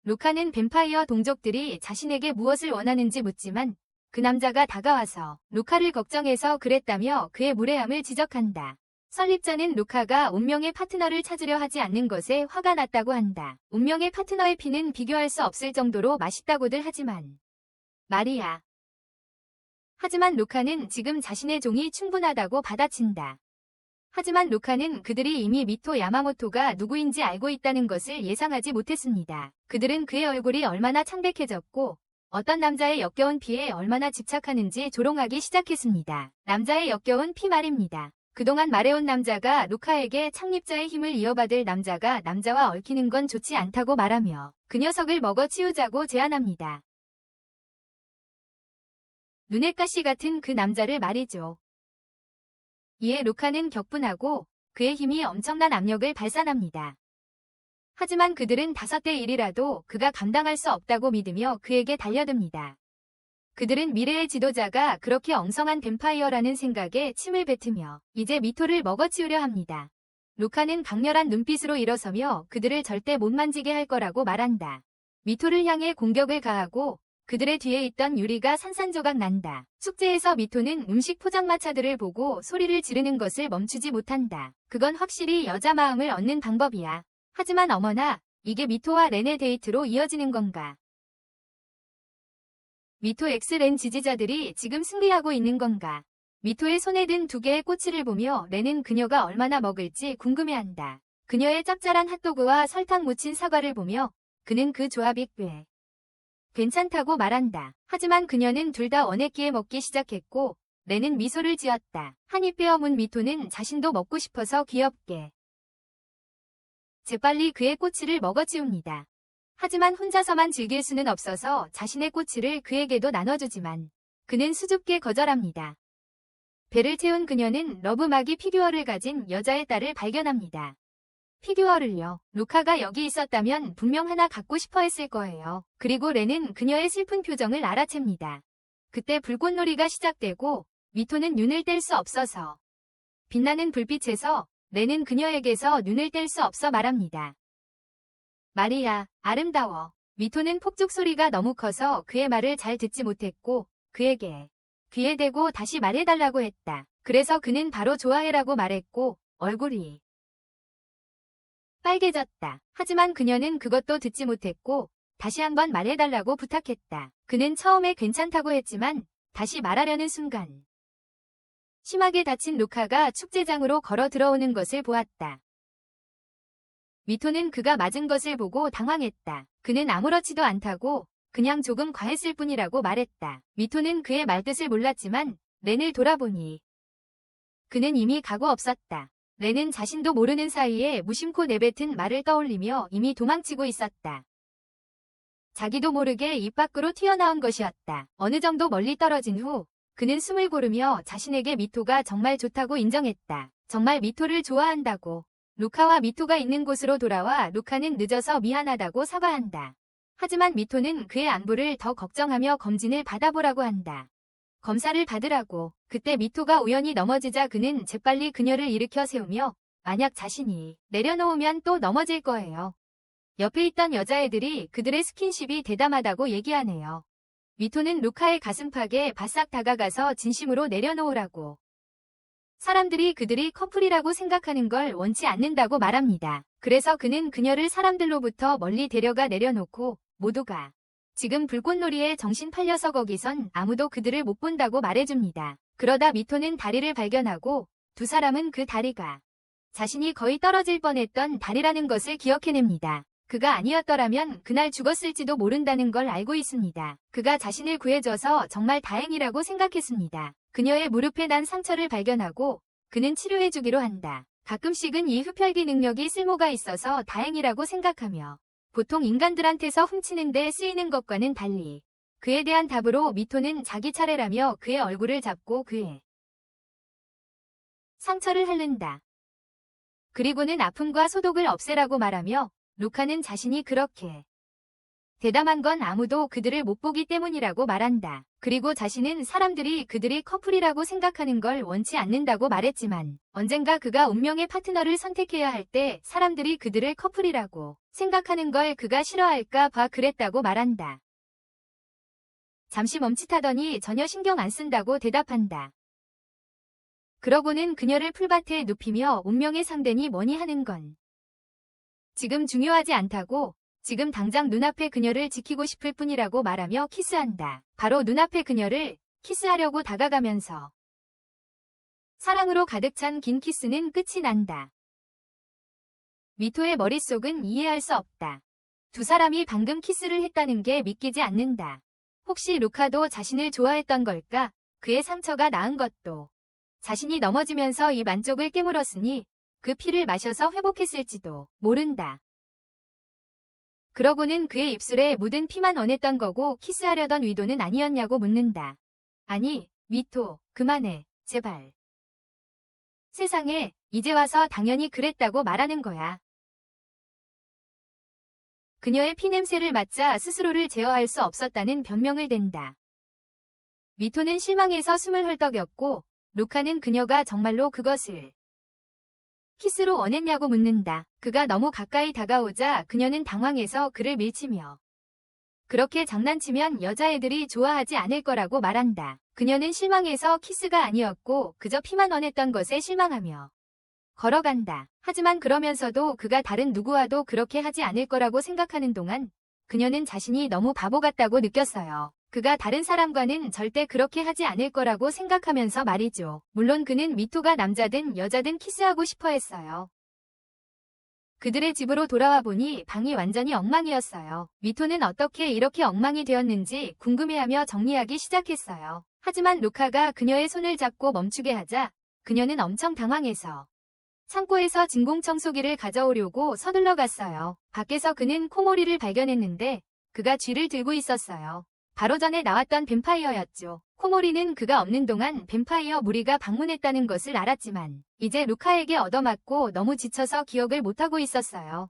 루카는 뱀파이어 동족들이 자신에게 무엇을 원하는지 묻지만 그 남자가 다가와서 루카를 걱정해서 그랬다며 그의 무례함을 지적한다. 설립자는 루카가 운명의 파트너를 찾으려 하지 않는 것에 화가 났다고 한다. 운명의 파트너의 피는 비교할 수 없을 정도로 맛있다고들 하지만 말이야. 하지만 루카는 지금 자신의 종이 충분하다고 받아친다. 하지만 루카는 그들이 이미 미토 야마모토가 누구인지 알고 있다는 것을 예상하지 못했습니다. 그들은 그의 얼굴이 얼마나 창백해졌고 어떤 남자의 역겨운 피에 얼마나 집착하는지 조롱하기 시작했습니다. 남자의 역겨운 피 말입니다. 그동안 말해온 남자가 루카에게 창립자의 힘을 이어받을 남자가 남자와 얽히는 건 좋지 않다고 말하며 그 녀석을 먹어치우자고 제안합니다. 눈엣 가시 같은 그 남자를 말이죠. 이에 루카는 격분하고 그의 힘이 엄청난 압력을 발산합니다. 하지만 그들은 5대 1이라도 그가 감당할 수 없다고 믿으며 그에게 달려듭니다. 그들은 미래의 지도자가 그렇게 엉성한 뱀파이어라는 생각에 침을 뱉으며 이제 미토를 먹어치우려 합니다. 루카는 강렬한 눈빛으로 일어서며 그들을 절대 못 만지게 할 거라고 말한다. 미토를 향해 공격을 가하고 그들의 뒤에 있던 유리가 산산조각 난다. 축제에서 미토는 음식 포장마차들을 보고 소리를 지르는 것을 멈추지 못한다. 그건 확실히 여자 마음을 얻는 방법이야. 하지만 어머나, 이게 미토와 렌의 데이트로 이어지는 건가? 미토 엑스렌 지지자들이 지금 승리하고 있는 건가? 미토의 손에 든 2개의 꼬치를 보며 렌은 그녀가 얼마나 먹을지 궁금해한다. 그녀의 짭짤한 핫도그와 설탕 묻힌 사과를 보며 그는 그 조합이 꽤 괜찮다고 말한다. 하지만 그녀는 둘 다 원했기에 먹기 시작했고 렌은 미소를 지었다. 한 입 빼어문 미토는 자신도 먹고 싶어서 귀엽게 재빨리 그의 꼬치를 먹어치웁니다. 하지만 혼자서만 즐길 수는 없어서 자신의 꼬치를 그에게도 나눠주지만 그는 수줍게 거절합니다. 배를 채운 그녀는 러브마기 피규어를 가진 여자의 딸을 발견합니다. 피규어를요. 루카가 여기 있었다면 분명 하나 갖고 싶어 했을 거예요. 그리고 렌은 그녀의 슬픈 표정을 알아챕니다. 그때 불꽃놀이가 시작되고 미토는 눈을 뗄 수 없어서 빛나는 불빛에서 렌은 그녀에게서 눈을 뗄 수 없어 말합니다. 마리아, 아름다워. 미토는 폭죽 소리가 너무 커서 그의 말을 잘 듣지 못했고 그에게 귀에 대고 다시 말해달라고 했다. 그래서 그는 바로 좋아해라고 말했고 얼굴이 빨개졌다. 하지만 그녀는 그것도 듣지 못했고 다시 한번 말해달라고 부탁했다. 그는 처음에 괜찮다고 했지만 다시 말하려는 순간 심하게 다친 루카가 축제장으로 걸어 들어오는 것을 보았다. 미토는 그가 맞은 것을 보고 당황했다. 그는 아무렇지도 않다고 그냥 조금 과했을 뿐이라고 말했다. 미토는 그의 말뜻을 몰랐지만 렌을 돌아보니 그는 이미 가고 없었다. 렌은 자신도 모르는 사이에 무심코 내뱉은 말을 떠올리며 이미 도망치고 있었다. 자기도 모르게 입 밖으로 튀어나온 것이었다. 어느 정도 멀리 떨어진 후 그는 숨을 고르며 자신에게 미토가 정말 좋다고 인정했다. 정말 미토를 좋아한다고. 루카와 미토가 있는 곳으로 돌아와 루카는 늦어서 미안하다고 사과한다. 하지만 미토는 그의 안부를 더 걱정하며 검진을 받아보라고 한다. 검사를 받으라고. 그때 미토가 우연히 넘어지자 그는 재빨리 그녀를 일으켜 세우며 만약 자신이 내려놓으면 또 넘어질 거예요. 옆에 있던 여자애들이 그들의 스킨십이 대담하다고 얘기하네요. 미토는 루카의 가슴팍에 바싹 다가가서 진심으로 내려놓으라고. 사람들이 그들이 커플이라고 생각하는 걸 원치 않는다고 말합니다. 그래서 그는 그녀를 사람들로부터 멀리 데려가 내려놓고 모두가 지금 불꽃놀이에 정신 팔려서 거기선 아무도 그들을 못 본다고 말해줍니다. 그러다 미토는 다리를 발견하고 두 사람은 그 다리가 자신이 거의 떨어질 뻔했던 다리라는 것을 기억해냅니다. 그가 아니었더라면 그날 죽었을지도 모른다는 걸 알고 있습니다. 그가 자신을 구해줘서 정말 다행이라고 생각했습니다. 그녀의 무릎에 난 상처를 발견하고 그는 치료해주기로 한다. 가끔씩은 이 흡혈귀 능력이 쓸모가 있어서 다행이라고 생각하며 보통 인간들한테서 훔치는 데 쓰이는 것과는 달리 그에 대한 답으로 미토는 자기 차례라며 그의 얼굴을 잡고 그의 상처를 핥는다. 그리고는 아픔과 소독을 없애라고 말하며 루카는 자신이 그렇게 대담한 건 아무도 그들을 못 보기 때문이라고 말한다. 그리고 자신은 사람들이 그들이 커플이라고 생각하는 걸 원치 않는다고 말했지만 언젠가 그가 운명의 파트너를 선택해야 할 때 사람들이 그들을 커플이라고 생각하는 걸 그가 싫어할까 봐 그랬다고 말한다. 잠시 멈칫하더니 전혀 신경 안 쓴다고 대답한다. 그러고는 그녀를 풀밭에 눕히며 운명의 상대니 뭐니 하는 건 지금 중요하지 않다고, 지금 당장 눈앞의 그녀를 지키고 싶을 뿐이라고 말하며 키스한다. 바로 눈앞의 그녀를 키스하려고 다가가면서 사랑으로 가득 찬 긴 키스는 끝이 난다. 미토의 머릿속은 이해할 수 없다. 두 사람이 방금 키스를 했다는 게 믿기지 않는다. 혹시 루카도 자신을 좋아했던 걸까? 그의 상처가 나은 것도 자신이 넘어지면서 입 안쪽을 깨물었으니 그 피를 마셔서 회복했을지도 모른다. 그러고는 그의 입술에 묻은 피만 원했던 거고 키스하려던 의도는 아니었냐고 묻는다. 아니, 미토, 그만해, 제발. 세상에, 이제 와서 당연히 그랬다고 말하는 거야. 그녀의 피냄새를 맡자 스스로를 제어할 수 없었다는 변명을 댄다. 미토는 실망해서 숨을 헐떡였고, 루카는 그녀가 정말로 그것을 키스로 원했냐고 묻는다. 그가 너무 가까이 다가오자 그녀는 당황해서 그를 밀치며 그렇게 장난치면 여자애들이 좋아하지 않을 거라고 말한다. 그녀는 실망해서 키스가 아니었고 그저 피만 원했던 것에 실망하며 걸어간다. 하지만 그러면서도 그가 다른 누구와도 그렇게 하지 않을 거라고 생각하는 동안 그녀는 자신이 너무 바보 같다고 느꼈어요. 그가 다른 사람과는 절대 그렇게 하지 않을 거라고 생각하면서 말이죠. 물론 그는 미토가 남자든 여자든 키스하고 싶어 했어요. 그들의 집으로 돌아와 보니 방이 완전히 엉망이었어요. 미토는 어떻게 이렇게 엉망이 되었는지 궁금해하며 정리하기 시작했어요. 하지만 루카가 그녀의 손을 잡고 멈추게 하자 그녀는 엄청 당황해서 창고에서 진공청소기를 가져오려고 서둘러 갔어요. 밖에서 그는 코모리를 발견했는데 그가 쥐를 들고 있었어요. 바로 전에 나왔던 뱀파이어였죠. 코모리는 그가 없는 동안 뱀파이어 무리가 방문했다는 것을 알았지만 이제 루카에게 얻어맞고 너무 지쳐서 기억을 못하고 있었어요.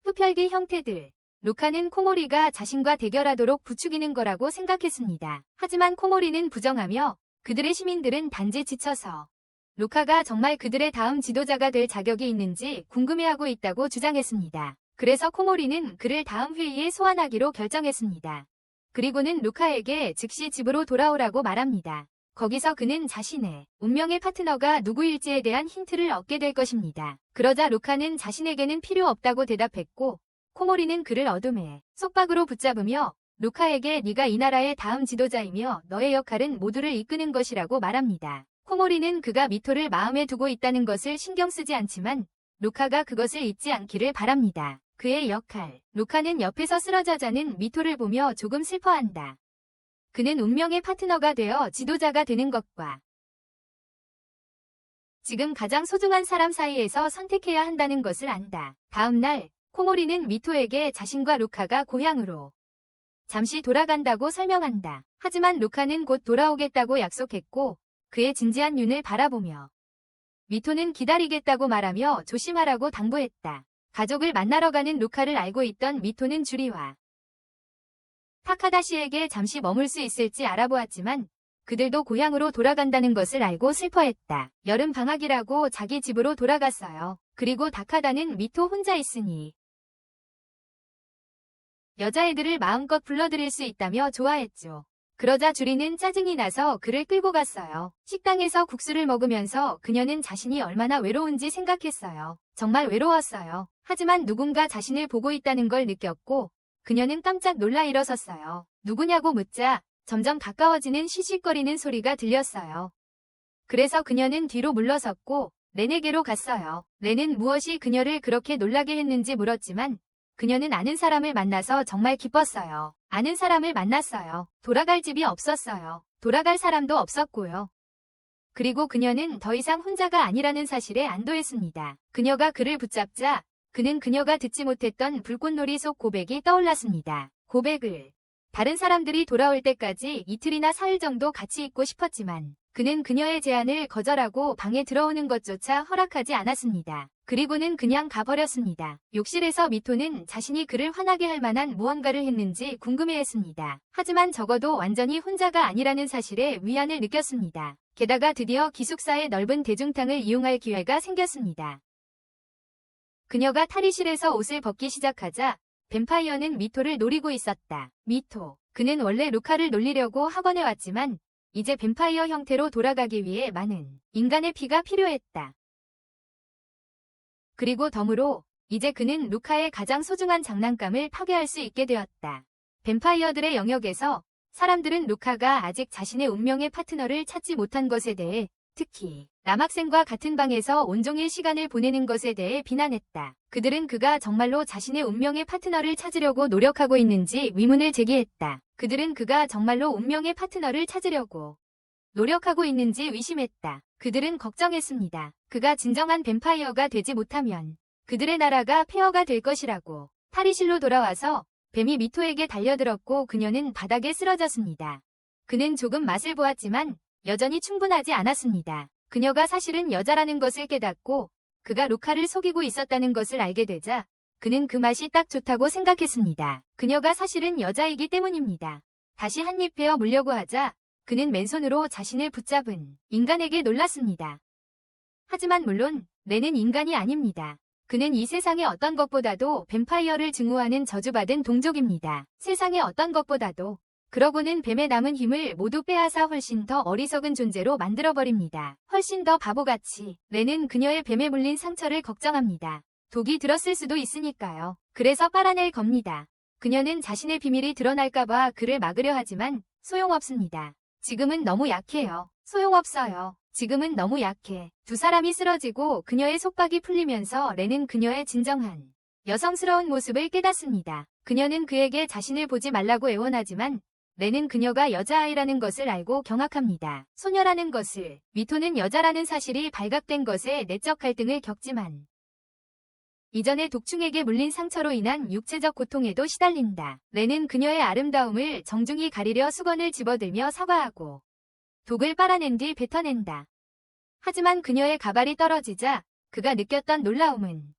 흡혈귀 형태들. 루카는 코모리가 자신과 대결하도록 부추기는 거라고 생각했습니다. 하지만 코모리는 부정하며 그들의 시민들은 단지 지쳐서 루카가 정말 그들의 다음 지도자가 될 자격이 있는지 궁금해하고 있다고 주장했습니다. 그래서 코모리는 그를 다음 회의에 소환하기로 결정했습니다. 그리고는 루카에게 즉시 집으로 돌아오라고 말합니다. 거기서 그는 자신의 운명의 파트너가 누구일지에 대한 힌트를 얻게 될 것입니다. 그러자 루카는 자신에게는 필요 없다고 대답했고 코모리는 그를 어둠의 속박으로 붙잡으며 루카에게 네가 이 나라의 다음 지도자이며 너의 역할은 모두를 이끄는 것이라고 말합니다. 코모리는 그가 미토를 마음에 두고 있다는 것을 신경 쓰지 않지만 루카가 그것을 잊지 않기를 바랍니다. 그의 역할. 루카는 옆에서 쓰러져 자는 미토를 보며 조금 슬퍼한다. 그는 운명의 파트너가 되어 지도자가 되는 것과 지금 가장 소중한 사람 사이에서 선택해야 한다는 것을 안다. 다음 날 코모리는 미토에게 자신과 루카가 고향으로 잠시 돌아간다고 설명한다. 하지만 루카는 곧 돌아오겠다고 약속했고 그의 진지한 눈을 바라보며 미토는 기다리겠다고 말하며 조심하라고 당부했다. 가족을 만나러 가는 루카를 알고 있던 미토는 주리와 타카다시에게 잠시 머물 수 있을지 알아보았지만 그들도 고향으로 돌아간다는 것을 알고 슬퍼했다. 여름 방학이라고 자기 집으로 돌아갔어요. 그리고 다카다는 미토 혼자 있으니 여자애들을 마음껏 불러들일 수 있다며 좋아했죠. 그러자 주리는 짜증이 나서 그를 끌고 갔어요. 식당에서 국수를 먹으면서 그녀는 자신이 얼마나 외로운지 생각했어요. 정말 외로웠어요. 하지만 누군가 자신을 보고 있다는 걸 느꼈고 그녀는 깜짝 놀라 일어섰어요. 누구냐고 묻자 점점 가까워지는 시시거리는 소리가 들렸어요. 그래서 그녀는 뒤로 물러섰고 렌에게로 갔어요. 렌은 무엇이 그녀를 그렇게 놀라게 했는지 물었지만 그녀는 아는 사람을 만나서 정말 기뻤어요. 아는 사람을 만났어요. 돌아갈 집이 없었어요. 돌아갈 사람도 없었고요. 그리고 그녀는 더 이상 혼자가 아니라는 사실에 안도했습니다. 그녀가 그를 붙잡자 그는 그녀가 듣지 못했던 불꽃놀이 속 고백이 떠올랐습니다. 고백을 다른 사람들이 돌아올 때까지 이틀이나 사흘 정도 같이 있고 싶었지만 그는 그녀의 제안을 거절하고 방에 들어오는 것조차 허락하지 않았습니다. 그리고는 그냥 가버렸습니다. 욕실에서 미토는 자신이 그를 화나게 할 만한 무언가를 했는지 궁금해했습니다. 하지만 적어도 완전히 혼자가 아니라는 사실에 위안을 느꼈습니다. 게다가 드디어 기숙사의 넓은 대중탕을 이용할 기회가 생겼습니다. 그녀가 탈의실에서 옷을 벗기 시작하자 뱀파이어는 미토를 노리고 있었다. 미토. 그는 원래 루카를 놀리려고 학원에 왔지만 이제 뱀파이어 형태로 돌아가기 위해 많은 인간의 피가 필요했다. 그리고 덤으로 이제 그는 루카의 가장 소중한 장난감을 파괴할 수 있게 되었다. 뱀파이어들의 영역에서 사람들은 루카가 아직 자신의 운명의 파트너를 찾지 못한 것에 대해, 특히 남학생과 같은 방에서 온종일 시간을 보내는 것에 대해 비난했다. 그들은 그가 정말로 자신의 운명의 파트너를 찾으려고 노력하고 있는지 의문을 제기했다. 그들은 그가 정말로 운명의 파트너를 찾으려고 노력하고 있는지 의심했다. 그들은 걱정했습니다. 그가 진정한 뱀파이어가 되지 못하면 그들의 나라가 폐허가 될 것이라고. 탈의실로 돌아와서 뱀이 미토에게 달려들었고 그녀는 바닥에 쓰러졌습니다. 그는 조금 맛을 보았지만 여전히 충분하지 않았습니다. 그녀가 사실은 여자라는 것을 깨닫고 그가 루카를 속이고 있었다는 것을 알게 되자 그는 그 맛이 딱 좋다고 생각했습니다. 그녀가 사실은 여자이기 때문입니다. 다시 한입 베어 물려고 하자 그는 맨손으로 자신을 붙잡은 인간에게 놀랐습니다. 하지만 물론 레는 인간이 아닙니다. 그는 이 세상의 어떤 것보다도 뱀파이어를 증오하는 저주받은 동족입니다. 세상의 어떤 것보다도. 그러고는 뱀의 남은 힘을 모두 빼앗아 훨씬 더 어리석은 존재로 만들어버립니다. 훨씬 더 바보같이. 레는 그녀의 뱀에 물린 상처를 걱정합니다. 독이 들었을 수도 있으니까요. 그래서 빨아낼 겁니다. 그녀는 자신의 비밀이 드러날까봐 그를 막으려 하지만 소용없습니다. 지금은 너무 약해요. 소용없어요. 지금은 너무 약해. 두 사람이 쓰러지고 그녀의 속박이 풀리면서 레는 그녀의 진정한 여성스러운 모습을 깨닫습니다. 그녀는 그에게 자신을 보지 말라고 애원하지만 레는 그녀가 여자아이라는 것을 알고 경악합니다. 소녀라는 것을. 미토는 여자라는 사실이 발각된 것에 내적 갈등을 겪지만 이전에 독충에게 물린 상처로 인한 육체적 고통에도 시달린다. 레는 그녀의 아름다움을 정중히 가리려 수건을 집어들며 사과하고 독을 빨아낸 뒤 뱉어낸다. 하지만 그녀의 가발이 떨어지자 그가 느꼈던 놀라움은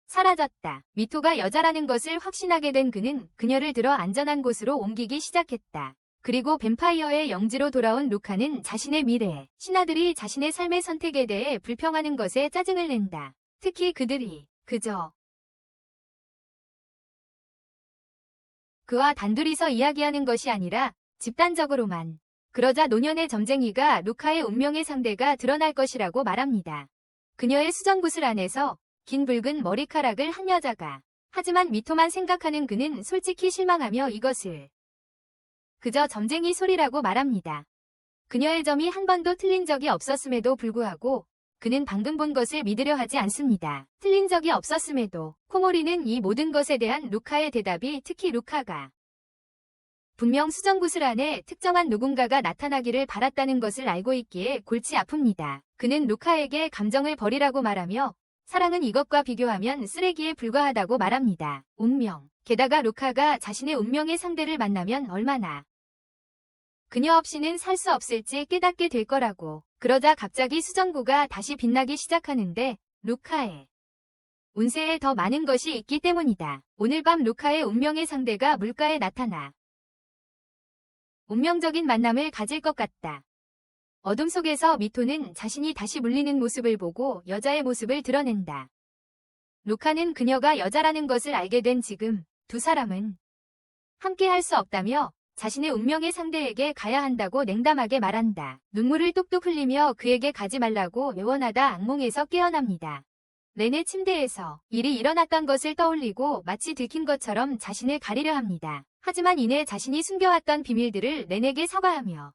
사라졌다. 미토가 여자라는 것을 확신하게 된 그는 그녀를 들어 안전한 곳으로 옮기기 시작했다. 그리고 뱀파이어의 영지로 돌아온 루카는 자신의 미래, 신하들이 자신의 삶의 선택에 대해 불평하는 것에 짜증을 낸다. 특히 그들이 그저 그와 단둘이서 이야기하는 것이 아니라 집단적으로만. 그러자 노년의 점쟁이가 루카의 운명의 상대가 드러날 것이라고 말합니다. 그녀의 수정구슬 안에서 긴 붉은 머리카락을 한 여자가. 하지만 미토만 생각하는 그는 솔직히 실망하며 이것을 그저 점쟁이 소리라고 말합니다. 그녀의 점이 한 번도 틀린 적이 없었음에도 불구하고 그는 방금 본 것을 믿으려 하지 않습니다. 틀린 적이 없었음에도. 코모리는 이 모든 것에 대한 루카의 대답이 특히 루카가 분명 수정구슬 안에 특정한 누군가가 나타나기를 바랐다는 것을 알고 있기에 골치 아픕니다. 그는 루카에게 감정을 버리라고 말하며 사랑은 이것과 비교하면 쓰레기에 불과하다고 말합니다. 운명. 게다가 루카가 자신의 운명의 상대를 만나면 얼마나 그녀 없이는 살 수 없을지 깨닫게 될 거라고. 그러자 갑자기 수정구가 다시 빛나기 시작하는데 루카의 운세에 더 많은 것이 있기 때문이다. 오늘 밤 루카의 운명의 상대가 물가에 나타나 운명적인 만남을 가질 것 같다. 어둠 속에서 미토는 자신이 다시 물리는 모습을 보고 여자의 모습을 드러낸다. 루카는 그녀가 여자라는 것을 알게 된 지금 두 사람은 함께 할 수 없다며 자신의 운명의 상대에게 가야 한다고 냉담하게 말한다. 눈물을 뚝뚝 흘리며 그에게 가지 말라고 애원하다 악몽에서 깨어납니다. 렌의 침대에서 일이 일어났던 것을 떠올리고 마치 들킨 것처럼 자신을 가리려 합니다. 하지만 이내 자신이 숨겨왔던 비밀들을 렌에게 사과하며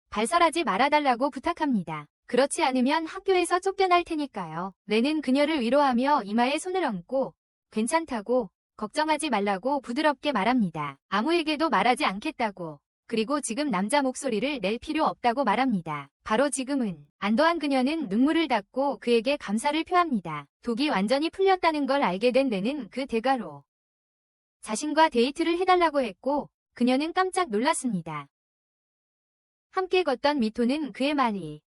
발설하지 말아달라고 부탁합니다. 그렇지 않으면 학교에서 쫓겨날 테니까요. 렌은 그녀를 위로하며 이마에 손을 얹고 괜찮다고 걱정하지 말라고 부드럽게 말합니다. 아무에게도 말하지 않겠다고. 그리고 지금 남자 목소리를 낼 필요 없다고 말합니다. 바로 지금은. 안도한 그녀는 눈물을 닦고 그에게 감사를 표합니다. 독이 완전히 풀렸다는 걸 알게 된 렌은 그 대가로 자신과 데이트를 해달라고 했고 그녀는 깜짝 놀랐습니다. 함께 걷던 미토는 그의 말이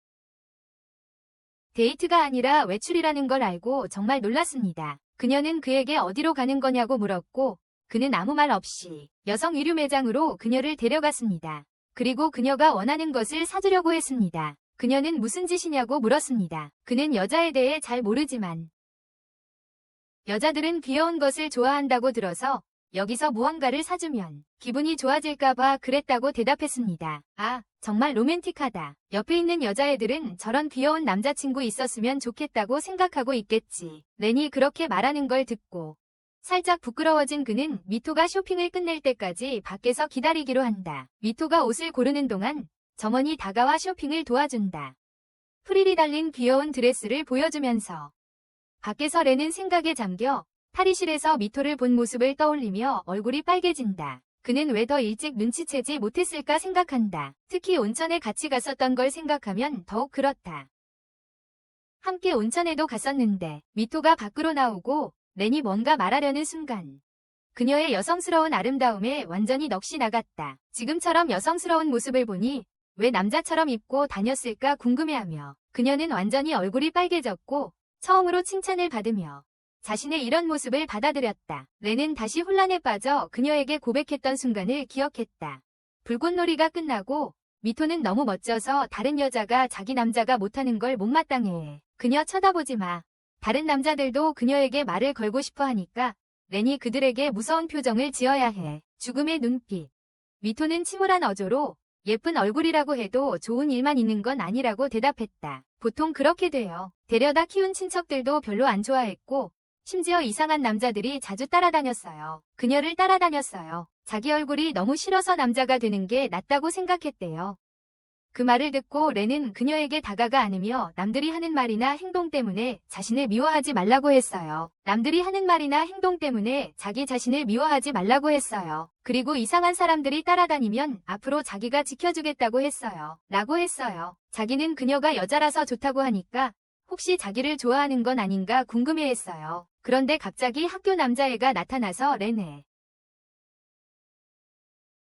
데이트가 아니라 외출이라는 걸 알고 정말 놀랐습니다. 그녀는 그에게 어디로 가는 거냐고 물었고 그는 아무 말 없이 여성 의류 매장으로 그녀를 데려갔습니다. 그리고 그녀가 원하는 것을 사주려고 했습니다. 그녀는 무슨 짓이냐고 물었습니다. 그는 여자에 대해 잘 모르지만 여자들은 귀여운 것을 좋아한다고 들어서 여기서 무언가를 사주면 기분이 좋아질까봐 그랬다고 대답했습니다. 아, 정말 로맨틱하다. 옆에 있는 여자애들은 저런 귀여운 남자친구 있었으면 좋겠다고 생각하고 있겠지. 렌이 그렇게 말하는 걸 듣고 살짝 부끄러워진 그는 미토가 쇼핑을 끝낼 때까지 밖에서 기다리기로 한다. 미토가 옷을 고르는 동안 점원이 다가와 쇼핑을 도와준다. 프릴이 달린 귀여운 드레스를 보여주면서 밖에서 렌은 생각에 잠겨 탈의실에서 미토를 본 모습을 떠올리며 얼굴이 빨개진다. 그는 왜 더 일찍 눈치채지 못했을까 생각한다. 특히 온천에 같이 갔었던 걸 생각하면 더욱 그렇다. 함께 온천에도 갔었는데 미토가 밖으로 나오고 렌이 뭔가 말하려는 순간 그녀의 여성스러운 아름다움에 완전히 넋이 나갔다. 지금처럼 여성스러운 모습을 보니 왜 남자처럼 입고 다녔을까 궁금해하며 그녀는 완전히 얼굴이 빨개졌고 처음으로 칭찬을 받으며 자신의 이런 모습을 받아들였다. 렌은 다시 혼란에 빠져 그녀에게 고백했던 순간을 기억했다. 불꽃놀이가 끝나고 미토는 너무 멋져서 다른 여자가 자기 남자가 못하는 걸 못마땅해해. 그녀 쳐다보지 마. 다른 남자들도 그녀에게 말을 걸고 싶어 하니까 렌이 그들에게 무서운 표정을 지어야 해. 죽음의 눈빛. 미토는 침울한 어조로 예쁜 얼굴이라고 해도 좋은 일만 있는 건 아니라고 대답했다. 보통 그렇게 돼요. 데려다 키운 친척들도 별로 안 좋아했고 심지어 이상한 남자들이 자주 따라다녔어요. 그녀를 따라다녔어요. 자기 얼굴이 너무 싫어서 남자가 되는 게 낫다고 생각했대요. 그 말을 듣고 렌은 그녀에게 다가가 안으며 남들이 하는 말이나 행동 때문에 자신을 미워하지 말라고 했어요. 남들이 하는 말이나 행동 때문에 자기 자신을 미워하지 말라고 했어요. 그리고 이상한 사람들이 따라다니면 앞으로 자기가 지켜주겠다고 했어요. 라고 했어요. 자기는 그녀가 여자라서 좋다고 하니까 혹시 자기를 좋아하는 건 아닌가 궁금해했어요. 그런데 갑자기 학교 남자애가 나타나서 렌의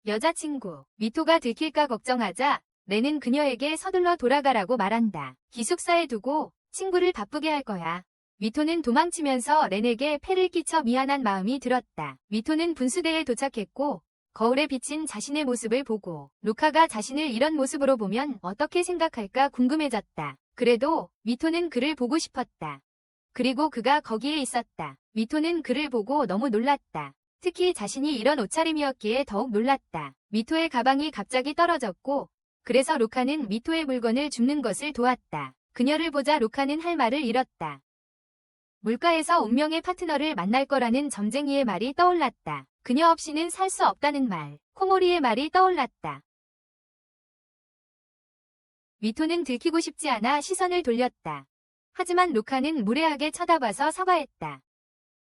여자친구 미토가 들킬까 걱정하자 렌은 그녀에게 서둘러 돌아가라고 말한다. 기숙사에 두고 친구를 바쁘게 할 거야. 미토는 도망치면서 렌에게 폐를 끼쳐 미안한 마음이 들었다. 미토는 분수대에 도착했고 거울에 비친 자신의 모습을 보고 루카가 자신을 이런 모습으로 보면 어떻게 생각할까 궁금해졌다. 그래도 미토는 그를 보고 싶었다. 그리고 그가 거기에 있었다. 미토는 그를 보고 너무 놀랐다. 특히 자신이 이런 옷차림이었기에 더욱 놀랐다. 미토의 가방이 갑자기 떨어졌고 그래서 루카는 미토의 물건을 줍는 것을 도왔다. 그녀를 보자 루카는 할 말을 잃었다. 물가에서 운명의 파트너를 만날 거라는 점쟁이의 말이 떠올랐다. 그녀 없이는 살 수 없다는 말. 코모리의 말이 떠올랐다. 미토는 들키고 싶지 않아 시선을 돌렸다. 하지만 루카는 무례하게 쳐다봐서 사과했다.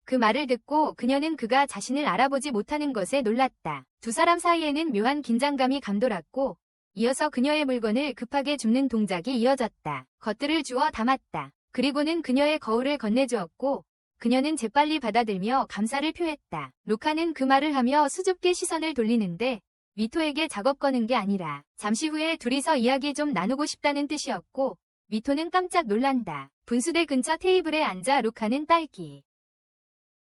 그 말을 듣고 그녀는 그가 자신을 알아보지 못하는 것에 놀랐다. 두 사람 사이에는 묘한 긴장감이 감돌았고 이어서 그녀의 물건을 급하게 줍는 동작이 이어졌다. 것들을 주워 담았다. 그리고는 그녀의 거울을 건네주었고 그녀는 재빨리 받아들며 감사를 표했다. 루카는 그 말을 하며 수줍게 시선을 돌리는데 미토에게 작업 거는 게 아니라 잠시 후에 둘이서 이야기 좀 나누고 싶다는 뜻이었고 미토는 깜짝 놀란다. 분수대 근처 테이블에 앉아 루카는 딸기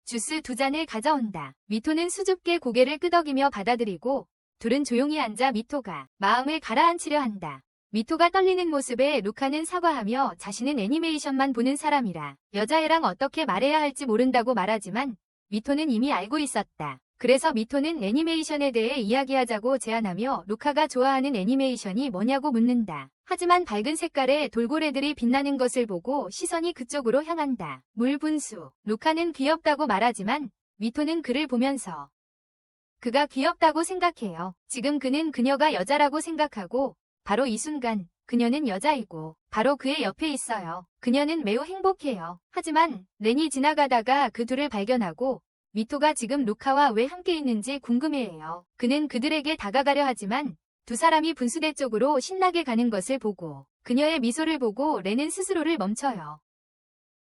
주스 2잔을 가져온다. 미토는 수줍게 고개를 끄덕이며 받아들이고 둘은 조용히 앉아 미토가 마음을 가라앉히려 한다. 미토가 떨리는 모습에 루카는 사과하며 자신은 애니메이션만 보는 사람이라 여자애랑 어떻게 말해야 할지 모른다고 말하지만 미토는 이미 알고 있었다. 그래서 미토는 애니메이션에 대해 이야기하자고 제안하며 루카가 좋아하는 애니메이션이 뭐냐고 묻는다. 하지만 밝은 색깔의 돌고래들이 빛나는 것을 보고 시선이 그쪽으로 향한다. 물 분수. 루카는 귀엽다고 말하지만 미토는 그를 보면서 그가 귀엽다고 생각해요. 지금 그는 그녀가 여자라고 생각하고 바로 이 순간 그녀는 여자이고 바로 그의 옆에 있어요. 그녀는 매우 행복해요. 하지만 렌이 지나가다가 그 둘을 발견하고 미토가 지금 루카와 왜 함께 있는지 궁금해해요. 그는 그들에게 다가가려 하지만 두 사람이 분수대 쪽으로 신나게 가는 것을 보고 그녀의 미소를 보고 렌은 스스로를 멈춰요.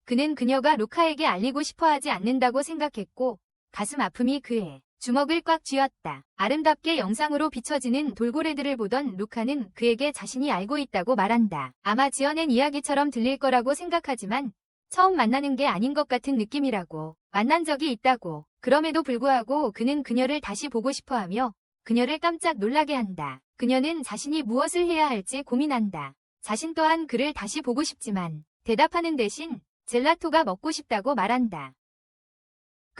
그는 그녀가 루카에게 알리고 싶어하지 않는다고 생각했고 가슴 아픔이 그의 주먹을 꽉 쥐었다. 아름답게 영상으로 비춰지는 돌고래들을 보던 루카는 그에게 자신이 알고 있다고 말한다. 아마 지어낸 이야기처럼 들릴 거라고 생각하지만 처음 만나는 게 아닌 것 같은 느낌이라고. 만난 적이 있다고. 그럼에도 불구하고 그는 그녀를 다시 보고 싶어하며 그녀를 깜짝 놀라게 한다. 그녀는 자신이 무엇을 해야 할지 고민한다. 자신 또한 그를 다시 보고 싶지만 대답하는 대신 젤라토가 먹고 싶다고 말한다.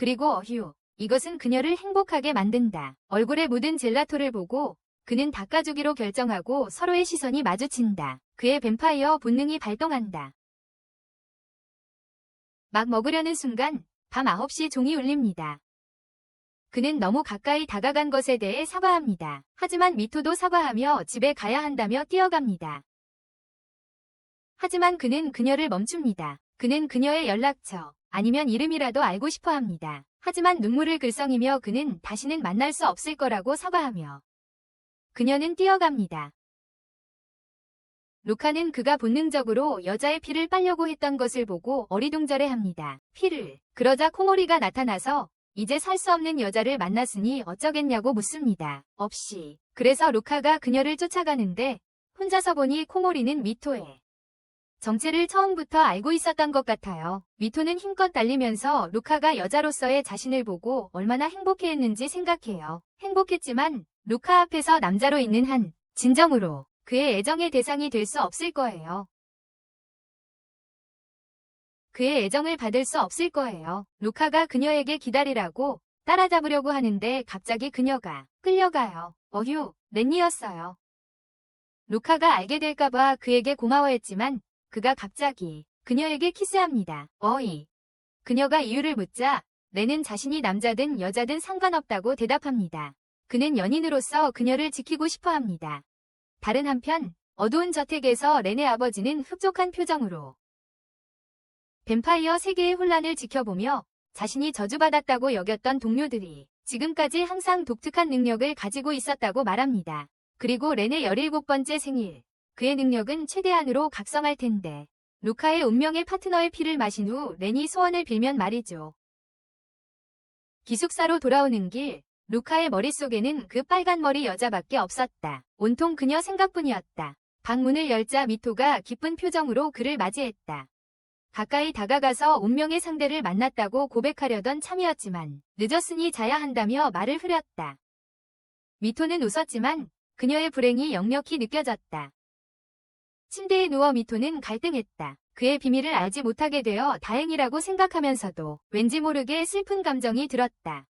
그리고 어휴, 이것은 그녀를 행복하게 만든다. 얼굴에 묻은 젤라토를 보고 그는 닦아주기로 결정하고 서로의 시선이 마주친다. 그의 뱀파이어 본능이 발동한다. 막 먹으려는 순간 밤 9시 종이 울립니다. 그는 너무 가까이 다가간 것에 대해 사과합니다. 하지만 미토도 사과하며 집에 가야 한다며 뛰어갑니다. 하지만 그는 그녀를 멈춥니다. 그는 그녀의 연락처, 아니면 이름이라도 알고 싶어 합니다. 하지만 눈물을 글썽이며 그는 다시는 만날 수 없을 거라고 사과하며 그녀는 뛰어갑니다. 루카는 그가 본능적으로 여자의 피를 빨려고 했던 것을 보고 어리둥절해합니다. 피를. 그러자 코모리가 나타나서 이제 살 수 없는 여자를 만났으니 어쩌겠냐고 묻습니다. 없이. 그래서 루카가 그녀를 쫓아가는데 혼자서 보니 코모리는 미토의 정체를 처음부터 알고 있었던 것 같아요. 미토는 힘껏 달리면서 루카가 여자로서의 자신을 보고 얼마나 행복해했는지 생각해요. 행복했지만 루카 앞에서 남자로 있는 한 진정으로 그의 애정의 대상이 될 수 없을 거예요. 그의 애정을 받을 수 없을 거예요. 루카가 그녀에게 기다리라고 따라잡으려고 하는데 갑자기 그녀가 끌려가요. 어휴, 렌니였어요. 루카가 알게 될까봐 그에게 고마워했지만 그가 갑자기 그녀에게 키스합니다. 어이. 그녀가 이유를 묻자 렌은 자신이 남자든 여자든 상관없다고 대답합니다. 그는 연인으로서 그녀를 지키고 싶어합니다. 다른 한편 어두운 저택에서 렌의 아버지는 흡족한 표정으로 뱀파이어 세계의 혼란을 지켜보며 자신이 저주받았다고 여겼던 동료들이 지금까지 항상 독특한 능력을 가지고 있었다고 말합니다. 그리고 렌의 17번째 생일. 그의 능력은 최대한으로 각성할 텐데 루카의 운명의 파트너의 피를 마신 후 렌이 소원을 빌면 말이죠. 기숙사로 돌아오는 길 루카의 머릿속에는 그 빨간 머리 여자밖에 없었다. 온통 그녀 생각뿐이었다. 방문을 열자 미토가 기쁜 표정으로 그를 맞이했다. 가까이 다가가서 운명의 상대를 만났다고 고백하려던 참이었지만 늦었으니 자야 한다며 말을 흐렸다. 미토는 웃었지만 그녀의 불행이 역력히 느껴졌다. 침대에 누워 미토는 갈등했다. 그의 비밀을 알지 못하게 되어 다행이라고 생각하면서도 왠지 모르게 슬픈 감정이 들었다.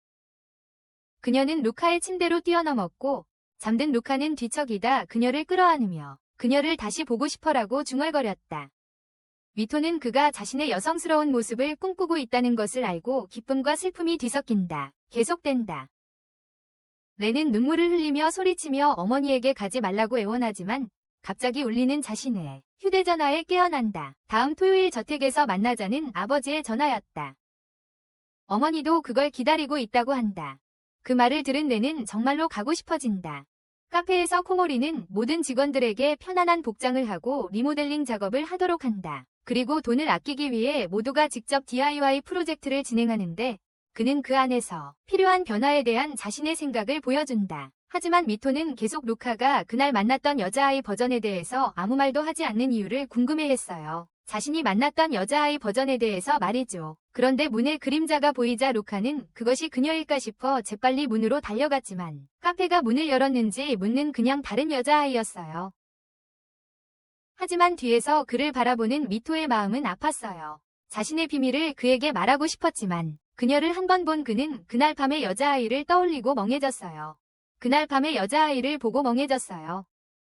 그녀는 루카의 침대로 뛰어넘었고 잠든 루카는 뒤척이다 그녀를 끌어안으며 그녀를 다시 보고 싶어라고 중얼거렸다. 미토는 그가 자신의 여성스러운 모습을 꿈꾸고 있다는 것을 알고 기쁨과 슬픔이 뒤섞인다. 계속된다. 렌은 눈물을 흘리며 소리치며 어머니에게 가지 말라고 애원하지만 갑자기 울리는 자신의 휴대전화에 깨어난다. 다음 토요일 저택에서 만나자는 아버지의 전화였다. 어머니도 그걸 기다리고 있다고 한다. 그 말을 들은 렌은 정말로 가고 싶어진다. 카페에서 코모리는 모든 직원들에게 편안한 복장을 하고 리모델링 작업을 하도록 한다. 그리고 돈을 아끼기 위해 모두가 직접 DIY 프로젝트를 진행하는데 그는 그 안에서 필요한 변화에 대한 자신의 생각을 보여준다. 하지만 미토는 계속 루카가 그날 만났던 여자아이 버전에 대해서 아무 말도 하지 않는 이유를 궁금해했어요. 자신이 만났던 여자아이 버전에 대해서 말이죠. 그런데 문에 그림자가 보이자 루카는 그것이 그녀일까 싶어 재빨리 문으로 달려갔지만 카페가 문을 열었는지 묻는 그냥 다른 여자아이였어요. 하지만 뒤에서 그를 바라보는 미토의 마음은 아팠어요. 자신의 비밀을 그에게 말하고 싶었지만 그녀를 한 번 본 그는 그날 밤의 여자아이를 떠올리고 멍해졌어요. 그날 밤의 여자아이를 보고 멍해졌어요.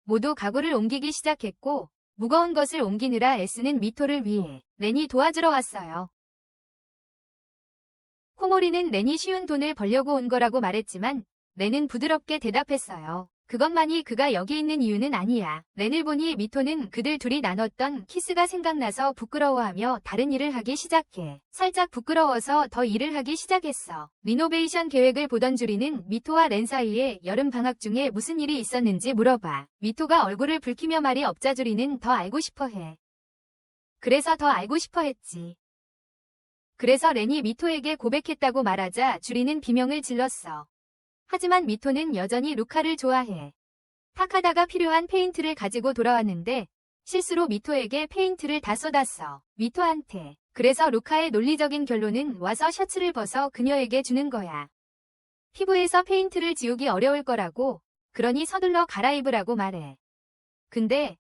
모두 가구를 옮기기 시작했고 무거운 것을 옮기느라 애쓰는 미토를 위해 렌이 도와주러 왔어요. 코모리는 렌이 쉬운 돈을 벌려고 온 거라고 말했지만 렌은 부드럽게 대답했어요. 그것만이 그가 여기 있는 이유는 아니야. 렌을 보니 미토는 그들 둘이 나눴던 키스가 생각나서 부끄러워하며 다른 일을 하기 시작해. 살짝 부끄러워서 더 일을 하기 시작했어. 리노베이션 계획을 보던 주리는 미토와 렌 사이에 여름 방학 중에 무슨 일이 있었는지 물어봐. 미토가 얼굴을 붉히며 말이 없자 주리는 더 알고 싶어 해. 그래서 더 알고 싶어 했지. 그래서 렌이 미토에게 고백했다고 말하자 주리는 비명을 질렀어. 하지만 미토는 여전히 루카를 좋아해. 타카다가 필요한 페인트를 가지고 돌아왔는데 실수로 미토에게 페인트를 다 쏟았어. 미토한테. 그래서 루카의 논리적인 결론은 와서 셔츠를 벗어 그녀에게 주는 거야. 피부에서 페인트를 지우기 어려울 거라고. 그러니 서둘러 갈아입으라고 말해. 근데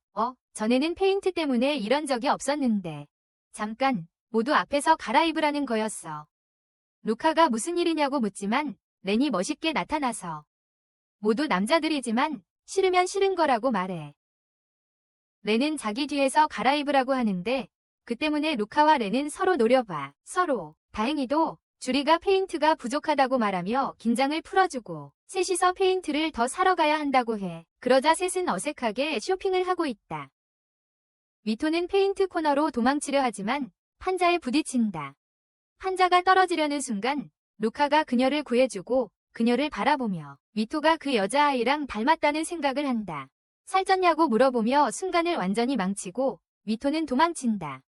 전에는 페인트 때문에 이런 적이 없었는데. 잠깐 모두 앞에서 갈아입으라는 거였어. 루카가 무슨 일이냐고 묻지만 렌이 멋있게 나타나서 모두 남자들이지만 싫으면 싫은 거라고 말해. 렌은 자기 뒤에서 갈아입으라고 하는데 그 때문에 루카와 렌은 서로 노려봐. 서로. 다행히도 주리가 페인트가 부족하다고 말하며 긴장을 풀어주고 셋이서 페인트를 더 사러 가야 한다고 해. 그러자 셋은 어색하게 쇼핑을 하고 있다. 미토는 페인트 코너로 도망치려 하지만 판자에 부딪힌다. 판자가 떨어지려는 순간 루카가 그녀를 구해주고 그녀를 바라보며 미토가 그 여자아이랑 닮았다는 생각을 한다. 살쪘냐고 물어보며 순간을 완전히 망치고 미토는 도망친다.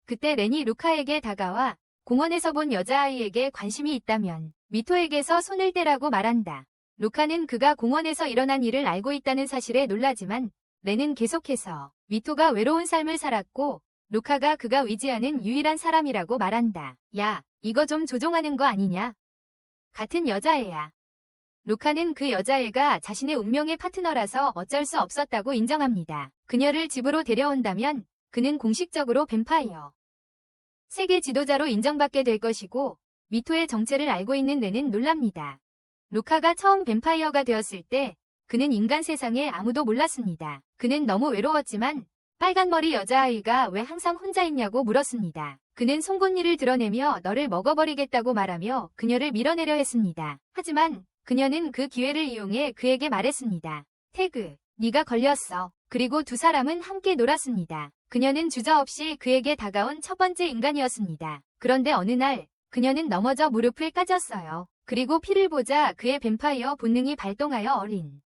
그때 렌이 루카에게 다가와 공원에서 본 여자아이에게 관심이 있다면 미토에게서 손을 떼라고 말한다. 루카는 그가 공원에서 일어난 일을 알고 있다는 사실에 놀라지만 렌은 계속해서 미토가 외로운 삶을 살았고 루카가 그가 의지하는 유일한 사람이라고 말한다. 야, 이거 좀 조종하는 거 아니냐? 같은 여자애야. 루카는 그 여자애가 자신의 운명의 파트너라서 어쩔 수 없었다고 인정합니다. 그녀를 집으로 데려온다면 그는 공식적으로 뱀파이어 세계 지도자로 인정받게 될 것이고 미토의 정체를 알고 있는 렌은 놀랍니다. 루카가 처음 뱀파이어가 되었을 때 그는 인간 세상에 아무도 몰랐습니다. 그는 너무 외로웠지만 빨간머리 여자아이가 왜 항상 혼자 있냐고 물었습니다. 그는 송곳니를 드러내며 너를 먹어버리겠다고 말하며 그녀를 밀어내려 했습니다. 하지만 그녀는 그 기회를 이용해 그에게 말했습니다. 태그, 네가 걸렸어. 그리고 두 사람은 함께 놀았습니다. 그녀는 주저없이 그에게 다가온 첫 번째 인간이었습니다. 그런데 어느 날 그녀는 넘어져 무릎을 까졌어요. 그리고 피를 보자 그의 뱀파이어 본능이 발동하여 어린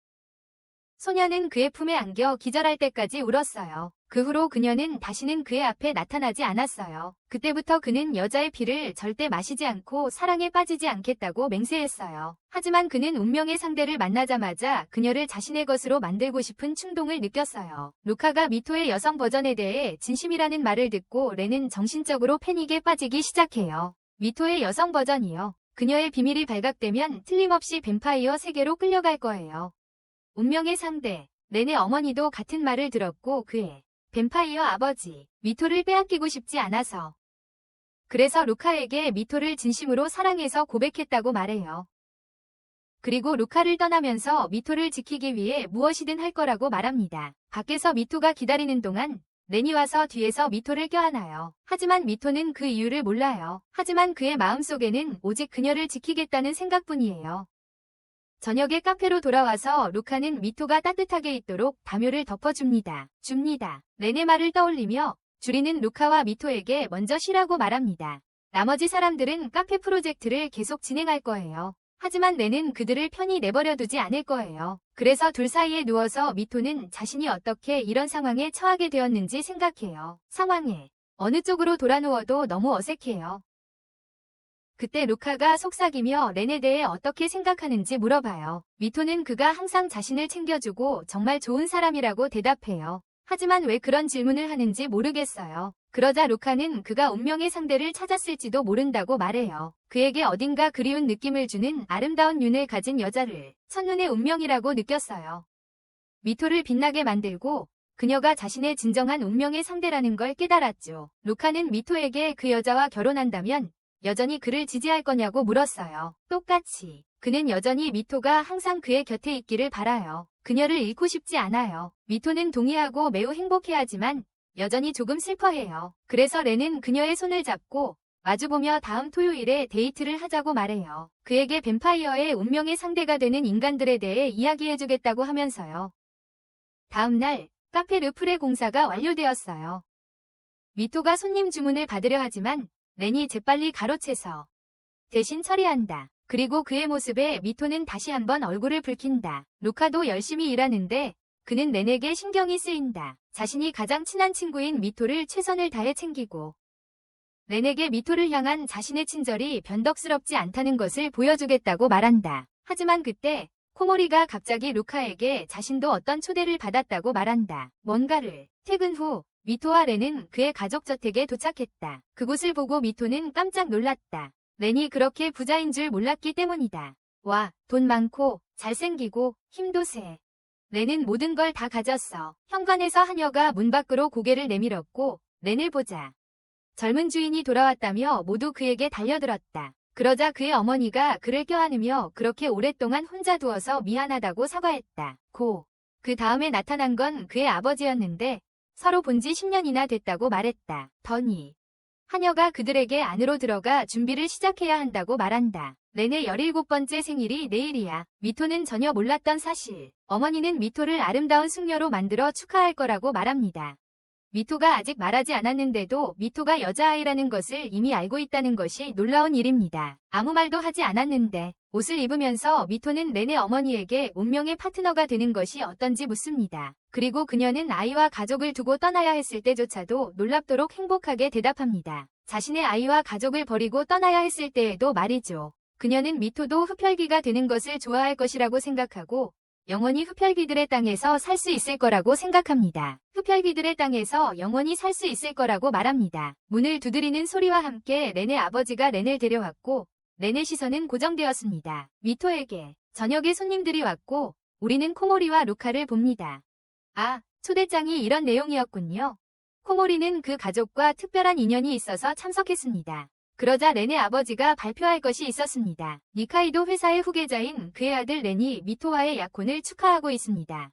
소녀는 그의 품에 안겨 기절할 때까지 울었어요. 그 후로 그녀는 다시는 그의 앞에 나타나지 않았어요. 그때부터 그는 여자의 피를 절대 마시지 않고 사랑에 빠지지 않겠다고 맹세했어요. 하지만 그는 운명의 상대를 만나자마자 그녀를 자신의 것으로 만들고 싶은 충동을 느꼈어요. 루카가 미토의 여성 버전에 대해 진심이라는 말을 듣고 렌은 정신적으로 패닉에 빠지기 시작해요. 미토의 여성 버전이요. 그녀의 비밀이 발각되면 틀림없이 뱀파이어 세계로 끌려갈 거예요. 운명의 상대, 렌의 어머니도 같은 말을 들었고 그의 뱀파이어 아버지, 미토를 빼앗기고 싶지 않아서. 그래서 루카에게 미토를 진심으로 사랑해서 고백했다고 말해요. 그리고 루카를 떠나면서 미토를 지키기 위해 무엇이든 할 거라고 말합니다. 밖에서 미토가 기다리는 동안 렌이 와서 뒤에서 미토를 껴안아요. 하지만 미토는 그 이유를 몰라요. 하지만 그의 마음속에는 오직 그녀를 지키겠다는 생각뿐이에요. 저녁에 카페로 돌아와서 루카는 미토가 따뜻하게 있도록 담요를 덮어줍니다. 렌의 말을 떠올리며 주리는 루카와 미토에게 먼저 쉬라고 말합니다. 나머지 사람들은 카페 프로젝트를 계속 진행할 거예요. 하지만 렌은 그들을 편히 내버려두지 않을 거예요. 그래서 둘 사이에 누워서 미토는 자신이 어떻게 이런 상황에 처하게 되었는지 생각해요. 상황에 어느 쪽으로 돌아누워도 너무 어색해요. 그때 루카가 속삭이며 렌에 대해 어떻게 생각하는지 물어봐요. 미토는 그가 항상 자신을 챙겨주고 정말 좋은 사람이라고 대답해요. 하지만 왜 그런 질문을 하는지 모르겠어요. 그러자 루카는 그가 운명의 상대를 찾았을지도 모른다고 말해요. 그에게 어딘가 그리운 느낌을 주는 아름다운 윤을 가진 여자를 첫눈에 운명이라고 느꼈어요. 미토를 빛나게 만들고 그녀가 자신의 진정한 운명의 상대라는 걸 깨달았죠. 루카는 미토에게 그 여자와 결혼한다면 여전히 그를 지지할 거냐고 물었어요. 똑같이 그는 여전히 미토가 항상 그의 곁에 있기를 바라요. 그녀를 잃고 싶지 않아요. 미토는 동의하고 매우 행복해하지만 여전히 조금 슬퍼해요. 그래서 렌은 그녀의 손을 잡고 마주보며 다음 토요일에 데이트를 하자고 말해요. 그에게 뱀파이어의 운명의 상대가 되는 인간들에 대해 이야기해주겠다고 하면서요. 다음 날 카페 르플의 공사가 완료되었어요. 미토가 손님 주문을 받으려 하지만 렌이 재빨리 가로채서 대신 처리한다. 그리고 그의 모습에 미토는 다시 한번 얼굴을 붉힌다. 루카도 열심히 일하는데 그는 렌에게 신경이 쓰인다. 자신이 가장 친한 친구인 미토를 최선을 다해 챙기고 렌에게 미토를 향한 자신의 친절이 변덕스럽지 않다는 것을 보여주겠다고 말한다. 하지만 그때 코모리가 갑자기 루카에게 자신도 어떤 초대를 받았다고 말한다. 뭔가를. 퇴근 후 미토와 렌은 그의 가족 저택에 도착했다. 그곳을 보고 미토는 깜짝 놀랐다. 렌이 그렇게 부자인 줄 몰랐기 때문이다. 와, 돈 많고 잘생기고 힘도 세. 렌은 모든 걸 다 가졌어. 현관에서 하녀가 문 밖으로 고개를 내밀었고 렌을 보자 젊은 주인이 돌아왔다며 모두 그에게 달려들었다. 그러자 그의 어머니가 그를 껴안으며 그렇게 오랫동안 혼자 두어서 미안하다고 사과했다. 그 다음에 나타난 건 그의 아버지였는데 서로 본 지 10년이나 됐다고 말했다. 더니 하녀가 그들에게 안으로 들어가 준비를 시작해야 한다고 말한다. 렌의 17번째 생일이 내일이야. 미토는 전혀 몰랐던 사실. 어머니는 미토를 아름다운 숙녀로 만들어 축하할 거라고 말합니다. 미토가 아직 말하지 않았는데도 미토가 여자아이라는 것을 이미 알고 있다는 것이 놀라운 일입니다. 아무 말도 하지 않았는데 옷을 입으면서 미토는 렌의 어머니에게 운명의 파트너가 되는 것이 어떤지 묻습니다. 그리고 그녀는 아이와 가족을 두고 떠나야 했을 때조차도 놀랍도록 행복하게 대답합니다. 자신의 아이와 가족을 버리고 떠나야 했을 때에도 말이죠. 그녀는 미토도 흡혈귀가 되는 것을 좋아할 것이라고 생각하고 영원히 흡혈귀들의 땅에서 살 수 있을 거라고 생각합니다. 흡혈귀들의 땅에서 영원히 살 수 있을 거라고 말합니다. 문을 두드리는 소리와 함께 렌의 아버지가 렌을 데려왔고 렌의 시선은 고정되었습니다. 미토에게 저녁에 손님들이 왔고 우리는 코모리와 루카를 봅니다. 아, 초대장이 이런 내용이었군요. 코모리는 그 가족과 특별한 인연이 있어서 참석했습니다. 그러자 렌의 아버지가 발표할 것이 있었습니다. 니카이도 회사의 후계자인 그의 아들 렌이 미토와의 약혼을 축하하고 있습니다.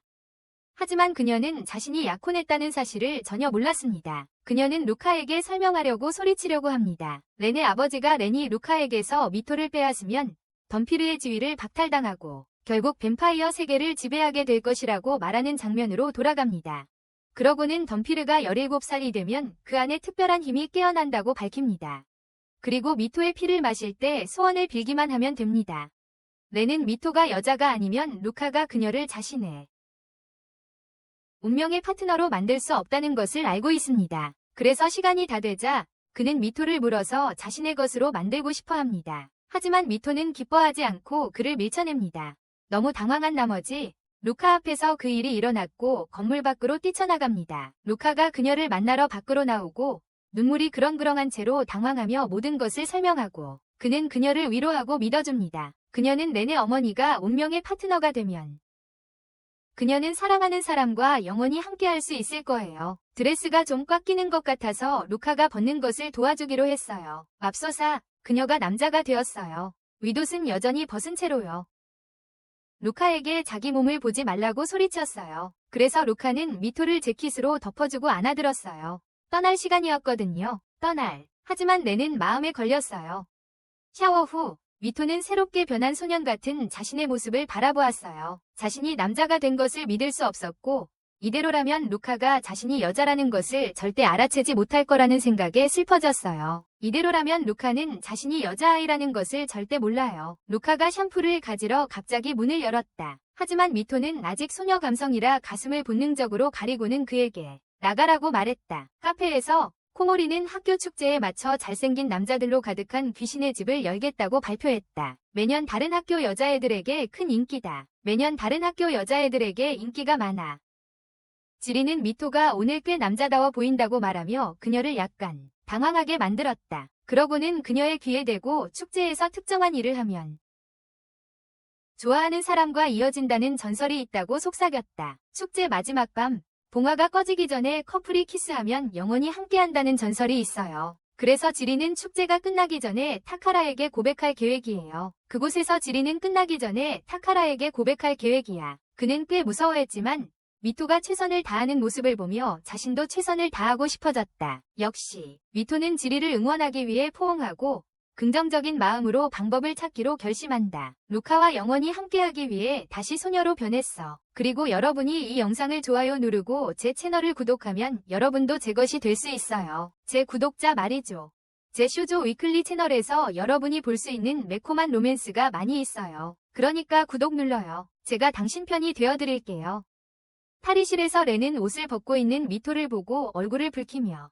하지만 그녀는 자신이 약혼했다는 사실을 전혀 몰랐습니다. 그녀는 루카에게 설명하려고 소리치려고 합니다. 렌의 아버지가 렌이 루카에게서 미토를 빼앗으면 덤피르의 지위를 박탈당하고 결국 뱀파이어 세계를 지배하게 될 것이라고 말하는 장면으로 돌아갑니다. 그러고는 덤피르가 17살이 되면 그 안에 특별한 힘이 깨어난다고 밝힙니다. 그리고 미토의 피를 마실 때 소원을 빌기만 하면 됩니다. 렌은 미토가 여자가 아니면 루카가 그녀를 자신의 운명의 파트너로 만들 수 없다는 것을 알고 있습니다. 그래서 시간이 다 되자 그는 미토를 물어서 자신의 것으로 만들고 싶어 합니다. 하지만 미토는 기뻐하지 않고 그를 밀쳐냅니다. 너무 당황한 나머지 루카 앞에서 그 일이 일어났고 건물 밖으로 뛰쳐나갑니다. 루카가 그녀를 만나러 밖으로 나오고 눈물이 그렁그렁한 채로 당황하며 모든 것을 설명하고 그는 그녀를 위로하고 믿어줍니다. 그녀는 렌의 어머니가 운명의 파트너가 되면 그녀는 사랑하는 사람과 영원히 함께할 수 있을 거예요. 드레스가 좀 꽉 끼는 것 같아서 루카가 벗는 것을 도와주기로 했어요. 맙소사, 그녀가 남자가 되었어요. 윗옷은 여전히 벗은 채로요. 루카에게 자기 몸을 보지 말라고 소리쳤어요. 그래서 루카는 미토를 재킷으로 덮어주고 안아들었어요. 떠날 시간이었거든요. 하지만 렌은 마음에 걸렸어요. 샤워 후 미토는 새롭게 변한 소년 같은 자신의 모습을 바라보았어요. 자신이 남자가 된 것을 믿을 수 없었고 이대로라면 루카가 자신이 여자라는 것을 절대 알아채지 못할 거라는 생각에 슬퍼졌어요. 이대로라면 루카는 자신이 여자아이라는 것을 절대 몰라요. 루카가 샴푸를 가지러 갑자기 문을 열었다. 하지만 미토는 아직 소녀 감성이라 가슴을 본능적으로 가리고는 그에게 나가라고 말했다. 카페에서 코모리는 학교 축제에 맞춰 잘생긴 남자들로 가득한 귀신의 집을 열겠다고 발표했다. 매년 다른 학교 여자애들에게 큰 인기다. 매년 다른 학교 여자애들에게 인기가 많아. 지리는 미토가 오늘 꽤 남자다워 보인다고 말하며 그녀를 약간 당황하게 만들었다. 그러고는 그녀의 귀에 대고 축제에서 특정한 일을 하면 좋아하는 사람과 이어진다는 전설이 있다고 속삭였다. 축제 마지막 밤 봉화가 꺼지기 전에 커플이 키스하면 영원히 함께한다는 전설이 있어요. 그래서 지리는 축제가 끝나기 전에 타카라에게 고백할 계획이에요. 그곳에서 지리는 끝나기 전에 타카라에게 고백할 계획이야. 그는 꽤 무서워했지만 미토가 최선을 다하는 모습을 보며 자신도 최선을 다하고 싶어졌다. 역시 미토는 지리를 응원하기 위해 포옹하고 긍정적인 마음으로 방법을 찾기로 결심한다. 루카와 영원히 함께하기 위해 다시 소녀로 변했어. 그리고 여러분이 이 영상을 좋아요 누르고 제 채널을 구독하면 여러분도 제 것이 될 수 있어요. 제 구독자 말이죠. 제 쇼조 위클리 채널에서 여러분이 볼 수 있는 매콤한 로맨스가 많이 있어요. 그러니까 구독 눌러요. 제가 당신 편이 되어드릴게요. 탈의실에서 렌은 옷을 벗고 있는 미토를 보고 얼굴을 붉히며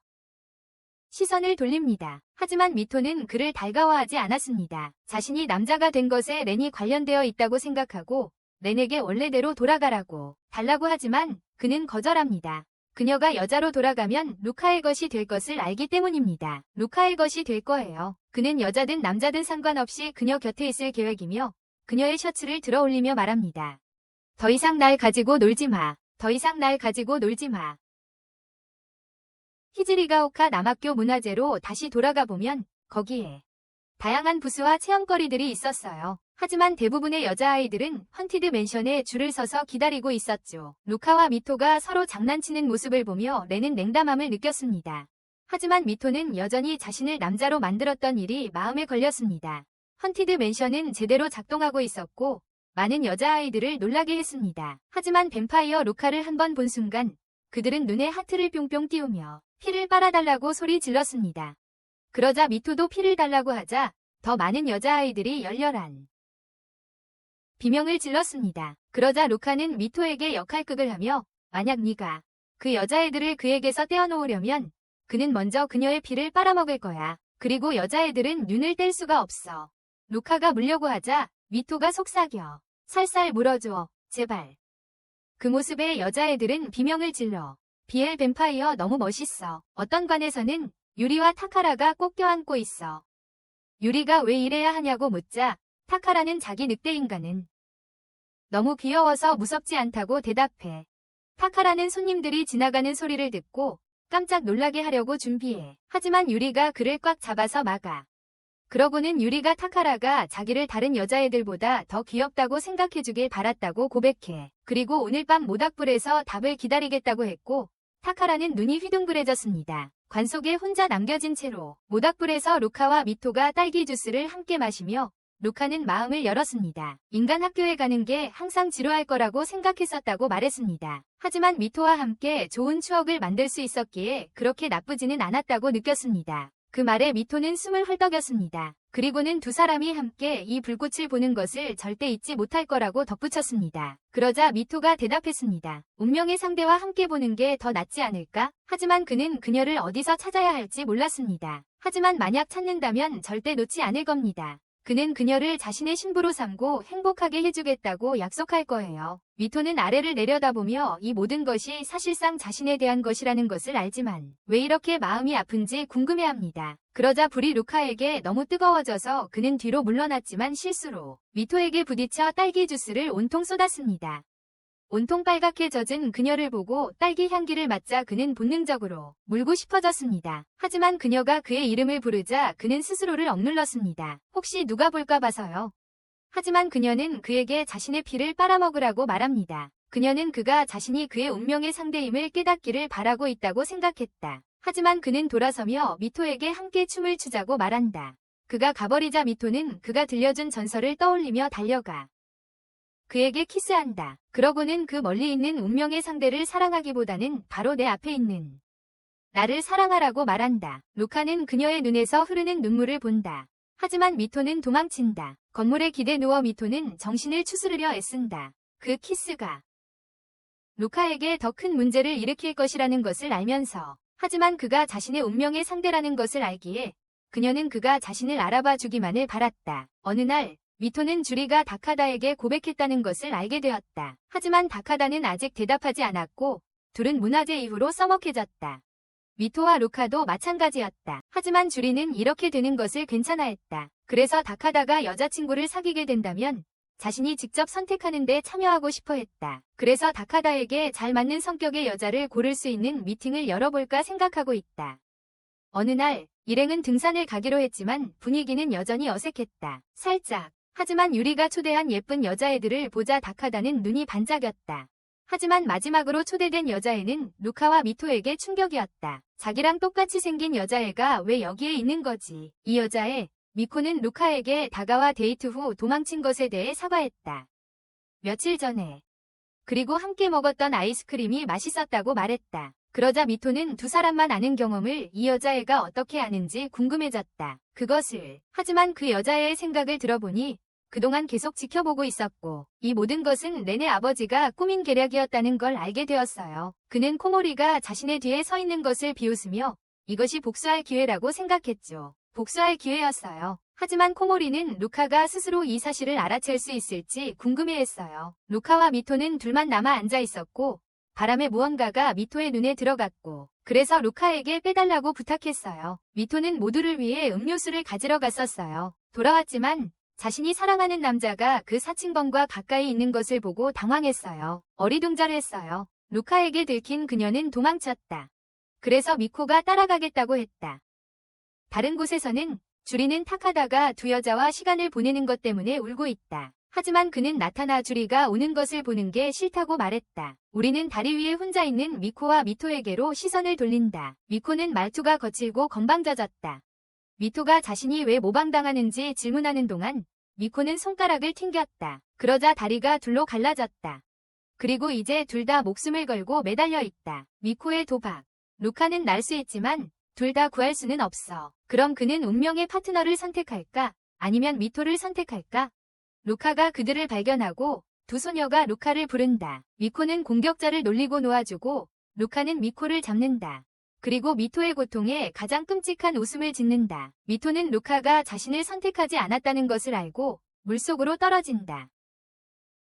시선을 돌립니다. 하지만 미토는 그를 달가워하지 않았습니다. 자신이 남자가 된 것에 렌이 관련되어 있다고 생각하고 렌에게 원래대로 돌아가라고 달라고 하지만 그는 거절합니다. 그녀가 여자로 돌아가면 루카의 것이 될 것을 알기 때문입니다. 루카의 것이 될 거예요. 그는 여자든 남자든 상관없이 그녀 곁에 있을 계획이며 그녀의 셔츠를 들어 올리며 말합니다. 더 이상 날 가지고 놀지 마. 더 이상 날 가지고 놀지 마. 히지리가오카 남학교 문화재로 다시 돌아가 보면 거기에 다양한 부스와 체험거리들이 있었어요. 하지만 대부분의 여자아이들은 헌티드 맨션에 줄을 서서 기다리고 있었죠. 루카와 미토가 서로 장난치는 모습을 보며 렌은 냉담함을 느꼈습니다. 하지만 미토는 여전히 자신을 남자로 만들었던 일이 마음에 걸렸습니다. 헌티드 맨션은 제대로 작동하고 있었고 많은 여자아이들을 놀라게 했습니다. 하지만 뱀파이어 루카를 한 번 본 순간 그들은 눈에 하트를 뿅뿅 띄우며 피를 빨아달라고 소리 질렀습니다. 그러자 미토도 피를 달라고 하자 더 많은 여자아이들이 열렬한 비명을 질렀습니다. 그러자 루카는 미토에게 역할극을 하며 만약 네가 그 여자애들을 그에게서 떼어놓으려면 그는 먼저 그녀의 피를 빨아먹을 거야. 그리고 여자애들은 눈을 뗄 수가 없어. 루카가 물려고 하자 미토가 속삭여. 살살 물어줘. 제발. 그 모습에 여자애들은 비명을 질러. 비엘 뱀파이어 너무 멋있어. 어떤 관에서는 유리와 타카라가 꼭 껴안고 있어. 유리가 왜 이래야 하냐고 묻자 타카라는 자기 늑대 인간은 너무 귀여워서 무섭지 않다고 대답해. 타카라는 손님들이 지나가는 소리를 듣고 깜짝 놀라게 하려고 준비해. 하지만 유리가 그를 꽉 잡아서 막아. 그러고는 유리가 타카라가 자기를 다른 여자애들보다 더 귀엽다고 생각해주길 바랐다고 고백해. 그리고 오늘 밤 모닥불에서 답을 기다리겠다고 했고 타카라는 눈이 휘둥그레졌습니다. 관 속에 혼자 남겨진 채로 모닥불에서 루카와 미토가 딸기 주스를 함께 마시며 루카는 마음을 열었습니다. 인간 학교에 가는 게 항상 지루할 거라고 생각했었다고 말했습니다. 하지만 미토와 함께 좋은 추억을 만들 수 있었기에 그렇게 나쁘지는 않았다고 느꼈습니다. 그 말에 미토는 숨을 헐떡였습니다. 그리고는 두 사람이 함께 이 불꽃을 보는 것을 절대 잊지 못할 거라고 덧붙였습니다. 그러자 미토가 대답했습니다. 운명의 상대와 함께 보는 게 더 낫지 않을까? 하지만 그는 그녀를 어디서 찾아야 할지 몰랐습니다. 하지만 만약 찾는다면 절대 놓지 않을 겁니다. 그는 그녀를 자신의 신부로 삼고 행복하게 해주겠다고 약속할 거예요. 미토는 아래를 내려다보며 이 모든 것이 사실상 자신에 대한 것이라는 것을 알지만 왜 이렇게 마음이 아픈지 궁금해합니다. 그러자 불이 루카에게 너무 뜨거워져서 그는 뒤로 물러났지만 실수로 미토에게 부딪혀 딸기 주스를 온통 쏟았습니다. 온통 빨갛게 젖은 그녀를 보고 딸기 향기를 맡자 그는 본능적으로 물고 싶어졌습니다. 하지만 그녀가 그의 이름을 부르자 그는 스스로를 억눌렀습니다. 혹시 누가 볼까 봐서요. 하지만 그녀는 그에게 자신의 피를 빨아먹으라고 말합니다. 그녀는 그가 자신이 그의 운명의 상대임을 깨닫기를 바라고 있다고 생각했다. 하지만 그는 돌아서며 미토에게 함께 춤을 추자고 말한다. 그가 가버리자 미토는 그가 들려준 전설을 떠올리며 달려가 그에게 키스한다. 그러고는 그 멀리 있는 운명의 상대를 사랑하기보다는 바로 내 앞에 있는 나를 사랑하라고 말한다. 루카는 그녀의 눈에서 흐르는 눈물을 본다. 하지만 미토는 도망친다. 건물에 기대 누워 미토는 정신을 추스르려 애쓴다. 그 키스가 루카에게 더 큰 문제를 일으킬 것이라는 것을 알면서 하지만 그가 자신의 운명의 상대라는 것을 알기에 그녀는 그가 자신을 알아봐 주기만을 바랐다. 어느 날 미토는 주리가 다카다에게 고백했다는 것을 알게 되었다. 하지만 다카다는 아직 대답하지 않았고 둘은 문화재 이후로 서먹해졌다. 미토와 루카도 마찬가지였다. 하지만 주리는 이렇게 되는 것을 괜찮아했다. 그래서 다카다가 여자친구를 사귀게 된다면 자신이 직접 선택하는 데 참여하고 싶어 했다. 그래서 다카다에게 잘 맞는 성격의 여자를 고를 수 있는 미팅을 열어볼까 생각하고 있다. 어느 날 일행은 등산을 가기로 했지만 분위기는 여전히 어색했다. 살짝. 하지만 유리가 초대한 예쁜 여자애들을 보자 다카다는 눈이 반짝였다. 하지만 마지막으로 초대된 여자애는 루카와 미토에게 충격이었다. 자기랑 똑같이 생긴 여자애가 왜 여기에 있는 거지? 이 여자애, 미코는 루카에게 다가와 데이트 후 도망친 것에 대해 사과했다. 며칠 전에. 그리고 함께 먹었던 아이스크림이 맛있었다고 말했다. 그러자 미토는 두 사람만 아는 경험을 이 여자애가 어떻게 아는지 궁금해졌다. 그것을. 하지만 그 여자애의 생각을 들어보니 그동안 계속 지켜보고 있었고 이 모든 것은 렌의 아버지가 꾸민 계략이었다는 걸 알게 되었어요. 그는 코모리가 자신의 뒤에 서 있는 것을 비웃으며 이것이 복수할 기회라고 생각했죠. 복수할 기회였어요. 하지만 코모리는 루카가 스스로 이 사실을 알아챌 수 있을지 궁금해했어요. 루카와 미토는 둘만 남아 앉아 있었고 바람에 무언가가 미토의 눈에 들어갔고 그래서 루카에게 빼달라고 부탁했어요. 미토는 모두를 위해 음료수를 가지러 갔었어요. 돌아왔지만 자신이 사랑하는 남자가 그 사칭범과 가까이 있는 것을 보고 당황했어요. 어리둥절했어요. 루카에게 들킨 그녀는 도망쳤다. 그래서 미코가 따라가겠다고 했다. 다른 곳에서는 주리는 탁하다가 두 여자와 시간을 보내는 것 때문에 울고 있다. 하지만 그는 나타나 주리가 우는 것을 보는 게 싫다고 말했다. 우리는 다리 위에 혼자 있는 미코와 미토에게로 시선을 돌린다. 미코는 말투가 거칠고 건방져졌다. 미토가 자신이 왜 모방당하는지 질문하는 동안 미코는 손가락을 튕겼다. 그러자 다리가 둘로 갈라졌다. 그리고 이제 둘 다 목숨을 걸고 매달려 있다. 미코의 도박. 루카는 날 수 있지만 둘 다 구할 수는 없어. 그럼 그는 운명의 파트너를 선택할까? 아니면 미토를 선택할까? 루카가 그들을 발견하고 두 소녀가 루카를 부른다. 미코는 공격자를 놀리고 놓아주고 루카는 미코를 잡는다. 그리고 미토의 고통에 가장 끔찍한 웃음을 짓는다. 미토는 루카가 자신을 선택하지 않았다는 것을 알고 물속으로 떨어진다.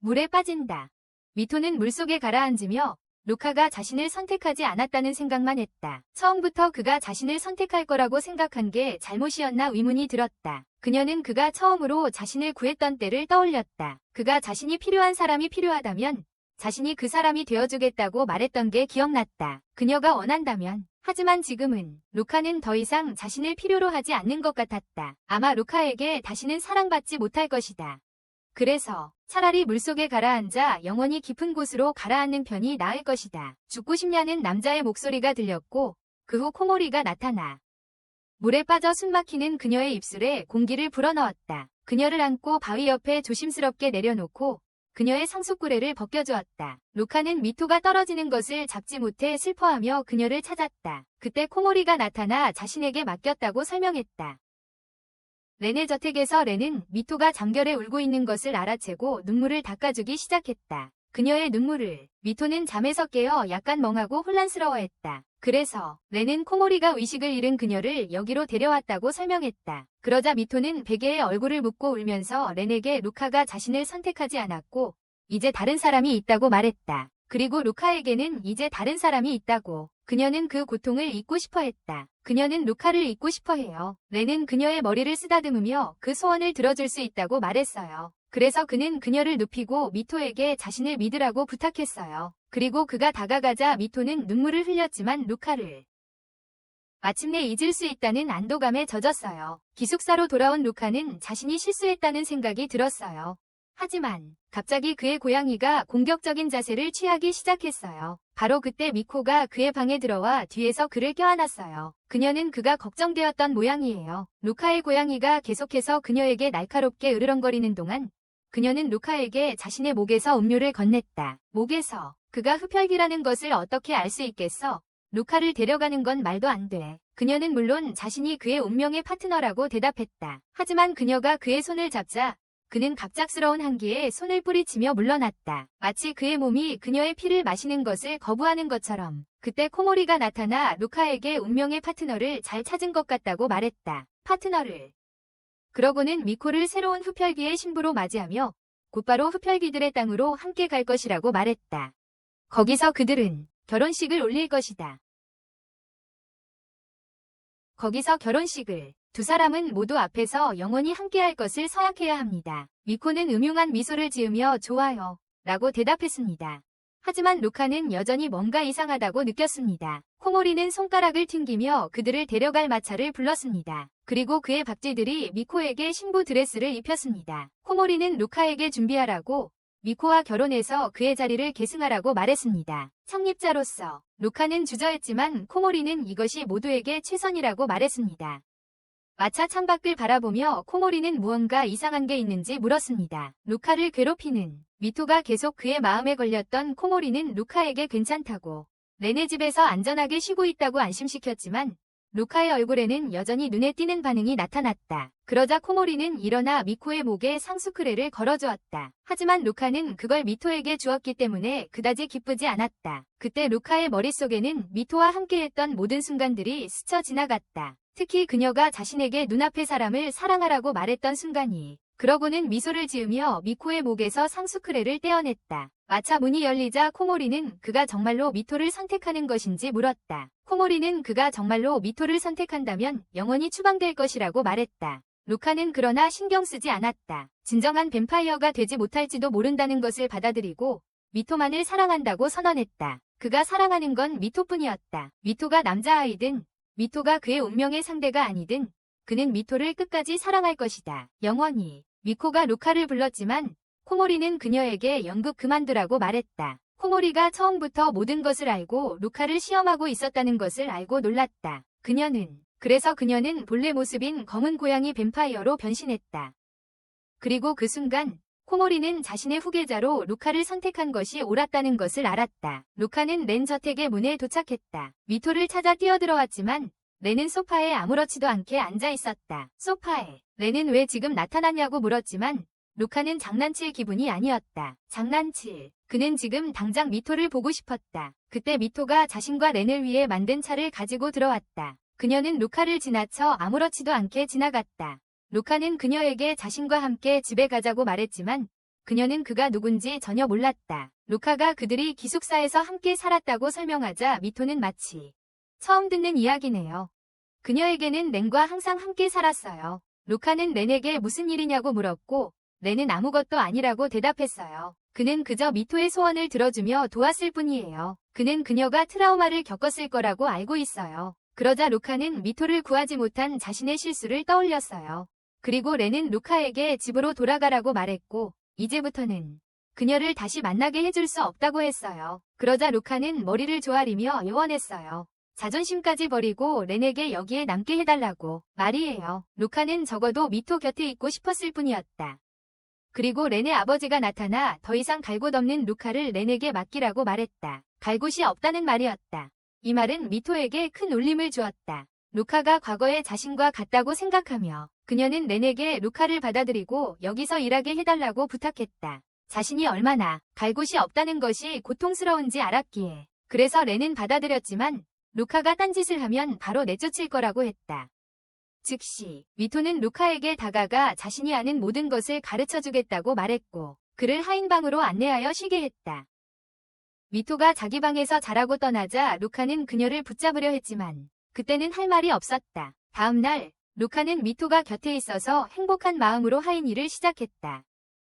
물에 빠진다. 미토는 물속에 가라앉으며 루카가 자신을 선택하지 않았다는 생각만 했다. 처음부터 그가 자신을 선택할 거라고 생각한 게 잘못이었나 의문이 들었다. 그녀는 그가 처음으로 자신을 구했던 때를 떠올렸다. 그가 자신이 필요한 사람이 필요하다면 자신이 그 사람이 되어주겠다고 말했던 게 기억났다. 그녀가 원한다면. 하지만 지금은 루카는 더 이상 자신을 필요로 하지 않는 것 같았다. 아마 루카에게 다시는 사랑받지 못할 것이다. 그래서 차라리 물속에 가라앉아 영원히 깊은 곳으로 가라앉는 편이 나을 것이다. 죽고 싶냐는 남자의 목소리가 들렸고 그 후 코모리가 나타나 물에 빠져 숨막히는 그녀의 입술에 공기를 불어넣었다. 그녀를 안고 바위 옆에 조심스럽게 내려놓고 그녀의 상수꾸레를 벗겨주었다. 루카는 미토가 떨어지는 것을 잡지 못해 슬퍼하며 그녀를 찾았다. 그때 코모리가 나타나 자신에게 맡겼다고 설명했다. 렌의 저택에서 렌은 미토가 잠결에 울고 있는 것을 알아채고 눈물을 닦아주기 시작했다. 그녀의 눈물을 미토는 잠에서 깨어 약간 멍하고 혼란스러워했다. 그래서 렌은 코모리가 의식을 잃은 그녀를 여기로 데려왔다고 설명했다. 그러자 미토는 베개에 얼굴을 묻고 울면서 렌에게 루카가 자신을 선택하지 않았고 이제 다른 사람이 있다고 말했다. 그리고 루카에게는 이제 다른 사람이 있다고. 그녀는 그 고통을 잊고 싶어 했다. 그녀는 루카를 잊고 싶어 해요. 렌은 그녀의 머리를 쓰다듬으며 그 소원을 들어줄 수 있다고 말했어요. 그래서 그는 그녀를 눕히고 미토에게 자신을 믿으라고 부탁했어요. 그리고 그가 다가가자 미토는 눈물을 흘렸지만 루카를 마침내 잊을 수 있다는 안도감에 젖었어요. 기숙사로 돌아온 루카는 자신이 실수했다는 생각이 들었어요. 하지만 갑자기 그의 고양이가 공격적인 자세를 취하기 시작했어요. 바로 그때 미코가 그의 방에 들어와 뒤에서 그를 껴안았어요. 그녀는 그가 걱정되었던 모양이에요. 루카의 고양이가 계속해서 그녀에게 날카롭게 으르렁거리는 동안 그녀는 루카에게 자신의 목에서 음료를 건넸다. 목에서. 그가 흡혈귀라는 것을 어떻게 알 수 있겠어? 루카를 데려가는 건 말도 안 돼. 그녀는 물론 자신이 그의 운명의 파트너라고 대답했다. 하지만 그녀가 그의 손을 잡자 그는 갑작스러운 한기에 손을 뿌리치며 물러났다. 마치 그의 몸이 그녀의 피를 마시는 것을 거부하는 것처럼. 그때 코모리가 나타나 루카에게 운명의 파트너를 잘 찾은 것 같다고 말했다. 파트너를. 그러고는 미코를 새로운 흡혈귀의 신부로 맞이하며 곧바로 흡혈귀들의 땅으로 함께 갈 것이라고 말했다. 거기서 그들은 결혼식을 올릴 것이다. 거기서 결혼식을. 두 사람은 모두 앞에서 영원히 함께할 것을 서약해야 합니다. 미코는 음흉한 미소를 지으며 좋아요 라고 대답했습니다. 하지만 루카는 여전히 뭔가 이상하다고 느꼈습니다. 코모리는 손가락을 튕기며 그들을 데려갈 마차를 불렀습니다. 그리고 그의 박쥐들이 미코에게 신부 드레스를 입혔습니다. 코모리는 루카에게 준비하라고 미코와 결혼해서 그의 자리를 계승하라고 말했습니다. 창립자로서 루카는 주저했지만 코모리는 이것이 모두에게 최선이라고 말했습니다. 마차 창밖을 바라보며 코모리는 무언가 이상한 게 있는지 물었습니다. 루카를 괴롭히는 미토가 계속 그의 마음에 걸렸던 코모리는 루카에게 괜찮다고 렌의 집에서 안전하게 쉬고 있다고 안심시켰지만 루카의 얼굴에는 여전히 눈에 띄는 반응이 나타났다. 그러자 코모리는 일어나 미코의 목에 상수크레를 걸어주었다. 하지만 루카는 그걸 미토에게 주었기 때문에 그다지 기쁘지 않았다. 그때 루카의 머릿속에는 미토와 함께했던 모든 순간들이 스쳐 지나갔다. 특히 그녀가 자신에게 눈앞의 사람을 사랑하라고 말했던 순간이. 그러고는 미소를 지으며 미코의 목에서 상수크레를 떼어냈다. 마차 문이 열리자 코모리는 그가 정말로 미토를 선택하는 것인지 물었다. 코모리는 그가 정말로 미토를 선택한다면 영원히 추방될 것이라고 말했다. 루카는 그러나 신경 쓰지 않았다. 진정한 뱀파이어가 되지 못할지도 모른다는 것을 받아들이고 미토만을 사랑한다고 선언했다. 그가 사랑하는 건 미토뿐이었다. 미토가 남자아이든 미토가 그의 운명의 상대가 아니든 그는 미토를 끝까지 사랑할 것이다. 영원히. 미코가 루카를 불렀지만 코모리는 그녀에게 연극 그만두라고 말했다. 코모리가 처음부터 모든 것을 알고 루카를 시험하고 있었다는 것을 알고 놀랐다. 그래서 그녀는 본래 모습인 검은 고양이 뱀파이어로 변신했다. 그리고 그 순간 코모리는 자신의 후계자로 루카를 선택한 것이 옳았다는 것을 알았다. 루카는 렌 저택의 문에 도착했다. 미토를 찾아 뛰어들어왔지만 렌은 소파에 아무렇지도 않게 앉아 있었다. 소파에. 렌은 왜 지금 나타났냐고 물었지만 루카는 장난칠 기분이 아니었다. 장난칠. 그는 지금 당장 미토를 보고 싶었다. 그때 미토가 자신과 렌을 위해 만든 차를 가지고 들어왔다. 그녀는 루카를 지나쳐 아무렇지도 않게 지나갔다. 루카는 그녀에게 자신과 함께 집에 가자고 말했지만 그녀는 그가 누군지 전혀 몰랐다. 루카가 그들이 기숙사에서 함께 살았다고 설명하자 미토는 마치 처음 듣는 이야기네요. 그녀에게는 렌과 항상 함께 살았어요. 루카는 렌에게 무슨 일이냐고 물었고 렌은 아무것도 아니라고 대답했어요. 그는 그저 미토의 소원을 들어주며 도왔을 뿐이에요. 그는 그녀가 트라우마를 겪었을 거라고 알고 있어요. 그러자 루카는 미토를 구하지 못한 자신의 실수를 떠올렸어요. 그리고 렌은 루카에게 집으로 돌아가라고 말했고 이제부터는 그녀를 다시 만나게 해줄 수 없다고 했어요. 그러자 루카는 머리를 조아리며 애원했어요. 자존심까지 버리고 렌에게 여기에 남게 해달라고 말이에요. 루카는 적어도 미토 곁에 있고 싶었을 뿐이었다. 그리고 렌의 아버지가 나타나 더 이상 갈 곳 없는 루카를 렌에게 맡기라고 말했다. 갈 곳이 없다는 말이었다. 이 말은 미토에게 큰 울림을 주었다. 루카가 과거의 자신과 같다고 생각하며 그녀는 렌에게 루카를 받아들이고 여기서 일하게 해달라고 부탁했다. 자신이 얼마나 갈 곳이 없다는 것이 고통스러운지 알았기에. 그래서 렌은 받아들였지만 루카가 딴짓을 하면 바로 내쫓을 거라고 했다. 즉시 미토는 루카에게 다가가 자신이 아는 모든 것을 가르쳐주겠다고 말했고 그를 하인방으로 안내하여 쉬게 했다. 미토가 자기 방에서 자라고 떠나자 루카는 그녀를 붙잡으려 했지만 그때는 할 말이 없었다. 다음 날 루카는 미토가 곁에 있어서 행복한 마음으로 하인 일을 시작했다.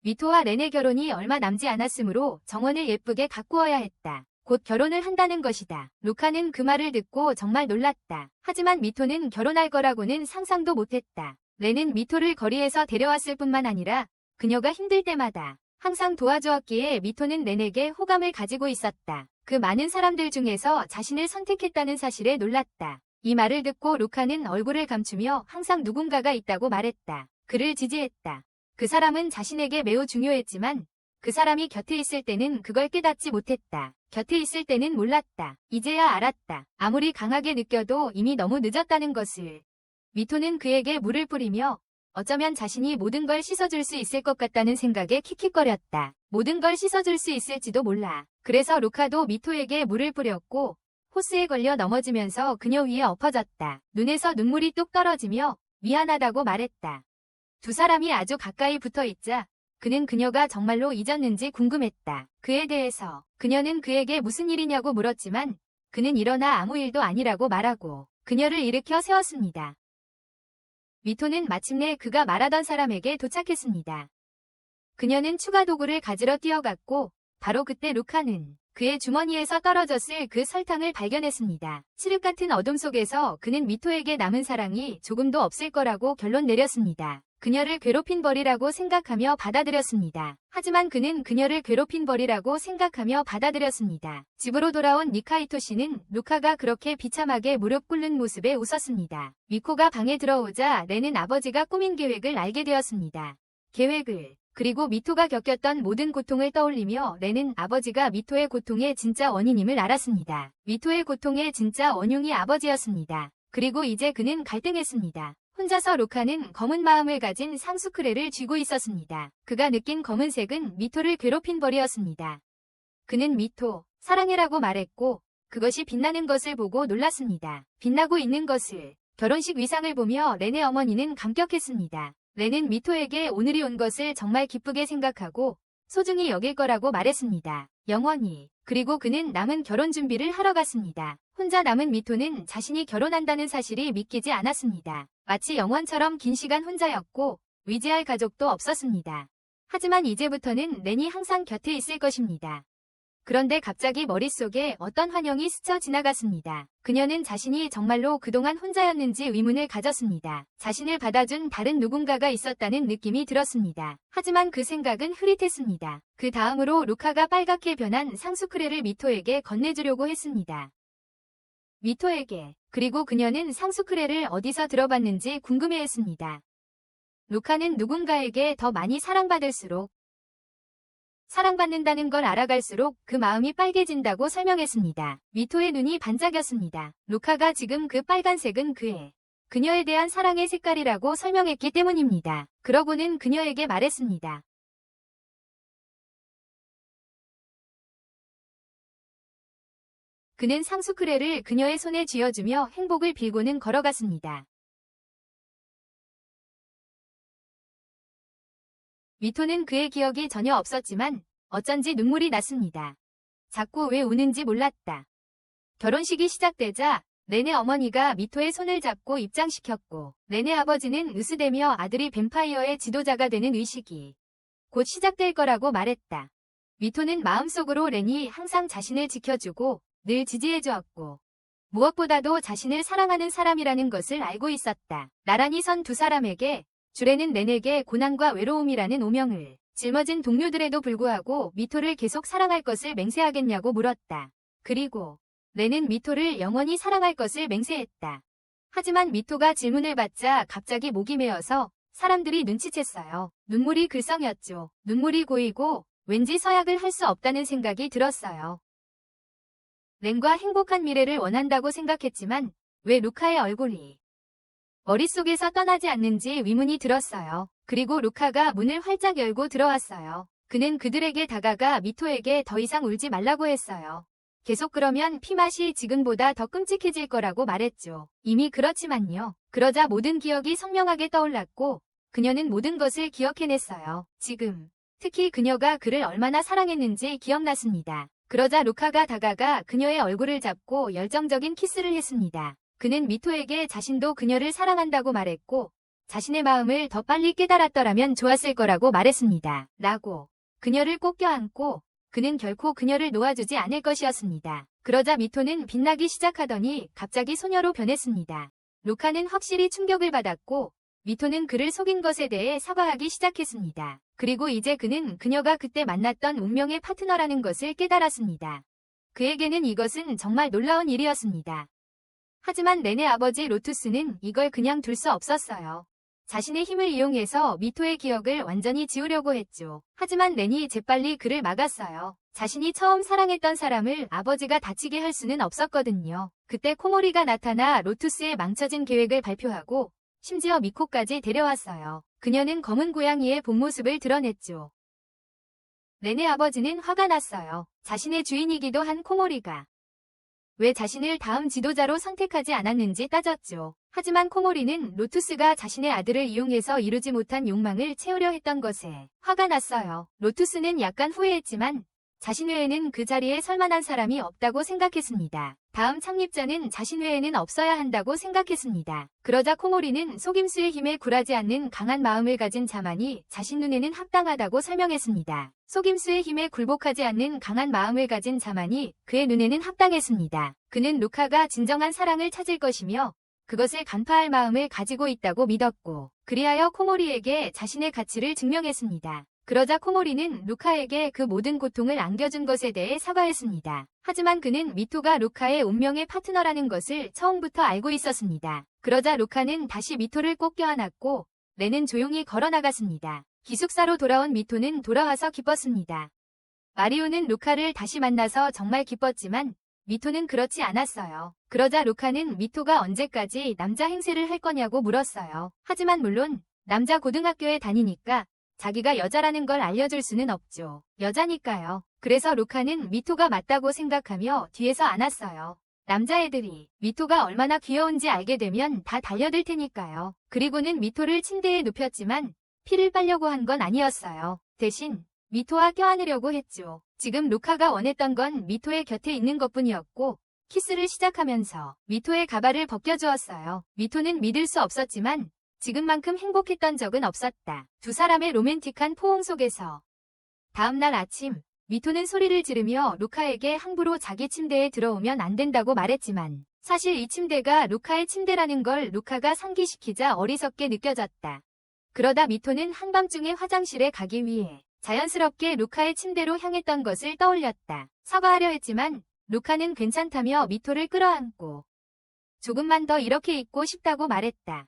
미토와 렌의 결혼이 얼마 남지 않았으므로 정원을 예쁘게 가꾸어야 했다. 곧 결혼을 한다는 것이다. 루카는 그 말을 듣고 정말 놀랐다. 하지만 미토는 결혼할 거라고는 상상도 못했다. 렌은 미토를 거리에서 데려왔을 뿐만 아니라 그녀가 힘들 때마다 항상 도와주었기에 미토는 렌에게 호감을 가지고 있었다. 그 많은 사람들 중에서 자신을 선택했다는 사실에 놀랐다. 이 말을 듣고 루카는 얼굴을 감추며 항상 누군가가 있다고 말했다. 그를 지지했다. 그 사람은 자신에게 매우 중요했지만 그 사람이 곁에 있을 때는 그걸 깨닫지 못했다. 곁에 있을 때는 몰랐다. 이제야 알았다. 아무리 강하게 느껴도 이미 너무 늦었다는 것을. 미토는 그에게 물을 뿌리며 어쩌면 자신이 모든 걸 씻어줄 수 있을 것 같다는 생각에 킥킥거렸다. 모든 걸 씻어줄 수 있을지도 몰라. 그래서 루카도 미토에게 물을 뿌렸고 호스에 걸려 넘어지면서 그녀 위에 엎어졌다. 눈에서 눈물이 뚝 떨어지며 미안하다고 말했다. 두 사람이 아주 가까이 붙어 있자 그는 그녀가 정말로 잊었는지 궁금했다. 그에 대해서 그녀는 그에게 무슨 일이냐고 물었지만 그는 일어나 아무 일도 아니라고 말하고 그녀를 일으켜 세웠습니다. 미토는 마침내 그가 말하던 사람에게 도착했습니다. 그녀는 추가 도구를 가지러 뛰어갔고 바로 그때 루카는 그의 주머니에서 떨어졌을 그 설탕을 발견했습니다. 칠흑 같은 어둠 속에서 그는 미토에게 남은 사랑이 조금도 없을 거라고 결론 내렸습니다. 그녀를 괴롭힌 벌이라고 생각하며 받아들였습니다. 하지만 그는 그녀를 괴롭힌 벌이라고 생각하며 받아들였습니다. 집으로 돌아온 니카이토 씨는 루카가 그렇게 비참하게 무릎 꿇는 모습에 웃었습니다. 미코가 방에 들어오자 렌은 아버지가 꾸민 계획을 알게 되었습니다. 그리고 미토가 겪었던 모든 고통을 떠올리며 렌은 아버지가 미토의 고통의 진짜 원인임을 알았습니다. 미토의 고통의 진짜 원흉이 아버지였습니다. 그리고 이제 그는 갈등했습니다. 혼자서 루카는 검은 마음을 가진 상수크레를 쥐고 있었습니다. 그가 느낀 검은색은 미토를 괴롭힌 벌이었습니다. 그는 미토, 사랑해라고 말했고 그것이 빛나는 것을 보고 놀랐습니다. 빛나고 있는 것을. 결혼식 의상을 보며 렌의 어머니는 감격했습니다. 렌은 미토에게 오늘이 온 것을 정말 기쁘게 생각하고 소중히 여길 거라고 말했습니다. 영원히. 그리고 그는 남은 결혼 준비를 하러 갔습니다. 혼자 남은 미토는 자신이 결혼한다는 사실이 믿기지 않았습니다. 마치 영원처럼 긴 시간 혼자였고 의지할 가족도 없었습니다. 하지만 이제부터는 렌이 항상 곁에 있을 것입니다. 그런데 갑자기 머릿속에 어떤 환영이 스쳐 지나갔습니다. 그녀는 자신이 정말로 그동안 혼자였는지 의문을 가졌습니다. 자신을 받아준 다른 누군가가 있었다는 느낌이 들었습니다. 하지만 그 생각은 흐릿했습니다. 그 다음으로 루카가 빨갛게 변한 상수크레를 미토에게 건네주려고 했습니다. 미토에게. 그리고 그녀는 상수크레를 어디서 들어봤는지 궁금해했습니다. 루카는 누군가에게 더 많이 사랑받을수록 사랑받는다는 걸 알아갈수록 그 마음이 빨개진다고 설명했습니다. 미토의 눈이 반짝였습니다. 루카가 지금 그 빨간색은 그녀에 대한 사랑의 색깔이라고 설명했기 때문입니다. 그러고는 그녀에게 말했습니다. 그는 상수크레를 그녀의 손에 쥐어주며 행복을 빌고는 걸어갔습니다. 미토는 그의 기억이 전혀 없었지만 어쩐지 눈물이 났습니다. 자꾸 왜 우는지 몰랐다. 결혼식이 시작되자 레네 어머니가 미토의 손을 잡고 입장시켰고 레네 아버지는 으스대며 아들이 뱀파이어의 지도자가 되는 의식이 곧 시작될 거라고 말했다. 미토는 마음속으로 렌이 항상 자신을 지켜주고 늘 지지해주었고 무엇보다도 자신을 사랑하는 사람이라는 것을 알고 있었다. 나란히 선 두 사람에게 주레는 렌에게 고난과 외로움이라는 오명을 짊어진 동료들에도 불구하고 미토를 계속 사랑할 것을 맹세하겠냐고 물었다. 그리고 렌은 미토를 영원히 사랑할 것을 맹세했다. 하지만 미토가 질문을 받자 갑자기 목이 메어서 사람들이 눈치챘어요. 눈물이 글썽였죠. 눈물이 고이고 왠지 서약을 할 수 없다는 생각이 들었어요. 렌과 행복한 미래를 원한다고 생각했지만 왜 루카의 얼굴이 머릿속에서 떠나지 않는지 의문이 들었어요. 그리고 루카가 문을 활짝 열고 들어왔어요. 그는 그들에게 다가가 미토에게 더 이상 울지 말라고 했어요. 계속 그러면 피맛이 지금보다 더 끔찍해질 거라고 말했죠. 이미 그렇지만요. 그러자 모든 기억이 선명하게 떠올랐고 그녀는 모든 것을 기억해냈어요. 지금 특히 그녀가 그를 얼마나 사랑했는지 기억났습니다. 그러자 루카가 다가가 그녀의 얼굴을 잡고 열정적인 키스를 했습니다. 그는 미토에게 자신도 그녀를 사랑한다고 말했고 자신의 마음을 더 빨리 깨달았더라면 좋았을 거라고 말했습니다. 라고 그녀를 꼭 껴안고 그는 결코 그녀를 놓아주지 않을 것이었습니다. 그러자 미토는 빛나기 시작하더니 갑자기 소녀로 변했습니다. 루카는 확실히 충격을 받았고 미토는 그를 속인 것에 대해 사과하기 시작했습니다. 그리고 이제 그는 그녀가 그때 만났던 운명의 파트너라는 것을 깨달았습니다. 그에게는 이것은 정말 놀라운 일이었습니다. 하지만 렌의 아버지 로투스는 이걸 그냥 둘 수 없었어요. 자신의 힘을 이용해서 미토의 기억을 완전히 지우려고 했죠. 하지만 렌이 재빨리 그를 막았어요. 자신이 처음 사랑했던 사람을 아버지가 다치게 할 수는 없었거든요. 그때 코모리가 나타나 로투스의 망쳐진 계획을 발표하고 심지어 미코까지 데려왔어요. 그녀는 검은 고양이의 본 모습을 드러냈죠. 렌의 아버지는 화가 났어요. 자신의 주인이기도 한 코모리가 왜 자신을 다음 지도자로 선택하지 않았는지 따졌죠. 하지만 코모리는 로투스가 자신의 아들을 이용해서 이루지 못한 욕망을 채우려 했던 것에 화가 났어요. 로투스는 약간 후회했지만 자신 외에는 그 자리에 설만한 사람이 없다고 생각했습니다. 다음 창립자는 자신 외에는 없어야 한다고 생각했습니다. 그러자 코모리는 속임수의 힘에 굴하지 않는 강한 마음을 가진 자만이 자신 눈에는 합당하다고 설명했습니다. 속임수의 힘에 굴복하지 않는 강한 마음을 가진 자만이 그의 눈에는 합당했습니다. 그는 루카가 진정한 사랑을 찾을 것이며 그것을 간파할 마음을 가지고 있다고 믿었고 그리하여 코모리에게 자신의 가치를 증명했습니다. 그러자 코모리는 루카에게 그 모든 고통을 안겨준 것에 대해 사과했습니다. 하지만 그는 미토가 루카의 운명의 파트너라는 것을 처음부터 알고 있었습니다. 그러자 루카는 다시 미토를 꼭 껴안았고 렌은 조용히 걸어나갔습니다. 기숙사로 돌아온 미토는 돌아와서 기뻤습니다. 마리오는 루카를 다시 만나서 정말 기뻤지만 미토는 그렇지 않았어요. 그러자 루카는 미토가 언제까지 남자 행세를 할 거냐고 물었어요. 하지만 물론 남자 고등학교에 다니니까 자기가 여자라는 걸 알려줄 수는 없죠. 여자니까요. 그래서 루카는 미토가 맞다고 생각하며 뒤에서 안았어요. 남자애들이 미토가 얼마나 귀여운지 알게 되면 다 달려들 테니까요. 그리고는 미토를 침대에 눕혔지만 피를 빨려고 한 건 아니었어요. 대신 미토와 껴안으려고 했죠. 지금 루카가 원했던 건 미토의 곁에 있는 것뿐이었고 키스를 시작하면서 미토의 가발을 벗겨주었어요. 미토는 믿을 수 없었지만 지금만큼 행복했던 적은 없었다. 두 사람의 로맨틱한 포옹 속에서 다음날 아침 미토는 소리를 지르며 루카에게 함부로 자기 침대에 들어오면 안 된다고 말했지만 사실 이 침대가 루카의 침대라는 걸 루카가 상기시키자 어리석게 느껴졌다. 그러다 미토는 한밤중에 화장실에 가기 위해 자연스럽게 루카의 침대로 향했던 것을 떠올렸다. 사과하려 했지만 루카는 괜찮다며 미토를 끌어안고 조금만 더 이렇게 있고 싶다고 말했다.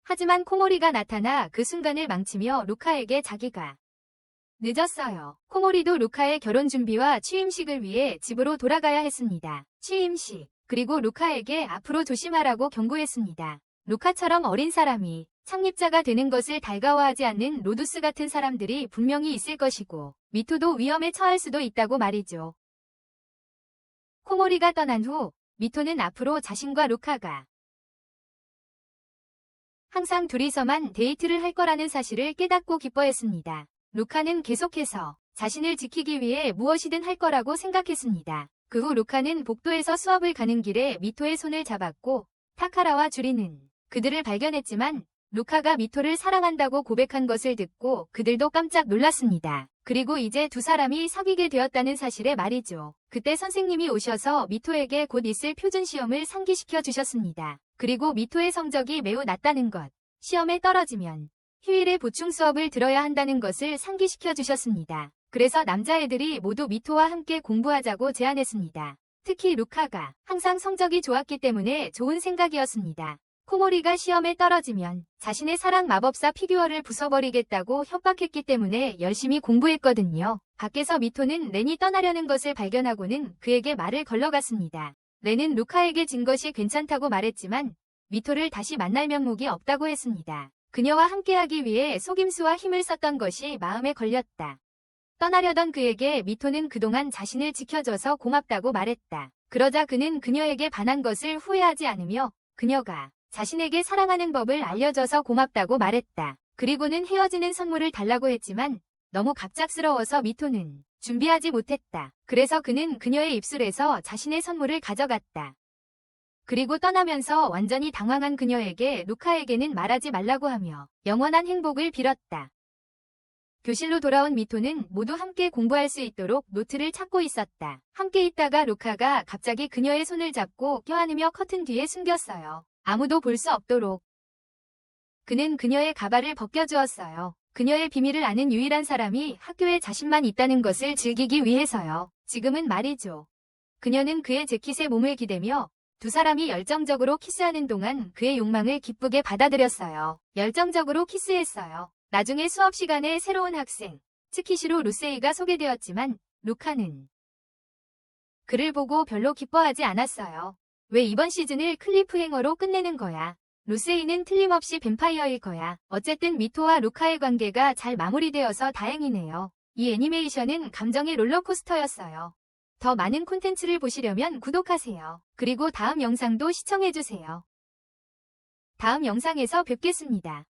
하지만 코모리가 나타나 그 순간을 망치며 루카에게 자기가 늦었어요. 코모리도 루카의 결혼 준비와 취임식을 위해 집으로 돌아가야 했습니다. 취임식, 그리고 루카에게 앞으로 조심하라고 경고했습니다. 루카처럼 어린 사람이 창립자가 되는 것을 달가워하지 않는 로두스 같은 사람들이 분명히 있을 것이고 미토도 위험에 처할 수도 있다고 말이죠. 코모리가 떠난 후 미토는 앞으로 자신과 루카가 항상 둘이서만 데이트를 할 거라는 사실을 깨닫고 기뻐했습니다. 루카는 계속해서 자신을 지키기 위해 무엇이든 할 거라고 생각했습니다. 그 후 루카는 복도에서 수업을 가는 길에 미토의 손을 잡았고 타카라와 주리는 그들을 발견했지만 루카가 미토를 사랑한다고 고백한 것을 듣고 그들도 깜짝 놀랐습니다. 그리고 이제 두 사람이 사귀게 되었다는 사실에 말이죠. 그때 선생님이 오셔서 미토에게 곧 있을 표준 시험을 상기시켜 주셨습니다. 그리고 미토의 성적이 매우 낮다는 것, 시험에 떨어지면 휴일에 보충 수업을 들어야 한다는 것을 상기시켜 주셨습니다. 그래서 남자애들이 모두 미토와 함께 공부하자고 제안했습니다. 특히 루카가 항상 성적이 좋았기 때문에 좋은 생각이었습니다. 코모리가 시험에 떨어지면 자신의 사랑 마법사 피규어를 부숴버리겠다고 협박했기 때문에 열심히 공부했거든요. 밖에서 미토는 렌이 떠나려는 것을 발견하고는 그에게 말을 걸러갔습니다. 렌은 루카에게 진 것이 괜찮다고 말했지만 미토를 다시 만날 면목이 없다고 했습니다. 그녀와 함께하기 위해 속임수와 힘을 썼던 것이 마음에 걸렸다. 떠나려던 그에게 미토는 그동안 자신을 지켜줘서 고맙다고 말했다. 그러자 그는 그녀에게 반한 것을 후회하지 않으며 그녀가 자신에게 사랑하는 법을 알려줘서 고맙다고 말했다. 그리고는 헤어지는 선물을 달라고 했지만 너무 갑작스러워서 미토는 준비하지 못했다. 그래서 그는 그녀의 입술에서 자신의 선물을 가져갔다. 그리고 떠나면서 완전히 당황한 그녀에게 루카에게는 말하지 말라고 하며 영원한 행복을 빌었다. 교실로 돌아온 미토는 모두 함께 공부할 수 있도록 노트를 찾고 있었다. 함께 있다가 루카가 갑자기 그녀의 손을 잡고 껴안으며 커튼 뒤에 숨겼어요. 아무도 볼 수 없도록. 그는 그녀의 가발을 벗겨주었어요. 그녀의 비밀을 아는 유일한 사람이 학교에 자신만 있다는 것을 즐기기 위해서요. 지금은 말이죠. 그녀는 그의 재킷에 몸을 기대며 두 사람이 열정적으로 키스하는 동안 그의 욕망을 기쁘게 받아들였어요. 열정적으로 키스했어요. 나중에 수업 시간에 새로운 학생, 츠키시로 루세이가 소개되었지만 루카는 그를 보고 별로 기뻐하지 않았어요. 왜 이번 시즌을 클리프행어로 끝내는 거야? 루세이는 틀림없이 뱀파이어일 거야. 어쨌든 미토와 루카의 관계가 잘 마무리되어서 다행이네요. 이 애니메이션은 감정의 롤러코스터였어요. 더 많은 콘텐츠를 보시려면 구독하세요. 그리고 다음 영상도 시청해주세요. 다음 영상에서 뵙겠습니다.